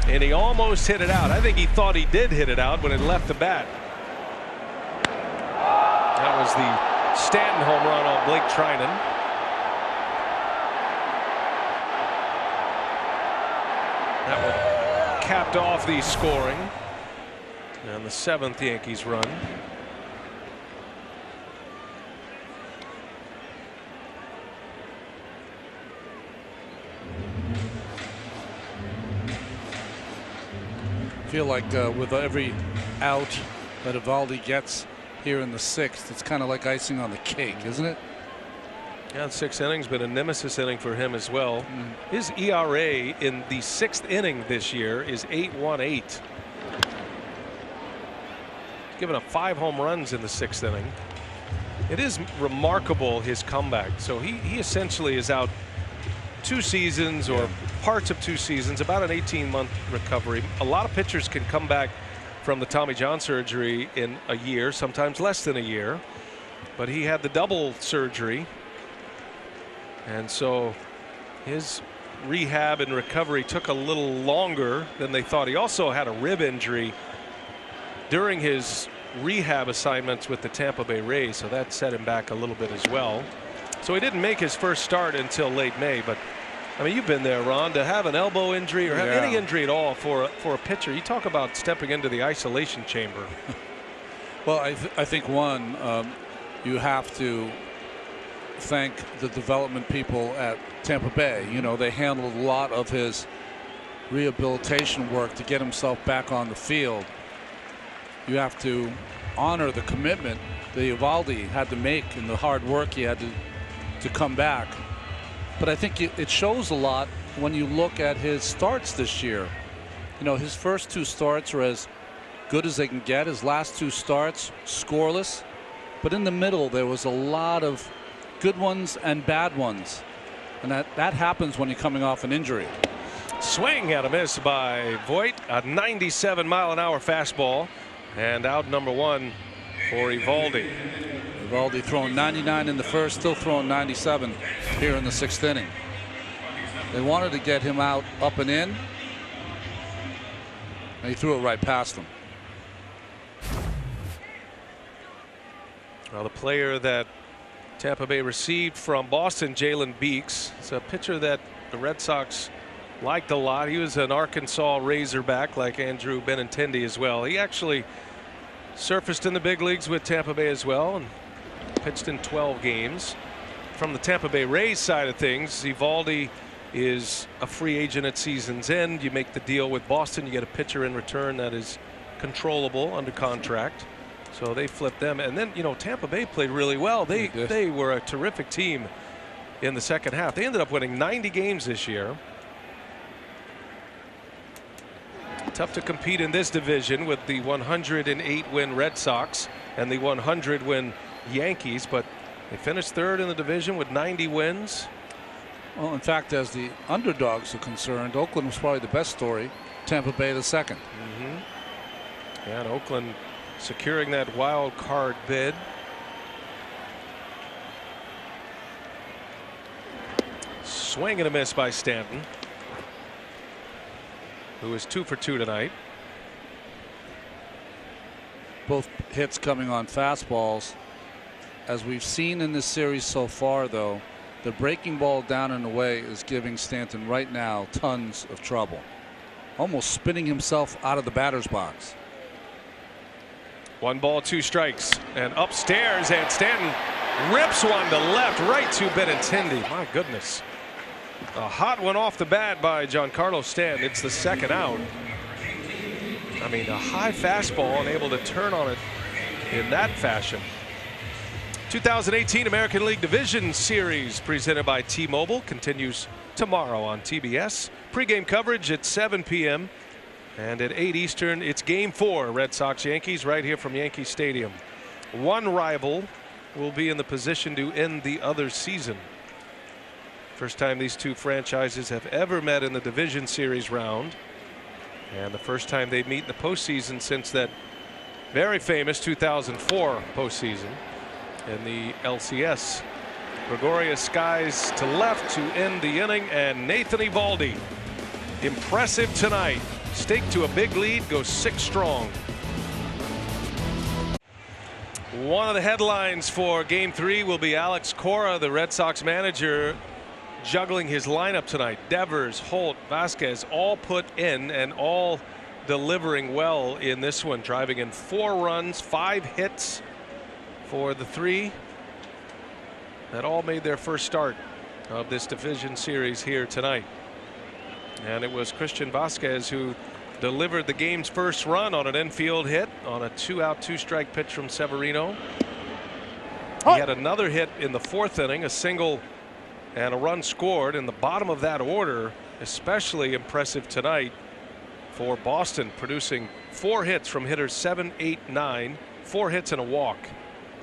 And he almost hit it out. I think he thought he did hit it out when it left the bat. That was the Stanton home run on Blake Trinan. That one capped off the scoring. And the 7th Yankees run. Feel like with every out that Eovaldi gets here in the 6th, it's kind of like icing on the cake, isn't it? Yeah, the 6th inning's been a nemesis inning for him as well. His ERA in the 6th inning this year is 8.18. Given up 5 home runs in the 6th inning. It is remarkable, his comeback. So he essentially is out 2 seasons or parts of 2 seasons, about an 18-month recovery. A lot of pitchers can come back from the Tommy John surgery in a year, sometimes less than a year, but he had the double surgery, and so his rehab and recovery took a little longer than they thought. He also had a rib injury during his rehab assignments with the Tampa Bay Rays, so that set him back a little bit as well. So he didn't make his first start until late May. But I mean, you've been there, Ron, to have an elbow injury or have any injury at all for a pitcher. You talk about stepping into the isolation chamber. Well, I think one, you have to thank the development people at Tampa Bay. You know, they handled a lot of his rehabilitation work to get himself back on the field. You have to honor the commitment that Eovaldi had to make and the hard work he had to come back. But I think it shows a lot when you look at his starts this year. You know, his first 2 starts are as good as they can get. His last 2 starts, scoreless. But in the middle, there was a lot of good ones and bad ones. And that happens when you're coming off an injury. Swing and a miss by Voit. A 97-mile-an-hour fastball. And out number 1 for Eovaldi. Eovaldi throwing 99 in the first, still throwing 97 here in the 6th inning. They wanted to get him out up and in, and he threw it right past them. Well, the player that Tampa Bay received from Boston, Jalen Beeks, is a pitcher that the Red Sox liked a lot. He was an Arkansas Razorback like Andrew Benintendi as well. He actually surfaced in the big leagues with Tampa Bay as well and pitched in 12 games. From the Tampa Bay Rays side of things, Eovaldi is a free agent at season's end. You make the deal with Boston, you get a pitcher in return that is controllable under contract. So they flipped them. And then, you know, Tampa Bay played really well. They were a terrific team in the second half. They ended up winning 90 games this year. Tough to compete in this division with the 108-win Red Sox and the 100-win Yankees, but they finished 3rd in the division with 90 wins. Well, in fact, as the underdogs are concerned, Oakland was probably the best story. Tampa Bay the second. Yeah, and Oakland securing that wild card bid. Swing and a miss by Stanton, who is 2 for 2 tonight. Both hits coming on fastballs. As we've seen in this series so far, though, the breaking ball down and away is giving Stanton right now tons of trouble. Almost spinning himself out of the batter's box. 1 ball, 2 strikes, and upstairs, and Stanton rips one to left, right to Benintendi. My goodness. A hot one off the bat by Giancarlo Stanton. It's the 2nd out. I mean, a high fastball unable to turn on it in that fashion. 2018 American League Division Series presented by T-Mobile continues tomorrow on TBS. Pre-game coverage at 7 p.m. and at 8 Eastern it's Game 4, Red Sox Yankees, right here from Yankee Stadium. One rival will be in the position to end the other season. First time these two franchises have ever met in the Division Series round, and the first time they meet in the postseason since that very famous 2004 postseason in the LCS. Gregorius skies to left to end the inning, and Nathan Eovaldi, impressive tonight. Stake to a big lead, goes 6 strong. One of the headlines for Game 3 will be Alex Cora, the Red Sox manager, juggling his lineup tonight. Devers, Holt, Vasquez all put in and all delivering well in this one, driving in 4 runs, 5 hits for the 3 that all made their first start of this division series here tonight. And it was Christian Vasquez who delivered the game's first run on an infield hit on a 2-out 2-strike pitch from Severino. He had another hit in the 4th inning, a single and a run scored in the bottom of that order. Especially impressive tonight for Boston, producing 4 hits from hitters 7, 8, 9, 4 hits and a walk,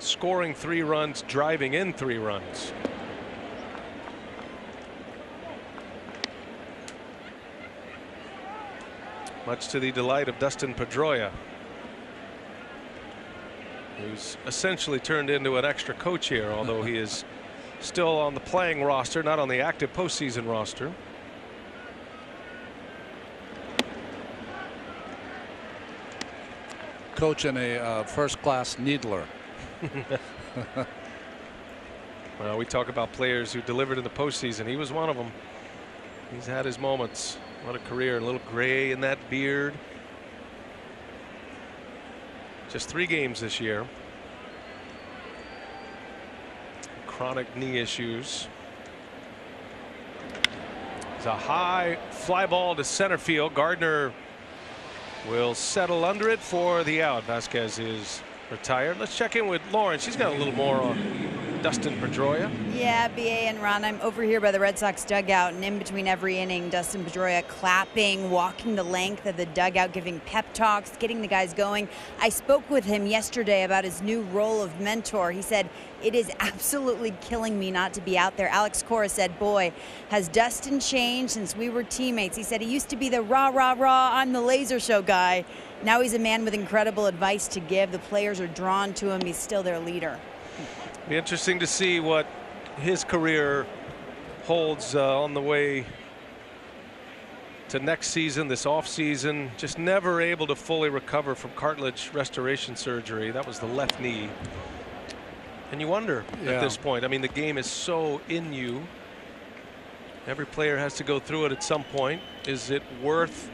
scoring 3 runs, driving in 3 runs. Much to the delight of Dustin Pedroia, who's essentially turned into an extra coach here, although he is still on the playing roster, not on the active postseason roster. coach and a first-class needler. Well, we talk about players who delivered in the postseason. He was one of them. He's had his moments. What a career. A little gray in that beard. Just 3 games this year. Chronic knee issues. It's a high fly ball to center field. Gardner will settle under it for the out. Vasquez is retired. Let's check in with Lauren. She's got a little more on Dustin Pedroia. Yeah, BA and Ron, I'm over here by the Red Sox dugout, and in between every inning, Dustin Pedroia clapping, walking the length of the dugout, giving pep talks, getting the guys going. I spoke with him yesterday about his new role of mentor. He said, "It is absolutely killing me not to be out there." Alex Cora said, "Boy, has Dustin changed since we were teammates." He said he used to be the rah, rah, rah, I'm the laser show guy. Now he's a man with incredible advice to give. The players are drawn to him. He's still their leader. Be interesting to see what his career holds on the way to next season, this off season. Just never able to fully recover from cartilage restoration surgery. That was the left knee. And you wonder at this point. I mean, the game is so in you. Every player has to go through it at some point. Is it worth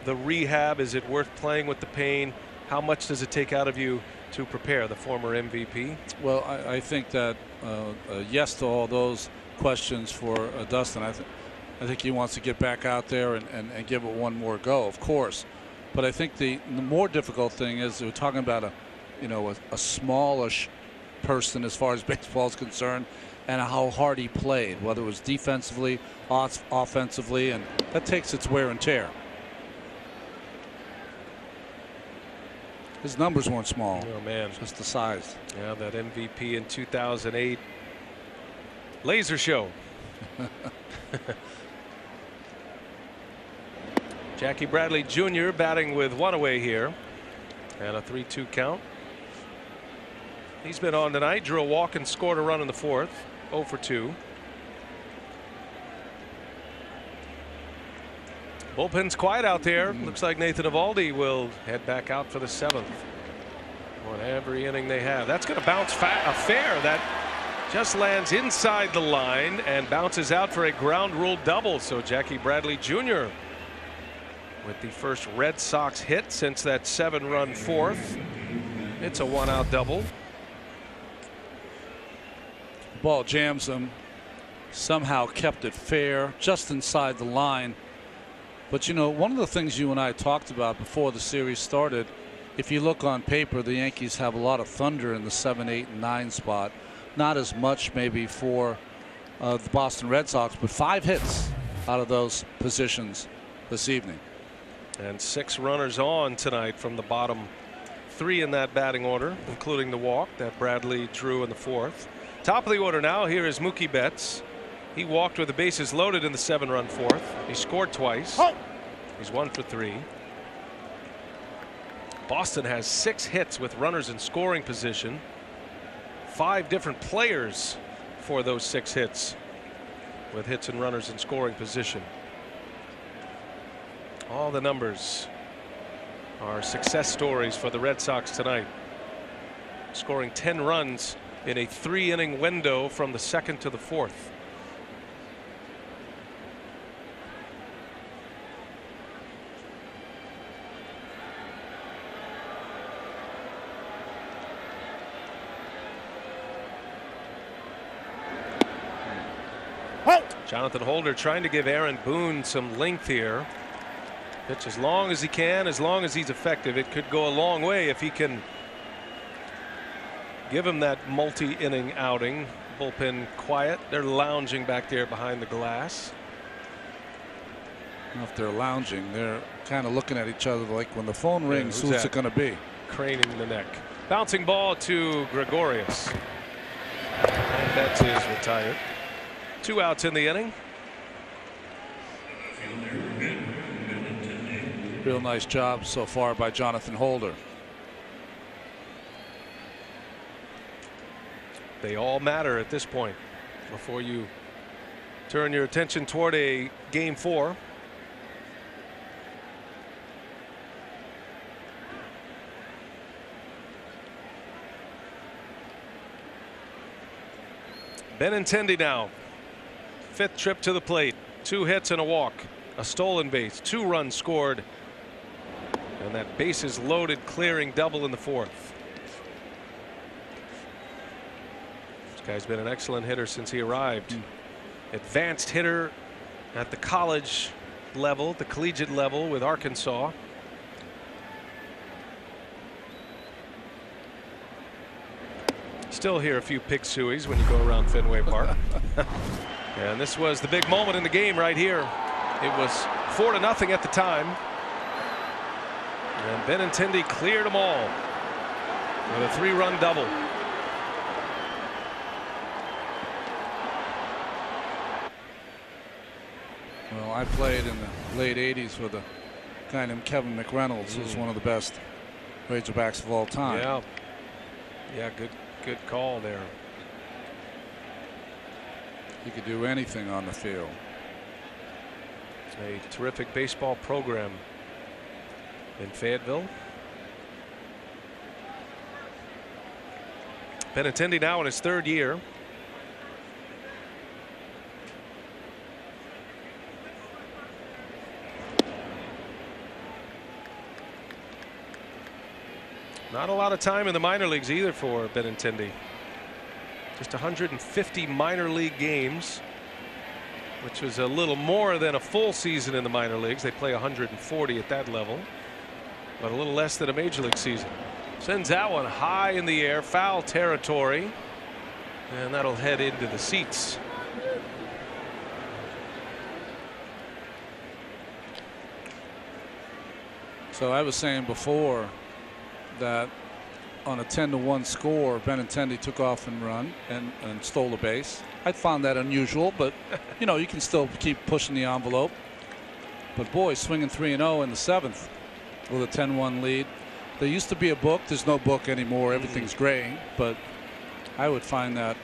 the rehab? Is it worth playing with the pain? How much does it take out of you to prepare? The former MVP. Well, I think that yes to all those questions for Dustin. I think he wants to get back out there and give it one more go, of course. But I think the more difficult thing is we're talking about a smallish person as far as baseball is concerned, and how hard he played, whether it was defensively, offensively, and that takes its wear and tear. His numbers weren't small. Oh man, just the size. Yeah, that MVP in 2008 laser show. Jackie Bradley Jr. batting with 1 away here, and a 3-2 count. He's been on tonight. Drew a walk and scored a run in the 4th. 0 for 2. Bullpen's quiet out there. Looks like Nathan Eovaldi will head back out for the 7th. On every inning they have. That's going to bounce a fair that just lands inside the line and bounces out for a ground rule double. So Jackie Bradley Jr. with the first Red Sox hit since that 7-run 4th. It's a 1-out double. Ball jams him. Somehow kept it fair, just inside the line. But one of the things you and I talked about before the series started, if you look on paper, the Yankees have a lot of thunder in the 7, 8, and 9 spot. Not as much maybe for the Boston Red Sox, but 5 hits out of those positions this evening. And 6 runners on tonight from the bottom 3 in that batting order, including the walk that Bradley drew in the 4th. Top of the order now, here is Mookie Betts. He walked with the bases loaded in the 7-run 4th. He scored twice. He's 1 for 3. Boston has 6 hits with runners in scoring position. 5 different players for those 6 hits with hits and runners in scoring position. All the numbers are success stories for the Red Sox tonight. Scoring 10 runs in a 3-inning window from the 2nd to the 4th. Jonathan Holder trying to give Aaron Boone some length here. Pitch as long as he can, as long as he's effective. It could go a long way if he can give him that multi-inning outing. Bullpen quiet. They're lounging back there behind the glass. I don't know if they're lounging. They're kind of looking at each other like when the phone rings, who's it going to be? Craning the neck. Bouncing ball to Gregorius. And Betts is retired. 2 outs in the inning. Real nice job so far by Jonathan Holder. They all matter at this point before you turn your attention toward a game 4. Benintendi now. 5th trip to the plate. 2 hits and a walk. A stolen base. 2 runs scored. And that bases loaded clearing double in the 4th. This guy's been an excellent hitter since he arrived. Advanced hitter at the college level, the collegiate level with Arkansas. Still hear a few pick sueys when you go around Fenway Park. And this was the big moment in the game right here. It was 4-0 at the time. And Benintendi cleared them all with a 3-run double. Well, I played in the late 80s with a guy named Kevin McReynolds, who's one of the best Razorbacks of all time. Yeah. Yeah, good call there. He could do anything on the field. A terrific baseball program in Fayetteville. Benintendi now in his 3rd year. Not a lot of time in the minor leagues either for Benintendi. Just 150 minor league games, which was a little more than a full season in the minor leagues. They play 140 at that level, but a little less than a major league season. Sends that one high in the air, foul territory, and that'll head into the seats. So I was saying before that on a 10-1 score, Benintendi took off and run and stole a base. I found that unusual, but you know, you can still keep pushing the envelope. But boy, swinging 3-0 in the 7th with a 10-1 lead. There used to be a book. There's no book anymore. Everything's gray. But I would find that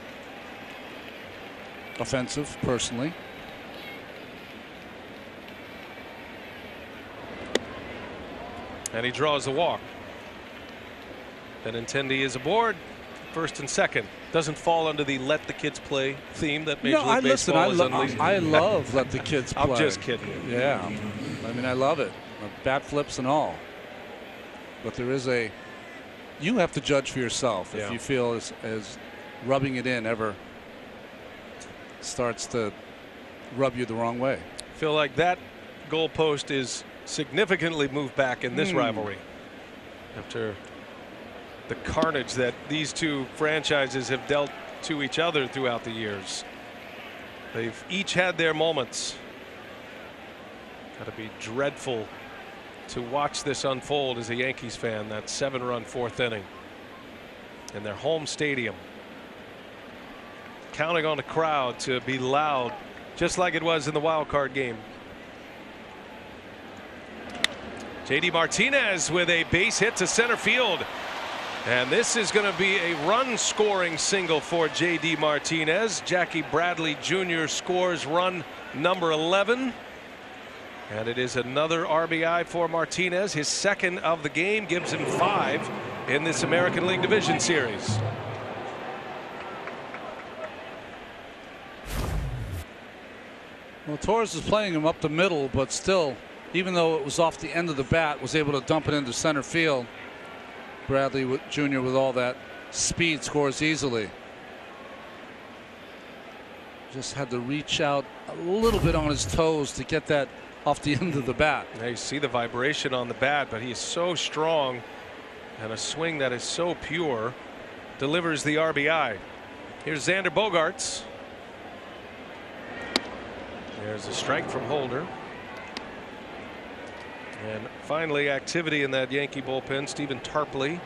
offensive personally. And he draws the walk. Benintendi is aboard, 1st and 2nd. Doesn't fall under the "let the kids play" theme that Major League Baseball is unleashed. I love "let the kids play." I'm just kidding. Yeah, I mean, I love it. Bat flips and all. But there is a. You have to judge for yourself if you feel as rubbing it in ever starts to rub you the wrong way. I feel like that goalpost is significantly moved back in this rivalry after the carnage that these two franchises have dealt to each other throughout the years. They've each had their moments. Got to be dreadful to watch this unfold as a Yankees fan. That 7-run 4th inning in their home stadium, counting on the crowd to be loud just like it was in the wild card game. J.D. Martinez with a base hit to center field. And this is going to be a run-scoring single for J.D. Martinez. Jackie Bradley Jr. scores run number 11. And it is another RBI for Martinez. His 2nd of the game, gives him 5 in this American League Division Series. Well, Torres is playing him up the middle, but still, even though it was off the end of the bat, was able to dump it into center field. Bradley Jr. with all that speed scores easily. Just had to reach out a little bit on his toes to get that off the end of the bat. Now you see the vibration on the bat, but he is so strong, and a swing that is so pure delivers the RBI. Here's Xander Bogaerts. There's a strike from Holder. And finally, activity in that Yankee bullpen. Stephen Tarpley,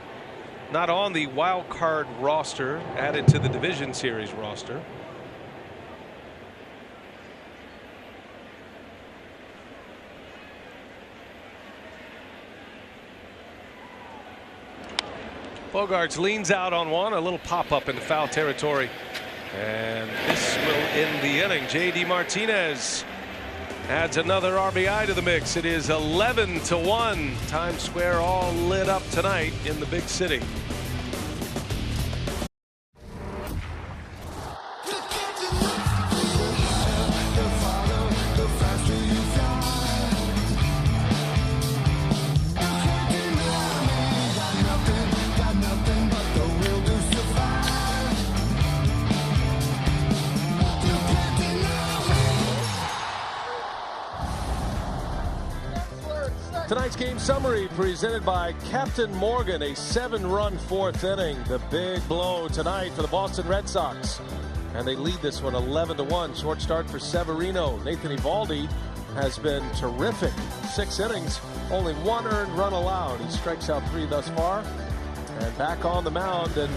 not on the wild card roster, added to the Division Series roster. Bogaerts leans out on one, a little pop-up into foul territory. And this will end the inning. J.D. Martinez adds another RBI to the mix. It is 11-1. Times Square all lit up tonight in the big city. Tonight's game summary presented by Captain Morgan. A 7-run fourth inning. The big blow tonight for the Boston Red Sox. And they lead this one 11-1. Short start for Severino. Nathan Eovaldi has been terrific. 6 innings, only 1 earned run allowed. He strikes out 3 thus far. And back on the mound. And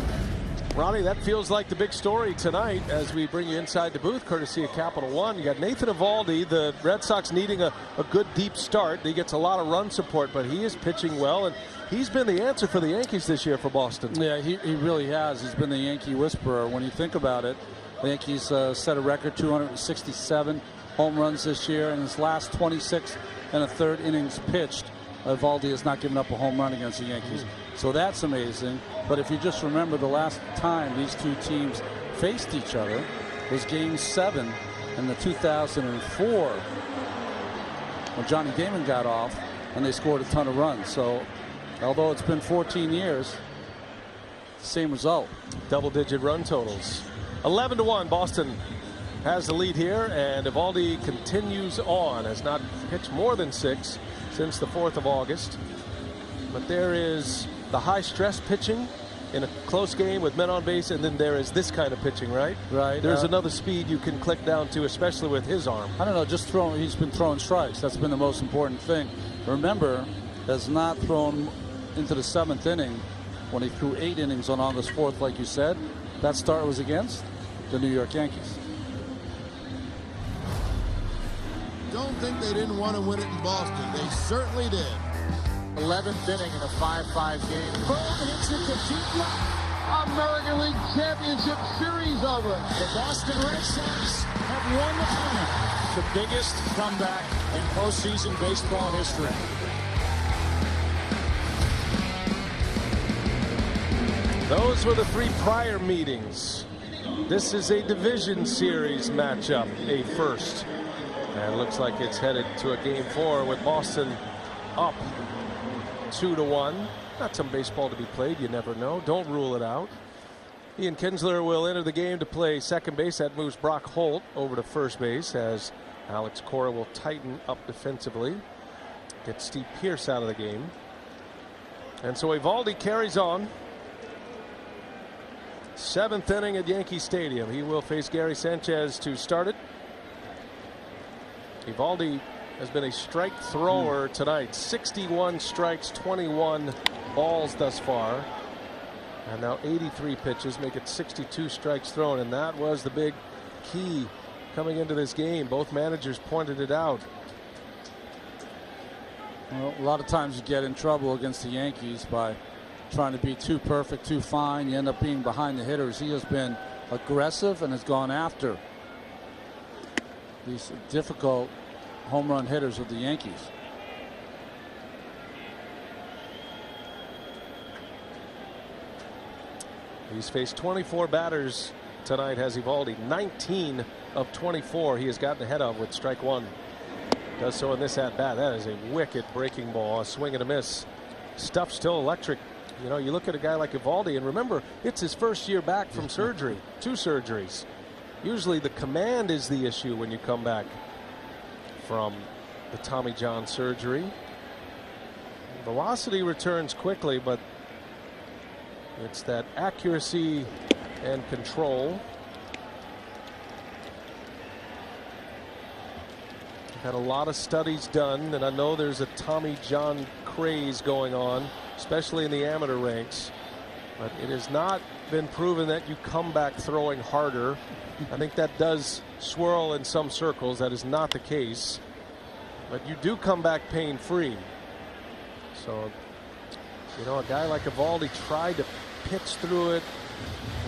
Ronnie, that feels like the big story tonight as we bring you inside the booth, courtesy of Capital One. You got Nathan Eovaldi, the Red Sox needing a good deep start. He gets a lot of run support, but he is pitching well, and he's been the answer for the Yankees this year for Boston. Yeah, he really has. He's been the Yankee whisperer. When you think about it, the Yankees set a record 267 home runs this year. In his last 26 and a third innings pitched, Eovaldi has not given up a home run against the Yankees. So that's amazing. But if you just remember the last time these two teams faced each other was Game 7 in the 2004 when Johnny Damon got off and they scored a ton of runs. So although it's been 14 years, same result. Double-digit run totals. 11-1, Boston has the lead here, and Eovaldi continues on. Has not pitched more than 6 since the 4th of August. But there is the high-stress pitching in a close game with men on base, and then there is this kind of pitching, right? Right. There's another speed you can click down to, especially with his arm. I don't know, he's been throwing strikes. That's been the most important thing. Remember, has not thrown into the 7th inning when he threw 8 innings on August 4th, like you said. That start was against the New York Yankees. Don't think they didn't want to win it in Boston. They certainly did. 11th inning in a 5-5 game. Boom, hits it to deep left. American League Championship Series over. The Boston Red Sox have won the final. The biggest comeback in postseason baseball history. Those were the 3 prior meetings. This is a division series matchup, a first. And it looks like it's headed to a Game 4 with Boston up 2-1. Not some baseball to be played, you never know. Don't rule it out. Ian Kinsler will enter the game to play second base. That moves Brock Holt over to first base as Alex Cora will tighten up defensively. Get Steve Pearce out of the game. And so Eovaldi carries on. 7th inning at Yankee Stadium. He will face Gary Sanchez to start it. Eovaldi has been a strike thrower tonight. 61 strikes, 21 balls thus far. And now 83 pitches make it 62 strikes thrown. And that was the big key coming into this game. Both managers pointed it out. Well, a lot of times you get in trouble against the Yankees by trying to be too perfect, too fine. You end up being behind the hitters. He has been aggressive and has gone after these difficult home run hitters of the Yankees. He's faced 24 batters tonight, has Eovaldi. 19 of 24 he has gotten ahead of with strike 1. Does so in this at bat. That is a wicked breaking ball. A swing and a miss. Stuff still electric. You know, you look at a guy like Eovaldi, and remember, it's his first year back from surgery. 2 surgeries. Usually the command is the issue when you come back from the Tommy John surgery. Velocity returns quickly, but it's that accuracy and control. Had a lot of studies done, and I know there's a Tommy John craze going on, especially in the amateur ranks. But it has not been proven that you come back throwing harder. I think that does swirl in some circles. That is not the case. But you do come back pain-free. So, you know, a guy like Eovaldi tried to pitch through it,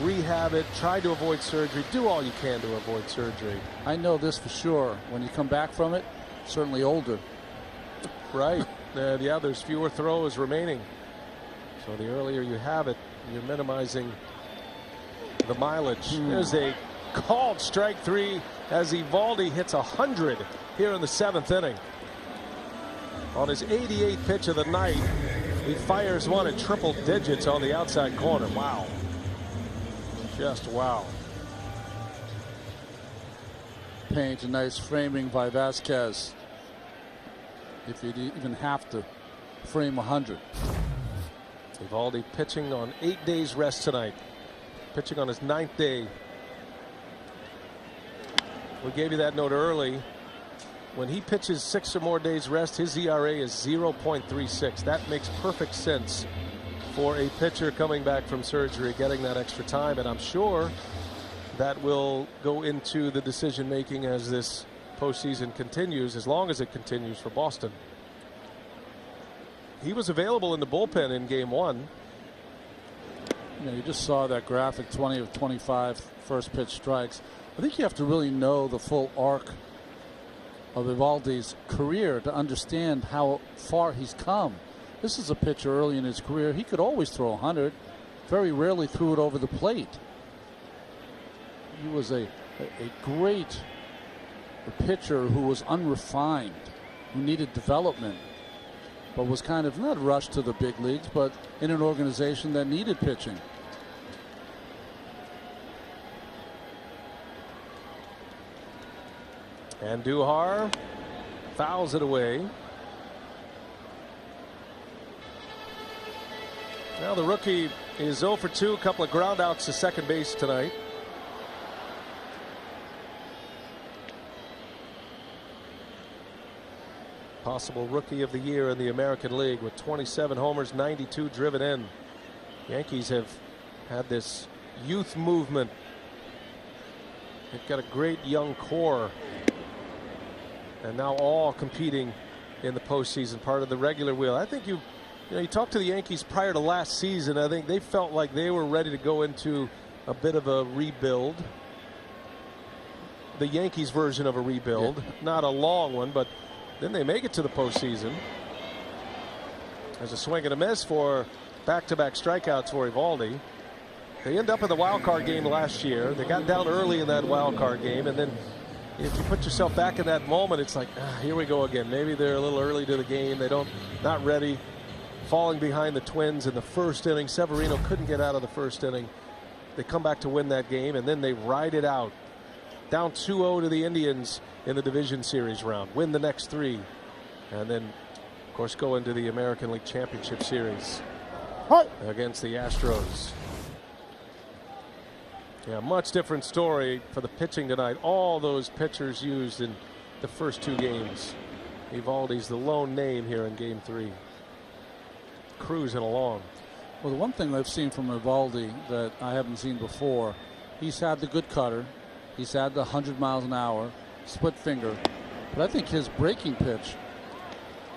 rehab it, try to avoid surgery, do all you can to avoid surgery. I know this for sure. When you come back from it, certainly older. Right. Yeah, there's fewer throws remaining. So the earlier you have it, you're minimizing the mileage. There's a called strike 3 as Eovaldi hits 100 here in the 7th inning. On his 88th pitch of the night, he fires one in triple digits on the outside corner. Wow. Just wow. Paint, a nice framing by Vasquez. if you'd even have to frame 100. Eovaldi pitching on 8 days rest tonight. Pitching on his 9th day. We gave you that note early. When he pitches 6 or more days rest, his ERA is 0.36. That makes perfect sense for a pitcher coming back from surgery, getting that extra time. And I'm sure that will go into the decision making as this postseason continues, as long as it continues for Boston. He was available in the bullpen in game 1. You just saw that graphic, 20 of 25 first pitch strikes. I think you have to really know the full arc of Eovaldi's career to understand how far he's come. This is a pitcher early in his career. He could always throw 100. Very rarely threw it over the plate. He was a great pitcher who was unrefined, who needed development, but was kind of not rushed to the big leagues, but in an organization that needed pitching. And Duhar fouls it away. Now the rookie is 0 for 2, a couple of ground outs to second base tonight. Possible rookie of the year in the American League with 27 homers, 92 driven in. Yankees have had this youth movement. They've got a great young core, and now all competing in the postseason, part of the regular wheel. I think you talked to the Yankees prior to last season. I think they felt like they were ready to go into a bit of a rebuild. The Yankees version of a rebuild, not a long one, but then they make it to the postseason. There's a swing and a miss for back-to-back strikeouts for Eovaldi. They end up in the wild card game last year. They got down early in that wild card game, and then if you put yourself back in that moment, it's like, here we go again. Maybe they're a little early to the game. They not ready. Falling behind the Twins in the first inning. Severino couldn't get out of the first inning. They come back to win that game, and then they ride it out. Down 2-0 to the Indians in the division series round. Win the next 3. And then, of course, go into the American League Championship Series against the Astros. Yeah, much different story for the pitching tonight. All those pitchers used in the first 2 games. Eovaldi's the lone name here in game 3. Cruising along. Well, the one thing I've seen from Eovaldi that I haven't seen before, he's had the good cutter. He's had the 100 miles an hour, split finger. But I think his breaking pitch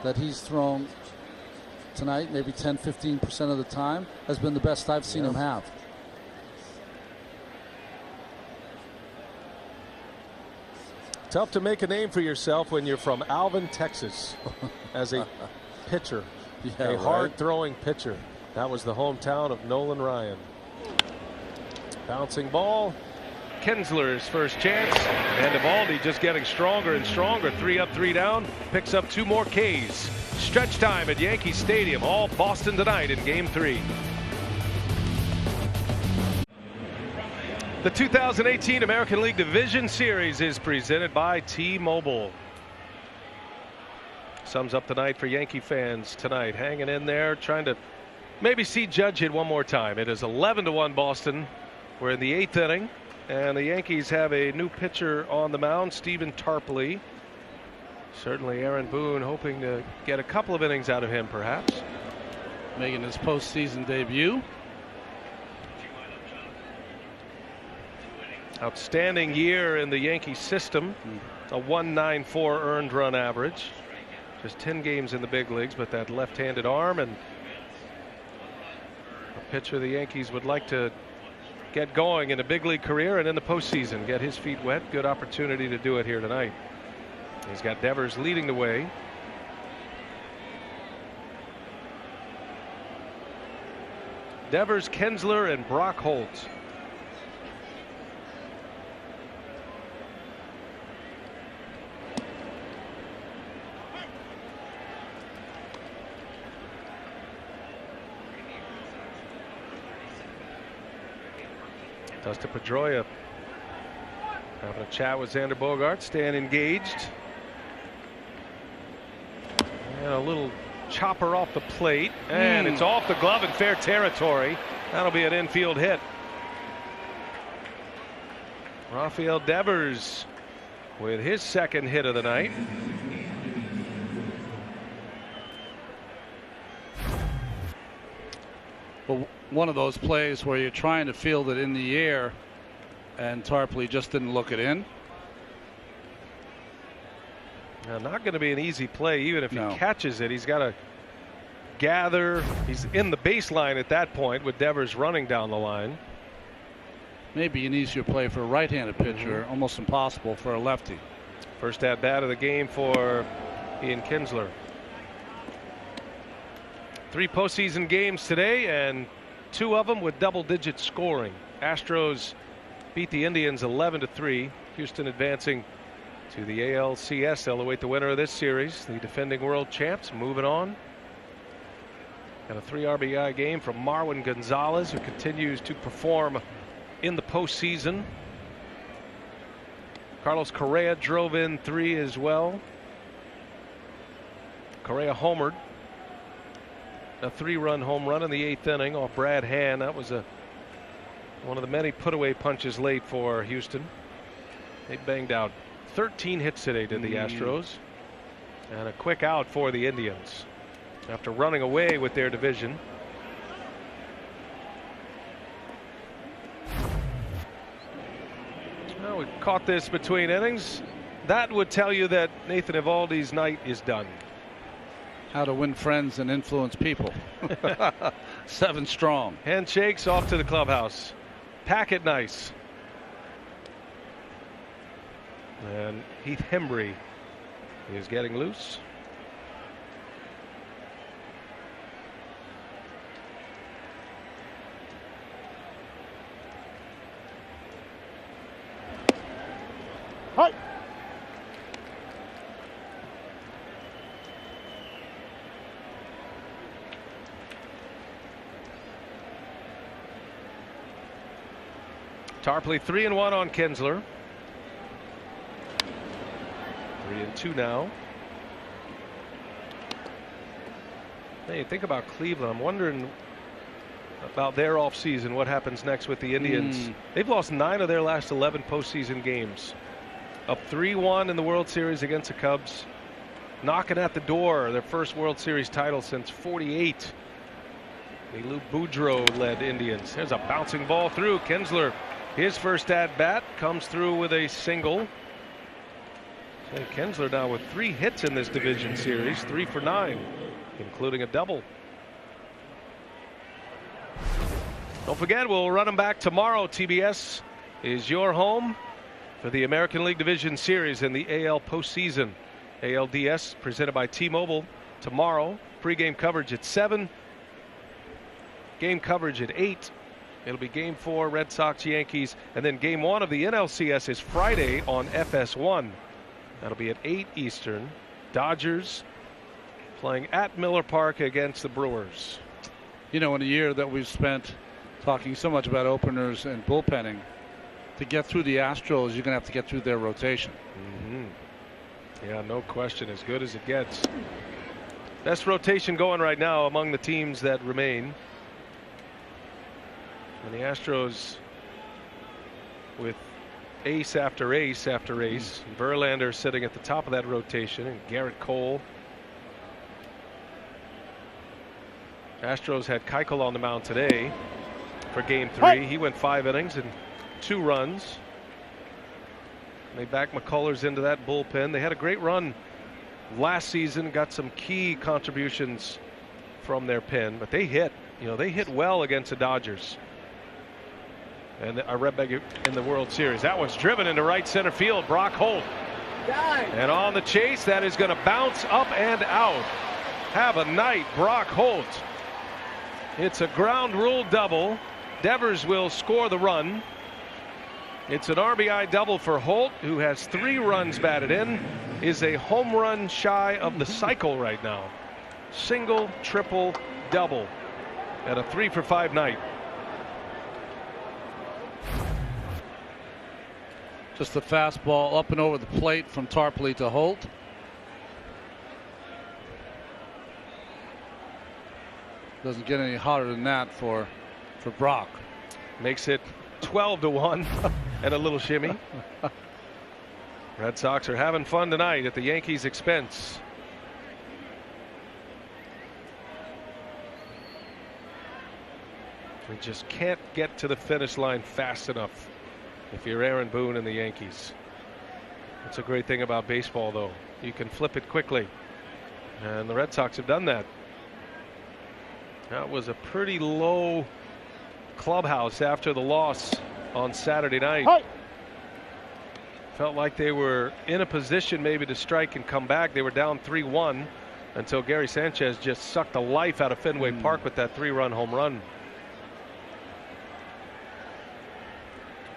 that he's thrown tonight, maybe 10-15% of the time, has been the best I've seen him have. Tough to make a name for yourself when you're from Alvin, Texas, as a pitcher. A hard-throwing pitcher. That was the hometown of Nolan Ryan. Bouncing ball. Kinsler's first chance, and Eovaldi just getting stronger and stronger. 3 up, 3 down. Picks up 2 more Ks. Stretch time at Yankee Stadium. All Boston tonight in Game 3. The 2018 American League Division Series is presented by T-Mobile. Sums up the night for Yankee fans tonight. Hanging in there, trying to maybe see Judge hit one more time. It is 11-1 Boston. We're in the 8th inning, and the Yankees have a new pitcher on the mound, Stephen Tarpley. Certainly Aaron Boone hoping to get a couple of innings out of him, perhaps. Making his postseason debut. Outstanding year in the Yankee system. A 1.94 earned run average. Just 10 games in the big leagues, but that left-handed arm, and a pitcher the Yankees would like to get going in a big league career and in the postseason. Get his feet wet. Good opportunity to do it here tonight. He's got Devers leading the way. Devers, Kinsler, and Brock Holt. Dustin Pedroia having a chat with Xander Bogaerts, staying engaged. And a little chopper off the plate, and it's off the glove in fair territory. That'll be an infield hit. Rafael Devers with his second hit of the night. Well, one of those plays where you're trying to field it in the air, and Tarpley just didn't look it in. Now, not going to be an easy play. Even if he catches it, he's got to gather. He's in the baseline at that point with Devers running down the line. Maybe an easier play for a right-handed pitcher, almost impossible for a lefty. First at bat of the game for Ian Kinsler. 3 postseason games today, and 2 of them with double-digit scoring. Astros beat the Indians 11-3. Houston advancing to the ALCS. They'll await the winner of this series, the defending world champs, moving on. And a 3 RBI game from Marwin Gonzalez, who continues to perform in the postseason. Carlos Correa drove in 3 as well. Correa homered. A 3-run home run in the 8th inning off Brad Hand. That was one of the many put-away punches late for Houston. They banged out 13 hits today, did the Astros. And a quick out for the Indians after running away with their division. Well, we caught this between innings. That would tell you that Nathan Eovaldi's night is done. How to win friends and influence people. 7 strong. Handshakes off to the clubhouse. Pack it nice. And Heath Hembry is getting loose. Hi. Tarpley 3-1 on Kinsler. 3-2 now. Hey, think about Cleveland. I'm wondering about their offseason. What happens next with the Indians? They've lost 9 of their last 11 postseason games. Up 3-1 in the World Series against the Cubs. Knocking at the door, their first World Series title since '48. The Lou Boudreau-led Indians. There's a bouncing ball through. Kinsler, his first at bat, comes through with a single. So Kinsler now with 3 hits in this division series, 3 for 9, including a double. Don't forget, we'll run them back tomorrow. TBS is your home for the American League Division Series in the AL postseason. ALDS presented by T-Mobile tomorrow. Pre-game coverage at 7. Game coverage at 8. It'll be Game 4, Red Sox, Yankees, and then Game 1 of the NLCS is Friday on FS1. That'll be at 8 Eastern. Dodgers playing at Miller Park against the Brewers. You know, in a year that we've spent talking so much about openers and bullpenning, to get through the Astros, you're going to have to get through their rotation. Yeah, no question. As good as it gets. Best rotation going right now among the teams that remain. And the Astros with ace after ace after ace. Verlander sitting at the top of that rotation, and Garrett Cole. Astros had Keuchel on the mound today for Game 3. He went 5 innings and 2 runs. They backed McCullers into that bullpen. They had a great run last season, got some key contributions from their pen, but they hit. You know, they hit well against the Dodgers. And a red bag in the World Series. That one's driven into right center field. Brock Holt. And on the chase, that is going to bounce up and out. Have a night, Brock Holt. It's a ground rule double. Devers will score the run. It's an RBI double for Holt, who has 3 runs batted in, is a home run shy of the cycle right now. Single, triple, double at a 3 for 5 night. Just a fastball up and over the plate from Tarpley to Holt. Doesn't get any hotter than that for Brock. Makes it 12-1 and a little shimmy. Red Sox are having fun tonight at the Yankees' expense. We just can't get to the finish line fast enough if you're Aaron Boone and the Yankees. That's a great thing about baseball, though. You can flip it quickly. And the Red Sox have done that. That was a pretty low clubhouse after the loss on Saturday night. Hey. Felt like they were in a position maybe to strike and come back. They were down 3-1 until Gary Sanchez just sucked the life out of Fenway Park with that 3-run home run.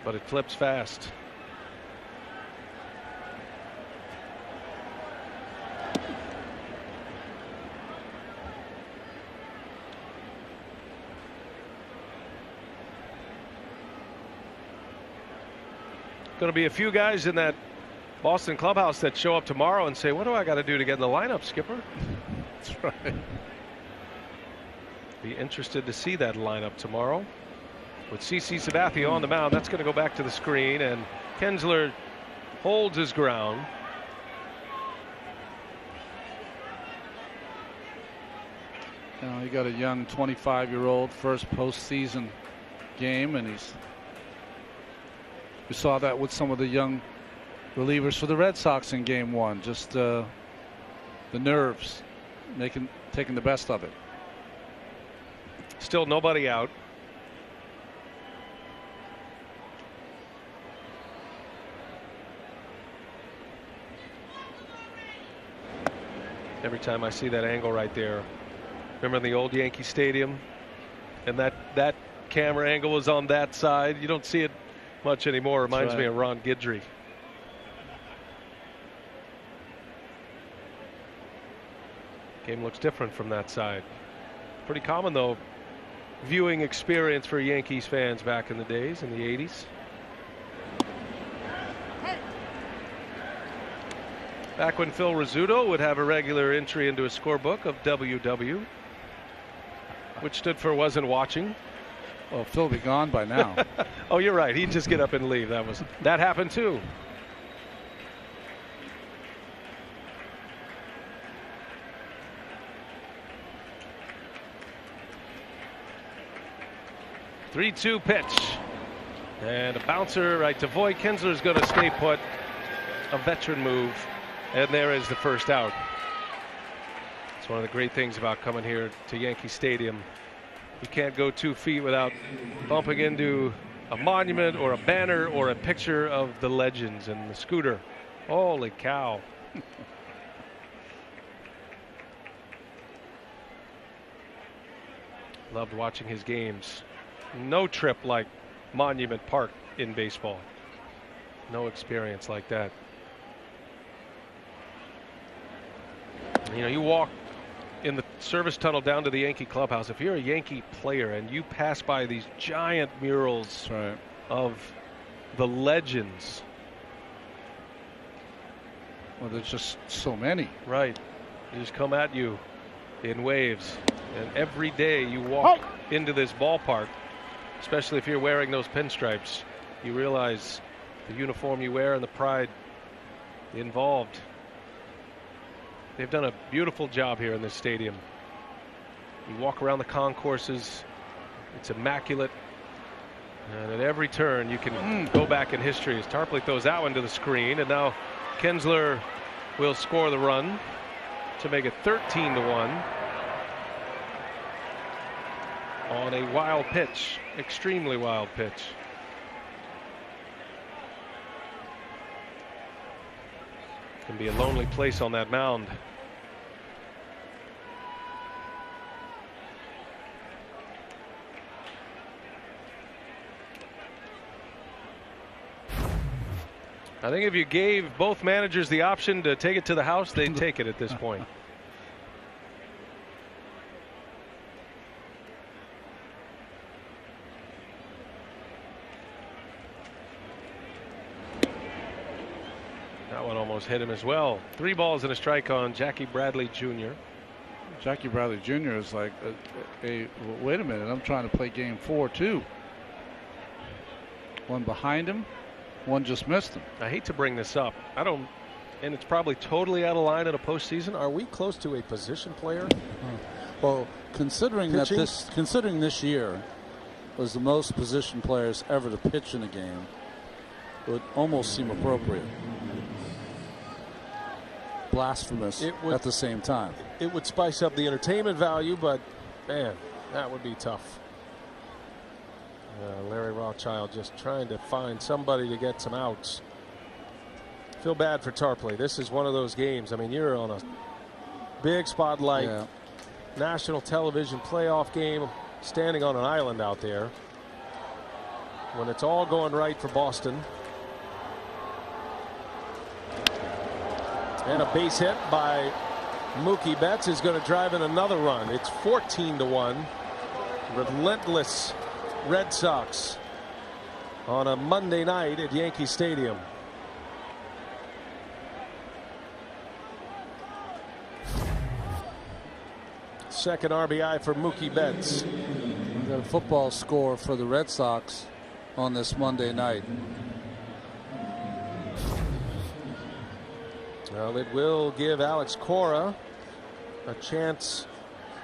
But it flips fast. Going to be a few guys in that Boston clubhouse that show up tomorrow and say, what do I got to do to get in the lineup, Skipper? That's right. Be interested to see that lineup tomorrow. With CC Sabathia on the mound, that's going to go back to the screen, and Kinsler holds his ground. You got a young 25-year-old first postseason game, and we saw that with some of the young relievers for the Red Sox in Game 1. Just the nerves, taking the best of it. Still nobody out. Every time I see that angle right there, remember in the old Yankee Stadium, and that camera angle was on that side. You don't see it much anymore. Reminds me of Ron Guidry. Game looks different from that side. Pretty common though viewing experience for Yankees fans back in the days in the 80s. Back when Phil Rizzuto would have a regular entry into a scorebook of WW, which stood for wasn't watching. Well, Phil be gone by now. Oh, you're right. He'd just get up and leave. That happened too. Three-two pitch. And a bouncer right to Voit. Kinsler's going to stay put. A veteran move. And there is the first out. It's one of the great things about coming here to Yankee Stadium. You can't go 2 feet without bumping into a monument or a banner or a picture of the legends and the scooter. Holy cow. Loved watching his games. No trip like Monument Park in baseball. No experience like that. You know, you walk in the service tunnel down to the Yankee clubhouse. If you're a Yankee player and you pass by these giant murals of the legends. Well, there's just so many. Right. They just come at you in waves. And every day you walk into this ballpark, especially if you're wearing those pinstripes, you realize the uniform you wear and the pride involved. They've done a beautiful job here in this stadium. You walk around the concourses, it's immaculate. And at every turn you can go back in history as Tarpley throws that one to the screen, and now Kinsler will score the run to make it 13-1 on a wild pitch, extremely wild pitch. Can be a lonely place on that mound. I think if you gave both managers the option to take it to the house, they'd take it at this point. That one almost hit him as well. 3 balls and a strike on Jackie Bradley Jr. Jackie Bradley Jr. is like, wait a minute, I'm trying to play game 4 too. One behind him, one just missed him. I hate to bring this up. And it's probably totally out of line in a postseason. Are we close to a position player? Well, considering pitching? this year was the most position players ever to pitch in a game, it would almost seem appropriate. Blasphemous at the same time. It would spice up the entertainment value, but man, that would be tough. Larry Rothschild just trying to find somebody to get some outs. Feel bad for Tarpley. This is one of those games. I mean, you're on a big spotlight, national television playoff game, standing on an island out there. When it's all going right for Boston. And a base hit by Mookie Betts is going to drive in another run. It's 14-1. Relentless Red Sox on a Monday night at Yankee Stadium. Second RBI for Mookie Betts. We've got a football score for the Red Sox on this Monday night. Well, it will give Alex Cora a chance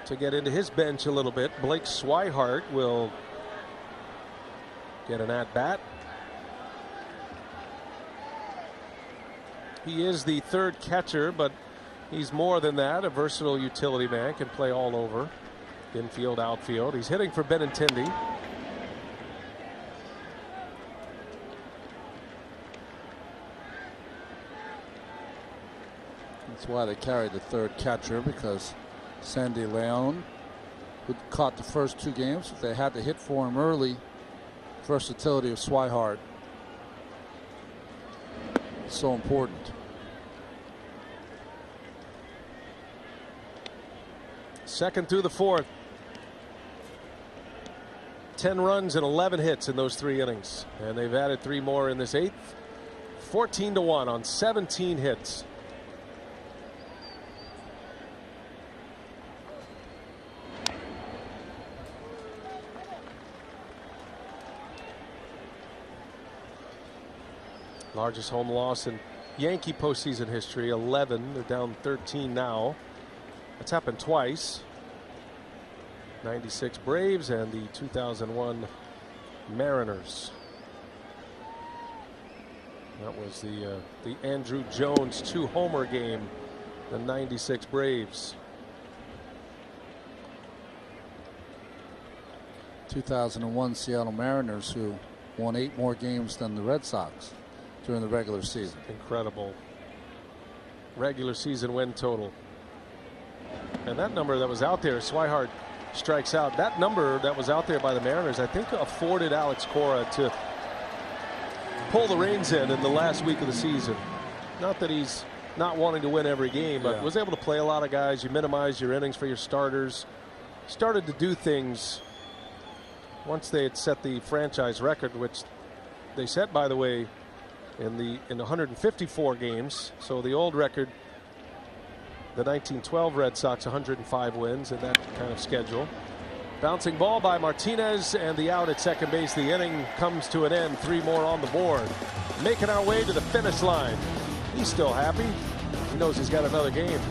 to get into his bench a little bit. Blake Swihart will get an at-bat. He is the third catcher, but he's more than that. A versatile utility man, can play all over. Infield, outfield. He's hitting for Benintendi. That's why they carried the third catcher, because Sandy Leon, who caught the first 2 games, if they had to hit for him early, versatility of Swihart so important. Second through the fourth. 10 runs and 11 hits in those 3 innings, and they've added 3 more in this 8th. 14-1 on 17 hits. Largest home loss in Yankee postseason history, 11. They're down 13 now. That's happened twice. 96 Braves and the 2001 Mariners. That was the Andrew Jones 2-homer game. The 96 Braves. 2001 Seattle Mariners, who won 8 more games than the Red Sox during the regular season. Incredible regular season win total. And that number that was out there, Swihart strikes out. That number that was out there by the Mariners, I think, afforded Alex Cora to pull the reins in the last week of the season. Not that he's not wanting to win every game, but was able to play a lot of guys. You minimize your innings for your starters. Started to do things once they had set the franchise record, which they set, by the way, in 154 games. So the old record, the 1912 Red Sox, 105 wins in that kind of schedule. Bouncing ball by Martinez, and the out at second base. The inning comes to an end. 3 more on the board. Making our way to the finish line. He's still happy. He knows he's got another game.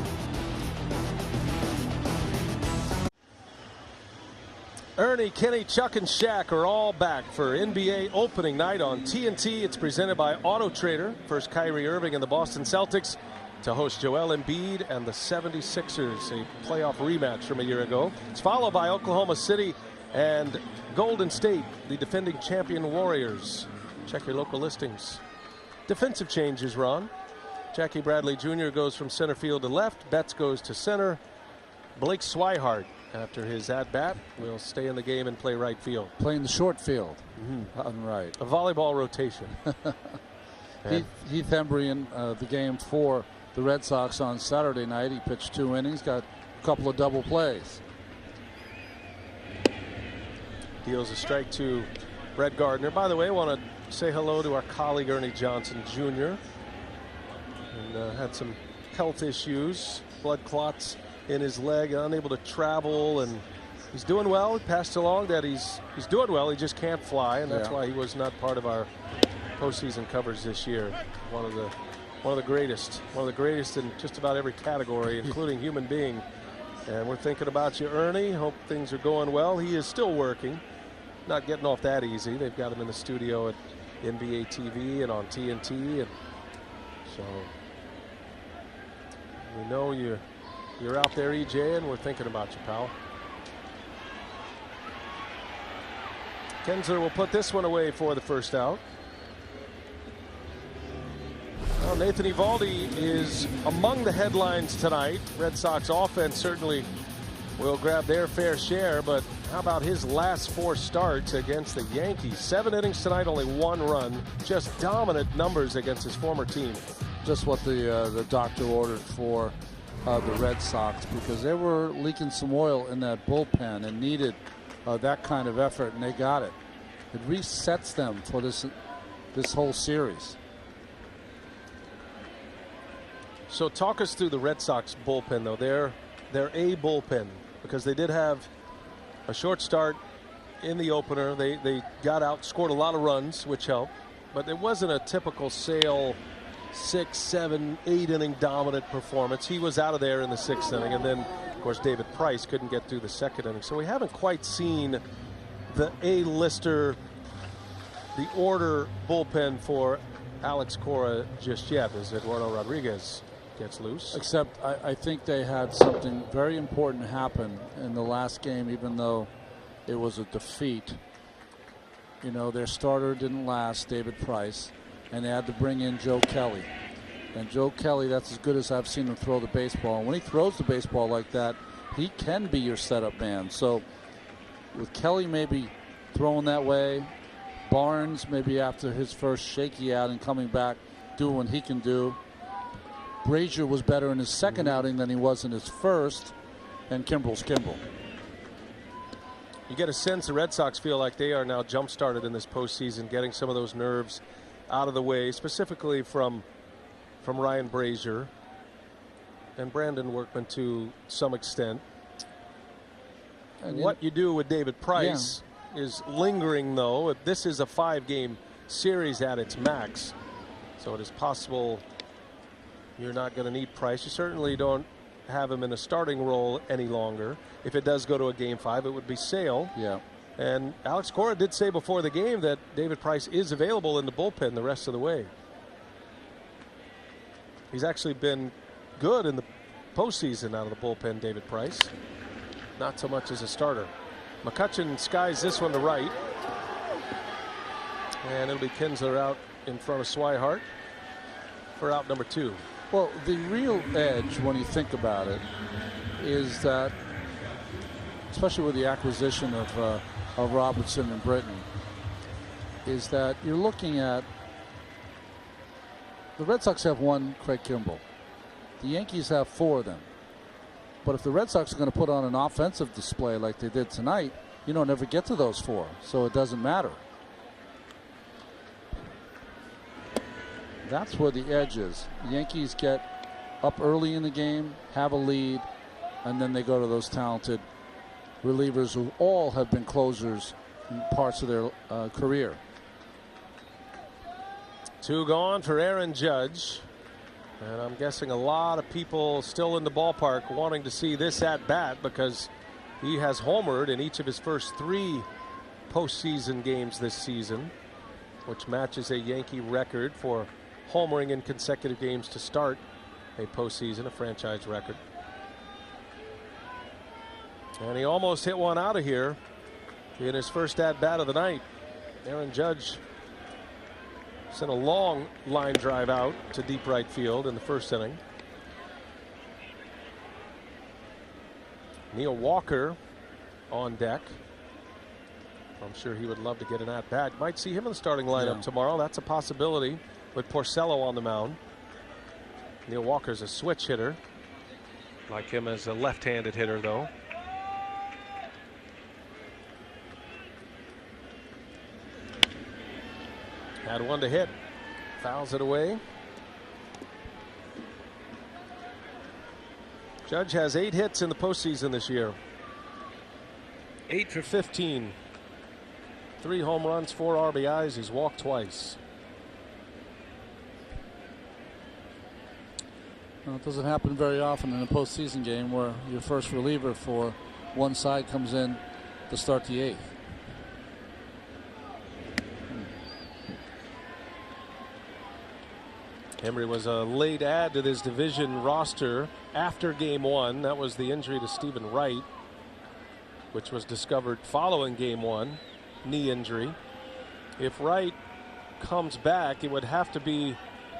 Ernie, Kenny, Chuck, and Shaq are all back for NBA opening night on TNT. It's presented by Auto Trader. First, Kyrie Irving and the Boston Celtics to host Joel Embiid and the 76ers, a playoff rematch from a year ago. It's followed by Oklahoma City and Golden State, the defending champion Warriors. Check your local listings. Defensive changes, Ron. Jackie Bradley Jr. goes from center field to left. Betts goes to center. Blake Swihart, after his at-bat, will stay in the game and play right field. Playing the short field. Right. A volleyball rotation. Heath Embry, the game for the Red Sox on Saturday night. He pitched 2 innings, got a couple of double plays. Deals a strike to Brett Gardner. By the way, I want to say hello to our colleague Ernie Johnson Jr. And had some health issues, blood clots in his leg, unable to travel, and he's doing well. He passed along that he's doing well. He just can't fly, and that's why he was not part of our postseason coverage this year. One of the greatest in just about every category, including human being. And we're thinking about you, Ernie. Hope things are going well. He is still working, not getting off that easy. They've got him in the studio at NBA TV and on TNT, and so we know you're out there, EJ, and we're thinking about you, pal. Kinsler will put this one away for the first out. Well, Nathan Eovaldi is among the headlines tonight. Red Sox offense certainly will grab their fair share, but how about his last 4 starts against the Yankees? 7 innings tonight, only 1 run. Just dominant numbers against his former team. Just what the doctor ordered for the Red Sox, because they were leaking some oil in that bullpen and needed that kind of effort, and they got it. It resets them for this whole series. So talk us through the Red Sox bullpen, though. They're a bullpen because they did have a short start in the opener. They got out, scored a lot of runs, which helped, but it wasn't a typical Sale 6, 7, 8 inning dominant performance. He was out of there in the 6th inning, and then of course David Price couldn't get through the 2nd inning. So we haven't quite seen the A-lister, the order bullpen for Alex Cora just yet, as Eduardo Rodriguez gets loose. Except I think they had something very important happen in the last game, even though it was a defeat. You know, their starter didn't last, David Price, and they had to bring in Joe Kelly. And Joe Kelly, that's as good as I've seen him throw the baseball. And when he throws the baseball like that, he can be your setup man. So with Kelly maybe throwing that way, Barnes maybe after his first shaky outing coming back doing what he can do. Brazier was better in his 2nd outing than he was in his 1st, and Kimbrel's Kimbrel. You get a sense the Red Sox feel like they are now jump-started in this postseason, getting some of those nerves out of the way, specifically from Ryan Brazier and Brandon Workman to some extent. And what you do with David Price is lingering, though. This is a 5-game series at its max, so it is possible you're not going to need Price. You certainly don't have him in a starting role any longer. If it does go to a Game 5, it would be Sale. Yeah. And Alex Cora did say before the game that David Price is available in the bullpen the rest of the way. He's actually been good in the postseason out of the bullpen, David Price. Not so much as a starter. McCutchen skies this one to right. And it'll be Kinsler out in front of Swihart for out number 2. Well, the real edge, when you think about it, is that, especially with the acquisition of Robertson and Britton, is that you're looking at the Red Sox have 1 Craig Kimbrel. The Yankees have 4 of them. But if the Red Sox are going to put on an offensive display like they did tonight, you don't ever get to those 4, so it doesn't matter. That's where the edge is. The Yankees get up early in the game, have a lead, and then they go to those talented relievers who all have been closers in parts of their career. 2 gone for Aaron Judge. And I'm guessing a lot of people still in the ballpark wanting to see this at bat because he has homered in each of his first 3 postseason games this season, which matches a Yankee record for homering in consecutive games to start a postseason, a franchise record. And he almost hit one out of here in his first at bat of the night. Aaron Judge sent a long line drive out to deep right field in the 1st inning. Neil Walker on deck. I'm sure he would love to get an at bat. Might see him in the starting lineup tomorrow. That's a possibility with Porcello on the mound. Neil Walker's a switch hitter. Like him as a left-handed hitter, though. Had one to hit. Fouls it away. Judge has 8 hits in the postseason this year. 8 for 15. 3 home runs, 4 RBIs. He's walked twice. Well, it doesn't happen very often in a postseason game where your first reliever for one side comes in to start the 8th. Hembree was a late add to this division roster after game 1. That was the injury to Stephen Wright, which was discovered following game 1, knee injury. If Wright comes back, it would have to be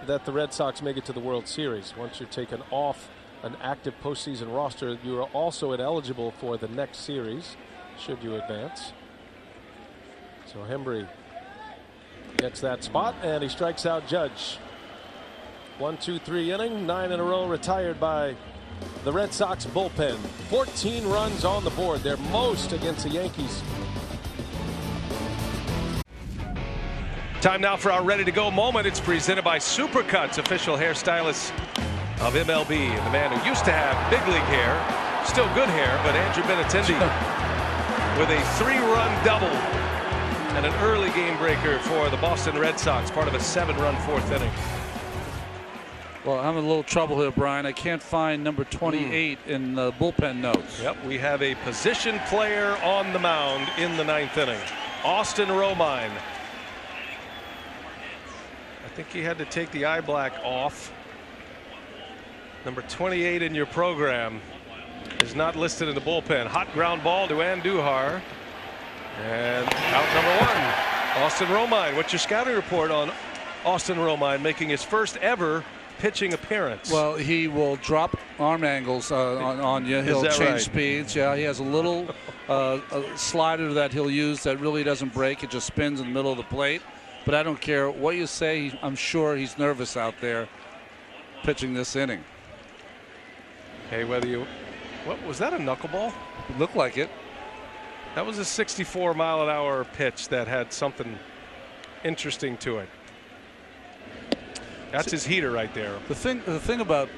that the Red Sox make it to the World Series. Once you're taken off an active postseason roster, you are also ineligible for the next series should you advance. So Hembree gets that spot and he strikes out Judge. 1-2-3 inning, 9 in a row retired by the Red Sox bullpen. 14 runs on the board, their most against the Yankees. Time now for our ready to go moment. It's presented by Supercuts, official hairstylist of MLB. And the man who used to have big league hair, still good hair, but Andrew Benintendi with a 3-run double and an early game breaker for the Boston Red Sox, part of a 7-run 4th inning. Well, I'm in a little trouble here, Brian. I can't find number 28 in the bullpen notes. Yep, we have a position player on the mound in the 9th inning. Austin Romine. I think he had to take the eye black off. Number 28 in your program is not listed in the bullpen. Hot ground ball to Andujar. And out number 1. Austin Romine. What's your scouting report on Austin Romine making his first ever pitching appearance? Well, he will drop arm angles on you. He'll change right? speeds. Yeah, he has a little a slider that he'll use that really doesn't break. It just spins in the middle of the plate. But I don't care what you say. I'm sure he's nervous out there pitching this inning. Hey, whether you, what was that, a knuckleball? It looked like it. That was a 64-mile-an-hour pitch that had something interesting to it. That's his heater right there. The thing about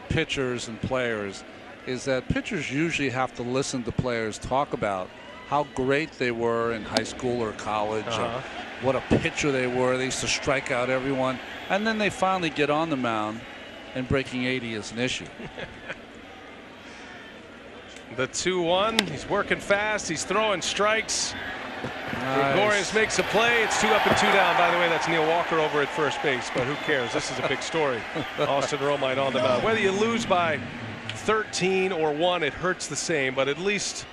pitchers and players is that pitchers usually have to listen to players talk about how great they were in high school or college, or what a pitcher they were. They used to strike out everyone, and then they finally get on the mound, and breaking 80 is an issue. The 2-1. He's working fast. He's throwing strikes. Nice. Gregorius makes a play. It's 2 up and 2 down. By the way, that's Neil Walker over at first base, but who cares? This is a big story. Austin Romine on the mound. Whether you lose by 13 or 1, it hurts the same, but at least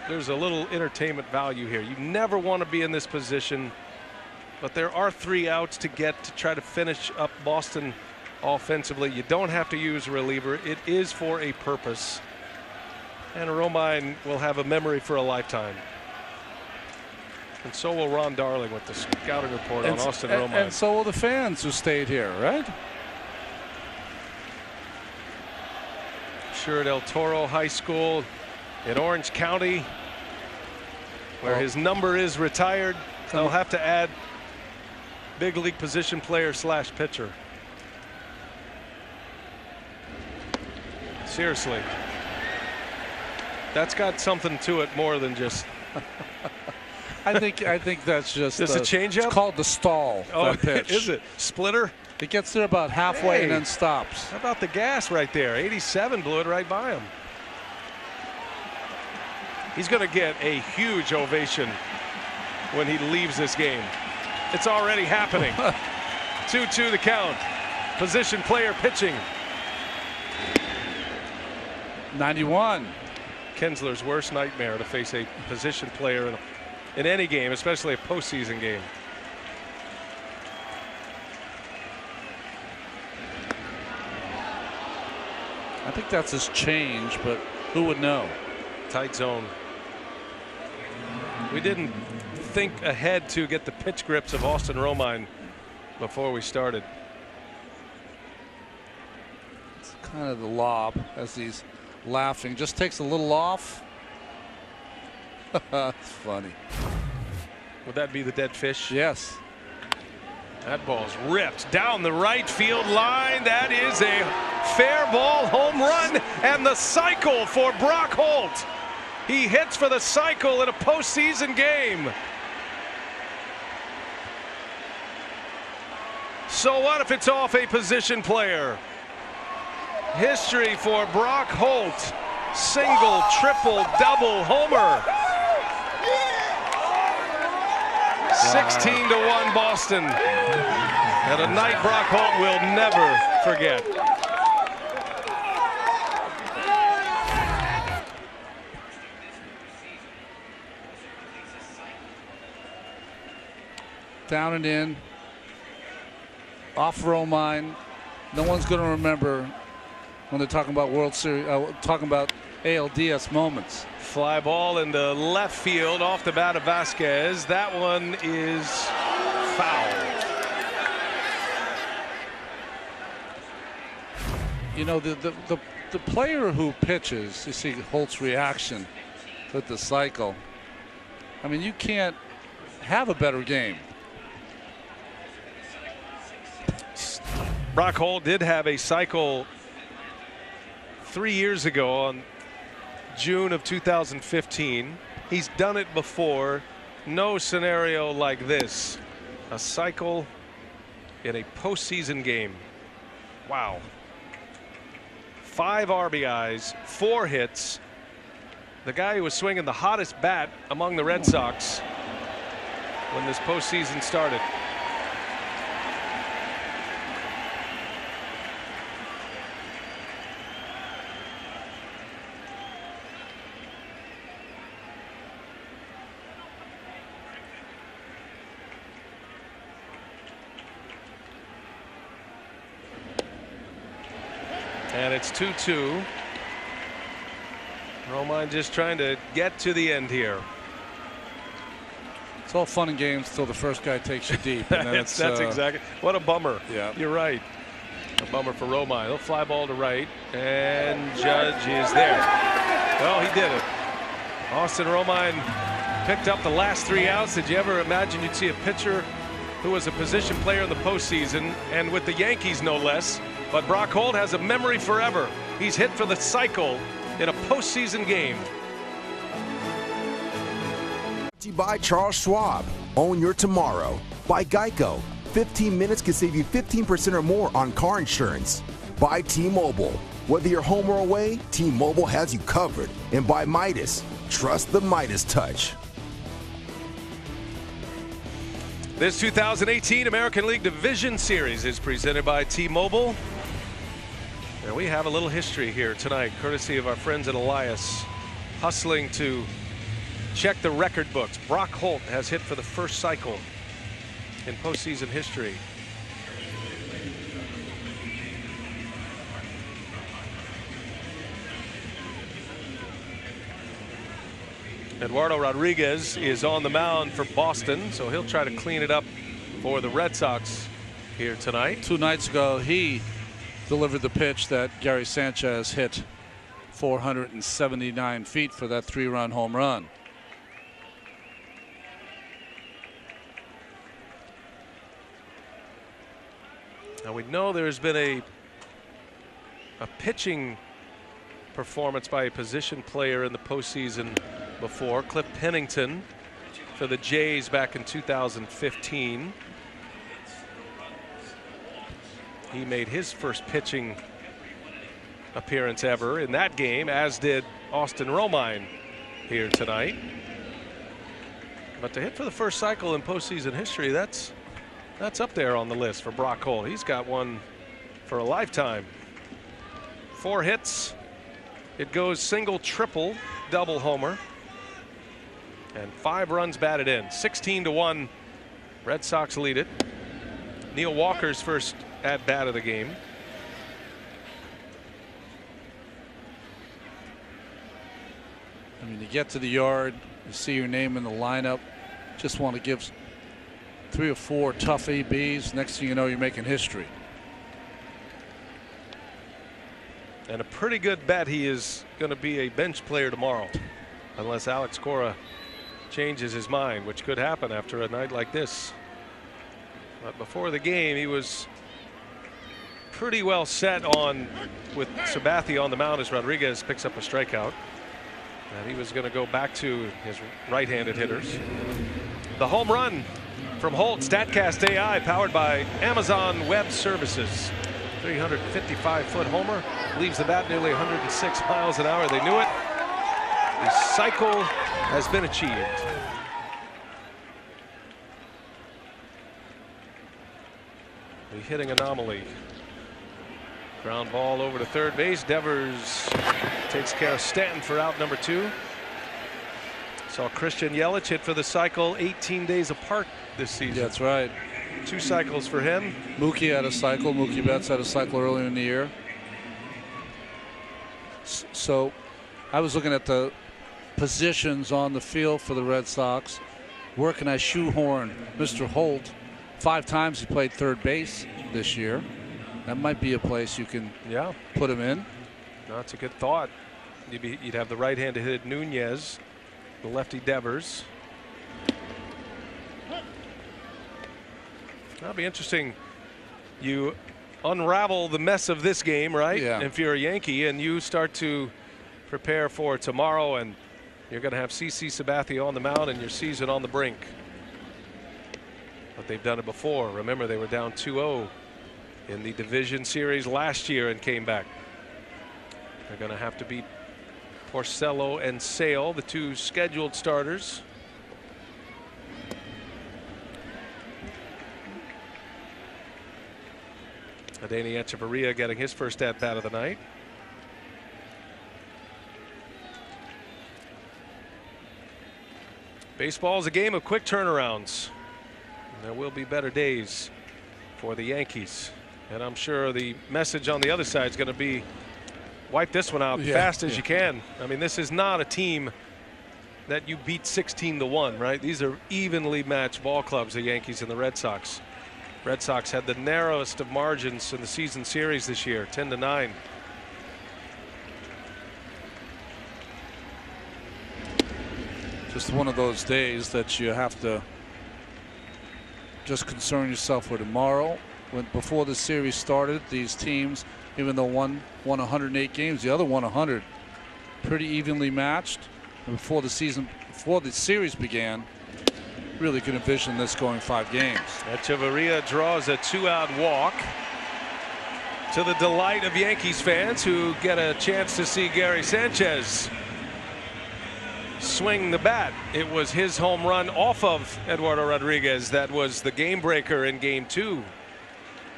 there's a little entertainment value here. You never want to be in this position, but there are 3 outs to get to try to finish up Boston offensively. You don't have to use a reliever. It is for a purpose, and Romine will have a memory for a lifetime. And so will Ron Darling with the scouting report on Austin Romine. And so will the fans who stayed here, right? Sure, at El Toro High School in Orange County, where his number is retired. They'll have to add big league position player / pitcher. Seriously, that's got something to it more than just. I think that's just a changeup. It's called the stall. Oh, pitch. Is it splitter? It gets there about halfway and then stops. How about the gas right there? 87 blew it right by him. He's going to get a huge ovation when he leaves this game. It's already happening. 2-2 the count. Position player pitching. 91. Kinsler's worst nightmare, to face a position player in any game, especially a postseason game. I think that's his change, but who would know? Tight zone. We didn't think ahead to get the pitch grips of Austin Romine before we started. It's kind of the lob as he's laughing. Just takes a little off. That's funny. Would that be the dead fish? Yes. That ball's ripped down the right field line. That is a fair ball, home run, and the cycle for Brock Holt. He hits for the cycle in a postseason game. So what if it's off a position player? History for Brock Holt. Single, triple, double, homer. 16-1 Boston. And a night Brock Holt will never forget. Down and in. Off Romine. No one's going to remember when they're talking about World Series, talking about ALDS moments. Fly ball into left field off the bat of Vasquez. That one is foul. You know, the player who pitches, you see Holt's reaction with the cycle. I mean, you can't have a better game. Brock Holt did have a cycle 3 years ago on June of 2015. He's done it before. No scenario like this. A cycle in a postseason game. Wow. 5 RBIs, 4 hits. The guy who was swinging the hottest bat among the Red Sox when this postseason started. And it's 2-2. Romine just trying to get to the end here. It's all fun and games until the first guy takes you deep. And then that's exactly. What a bummer. Yeah. You're right. A bummer for Romine. He'll fly ball to right. And Judge is there. Oh, he did it. Austin Romine picked up the last 3 outs. Did you ever imagine you'd see a pitcher who was a position player in the postseason, and with the Yankees no less? But Brock Holt has a memory forever. He's hit for the cycle in a postseason game. By Charles Schwab. Own your tomorrow. By Geico. 15 minutes can save you 15% or more on car insurance. By T-Mobile. Whether you're home or away, T-Mobile has you covered. And by Midas. Trust the Midas touch. This 2018 American League Division Series is presented by T-Mobile. And we have a little history here tonight, courtesy of our friends at Elias, hustling to check the record books. Brock Holt has hit for the first cycle in postseason history. Eduardo Rodriguez is on the mound for Boston, so he'll try to clean it up for the Red Sox here tonight. 2 nights ago, he delivered the pitch that Gary Sanchez hit 479 feet for that 3-run home run. Now we know there's been a pitching performance by a position player in the postseason before. Cliff Pennington for the Jays back in 2015. He made his first pitching appearance ever in that game, as did Austin Romine here tonight. But to hit for the first cycle in postseason history, that's up there on the list for Brock Holt. He's got one for a lifetime. 4 hits. It goes single, triple, double, homer. And 5 runs batted in. 16-1. Red Sox lead it. Neil Walker's first at bat of the game. I mean, you get to the yard, you see your name in the lineup, just want to give 3 or 4 tough ABs. Next thing you know, you're making history. And a pretty good bet he is going to be a bench player tomorrow, unless Alex Cora changes his mind, which could happen after a night like this. But before the game, he was pretty well set on with Sabathia on the mound as Rodriguez picks up a strikeout. And he was going to go back to his right-handed hitters. The home run from Holt, StatCast AI, powered by Amazon Web Services. 355-foot homer, leaves the bat nearly 106 miles an hour. They knew it. The cycle has been achieved. The hitting anomaly. Ground ball over to third base. Devers takes care of Stanton for out number 2. Saw Christian Yelich hit for the cycle 18 days apart this season. That's right. 2 cycles for him. Mookie had a cycle. Mookie Betts had a cycle earlier in the year. So I was looking at the positions on the field for the Red Sox. Where can I shoehorn Mr. Holt? 5 times he played third base this year. That might be a place you can put him in. No, that's a good thought. You'd have the right-handed hit Nunez, the lefty Devers. That'll be interesting. You unravel the mess of this game, right? Yeah. If you're a Yankee and you start to prepare for tomorrow, and you're going to have CC Sabathia on the mound and your season on the brink. But they've done it before. Remember, they were down 2-0 in the division series last year and came back. They're going to have to beat Porcello and Sale, the 2 scheduled starters. Adeiny Echeverria getting his first at-bat of the night. Baseball is a game of quick turnarounds. There will be better days for the Yankees. And I'm sure the message on the other side is going to be wipe this one out fast as you can. I mean, this is not a team that you beat 16-1, right? These are evenly matched ball clubs, the Yankees and the Red Sox. Red Sox had the narrowest of margins in the season series this year, 10-9. Just one of those days that you have to just concern yourself with tomorrow. Before the series started, these teams, even though one won 108 games, the other won 100. Pretty evenly matched. And before the series began, really could envision this going 5 games. Echeverria draws a 2-out walk, to the delight of Yankees fans who get a chance to see Gary Sanchez swing the bat. It was his home run off of Eduardo Rodriguez that was the game breaker in game 2.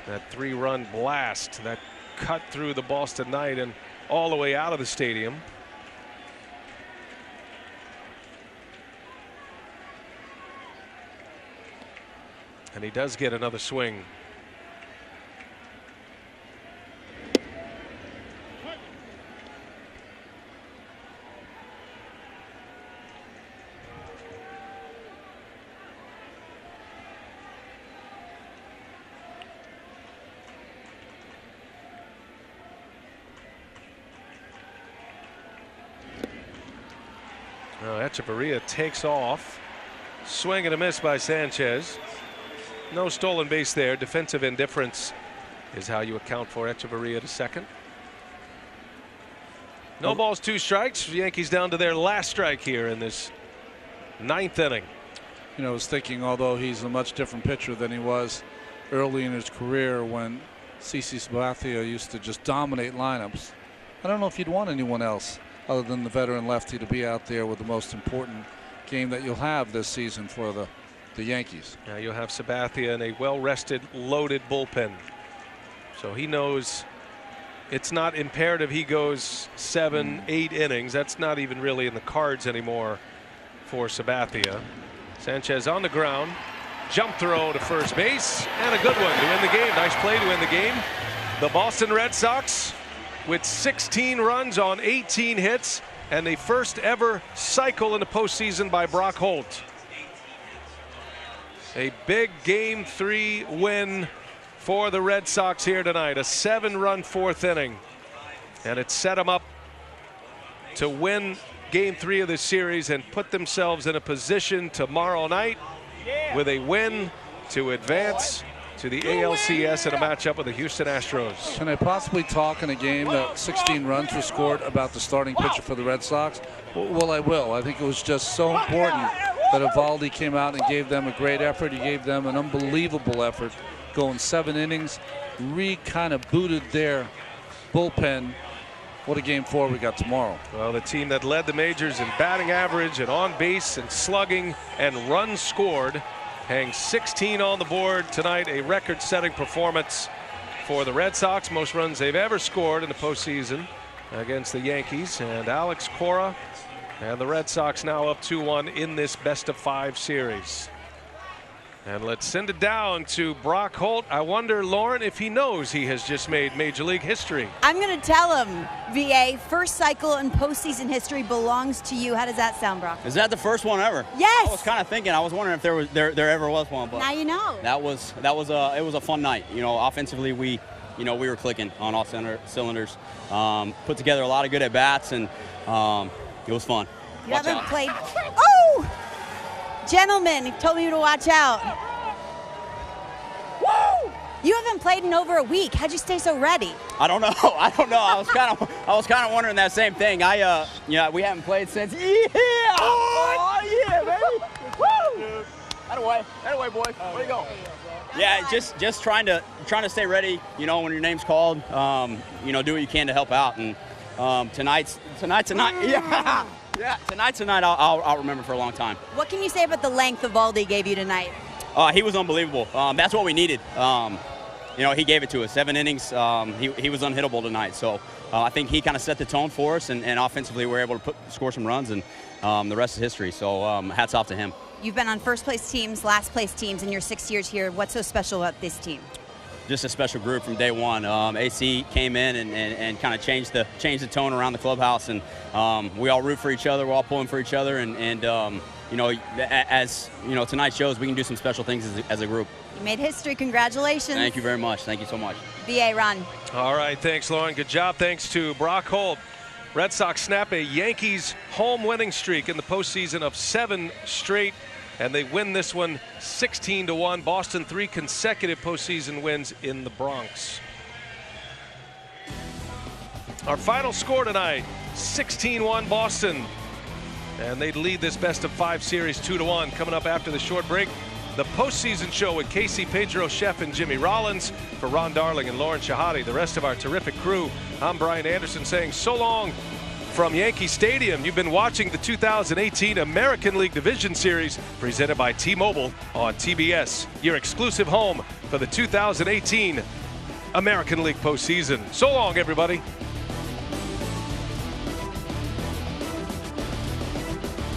That 3-run blast that cut through the Boston night and all the way out of the stadium. And he does get another swing. Echeverria takes off. Swing and a miss by Sanchez. No stolen base there. Defensive indifference is how you account for Echeverria to second. No balls, 2 strikes. Yankees down to their last strike here in this 9th inning. You know, I was thinking, although he's a much different pitcher than he was early in his career when CC Sabathia used to just dominate lineups, I don't know if you'd want anyone else other than the veteran lefty to be out there with the most important game that you'll have this season for the Yankees. Now you'll have Sabathia in a well-rested, loaded bullpen. So he knows it's not imperative he goes 7, 8 innings. That's not even really in the cards anymore for Sabathia. Sanchez on the ground. Jump throw to first base, and a good one to win the game. Nice play to win the game. The Boston Red Sox with 16 runs on 18 hits and the first ever cycle in the postseason by Brock Holt. A big game 3 win for the Red Sox here tonight. A 7-run 4th inning. And it set them up to win game 3 of this series and put themselves in a position tomorrow night with a win to advance to the ALCS in a matchup with the Houston Astros. Can I possibly talk in a game that 16 runs were scored about the starting pitcher for the Red Sox? Well, I will. I think it was just so important that Eovaldi came out and gave them a great effort. He gave them an unbelievable effort, going 7 innings. Kind of booted their bullpen. What a game 4 we got tomorrow. Well, the team that led the majors in batting average and on base and slugging and runs scored hangs 16 on the board tonight. A record-setting performance for the Red Sox. Most runs they've ever scored in the postseason against the Yankees. And Alex Cora and the Red Sox now up 2-1 in this best-of-5 series. And let's send it down to Brock Holt. I wonder, Lauren, if he knows he has just made Major League history. I'm going to tell him, VA, first cycle in postseason history belongs to you. How does that sound, Brock? Is that the first one ever? Yes. I was kind of thinking. I was wondering if there ever was one. But now you know. It was a fun night. You know, offensively we were clicking on all cylinders. Put together a lot of good at bats, and it was fun. You haven't played. Oh! Gentlemen, he told me to watch out. Woo! You haven't played in over a week. How'd you stay so ready? I don't know. I was kind of wondering that same thing. We haven't played since. Yeah! Oh yeah, baby! Woo! That away, boys. Where you go? Yeah, just trying to stay ready. You know, when your name's called, you know, do what you can to help out. And tonight. Yeah. Yeah, tonight I'll remember for a long time. What can you say about the length Eovaldi gave you tonight? He was unbelievable. That's what we needed. You know, he gave it to us. 7 innings. He was unhittable tonight. So I think he kind of set the tone for us, and offensively we were able to score some runs, and the rest is history. So hats off to him. You've been on first place teams, last place teams in your 6 years here. What's so special about this team? Just a special group from day one. AC came in and kind of changed the tone around the clubhouse, and we all root for each other. We're all pulling for each other, and you know, as you know, tonight shows we can do some special things as a group. You made history. Congratulations. Thank you very much. Thank you so much. VA, Ron. All right, thanks, Lauren. Good job. Thanks to Brock Holt. Red Sox snap a Yankees home winning streak in the postseason of 7 straight. And they win this one 16-1. Boston 3 consecutive postseason wins in the Bronx. Our final score tonight, 16-1 Boston. And they lead this best-of-5 series 2-1. Coming up after the short break, the postseason show with Casey Pedro, Chef, and Jimmy Rollins. For Ron Darling and Lauren Shahadi, the rest of our terrific crew, I'm Brian Anderson saying so long from Yankee Stadium. You've been watching the 2018 American League Division Series presented by T-Mobile on TBS, your exclusive home for the 2018 American League postseason. So long, everybody.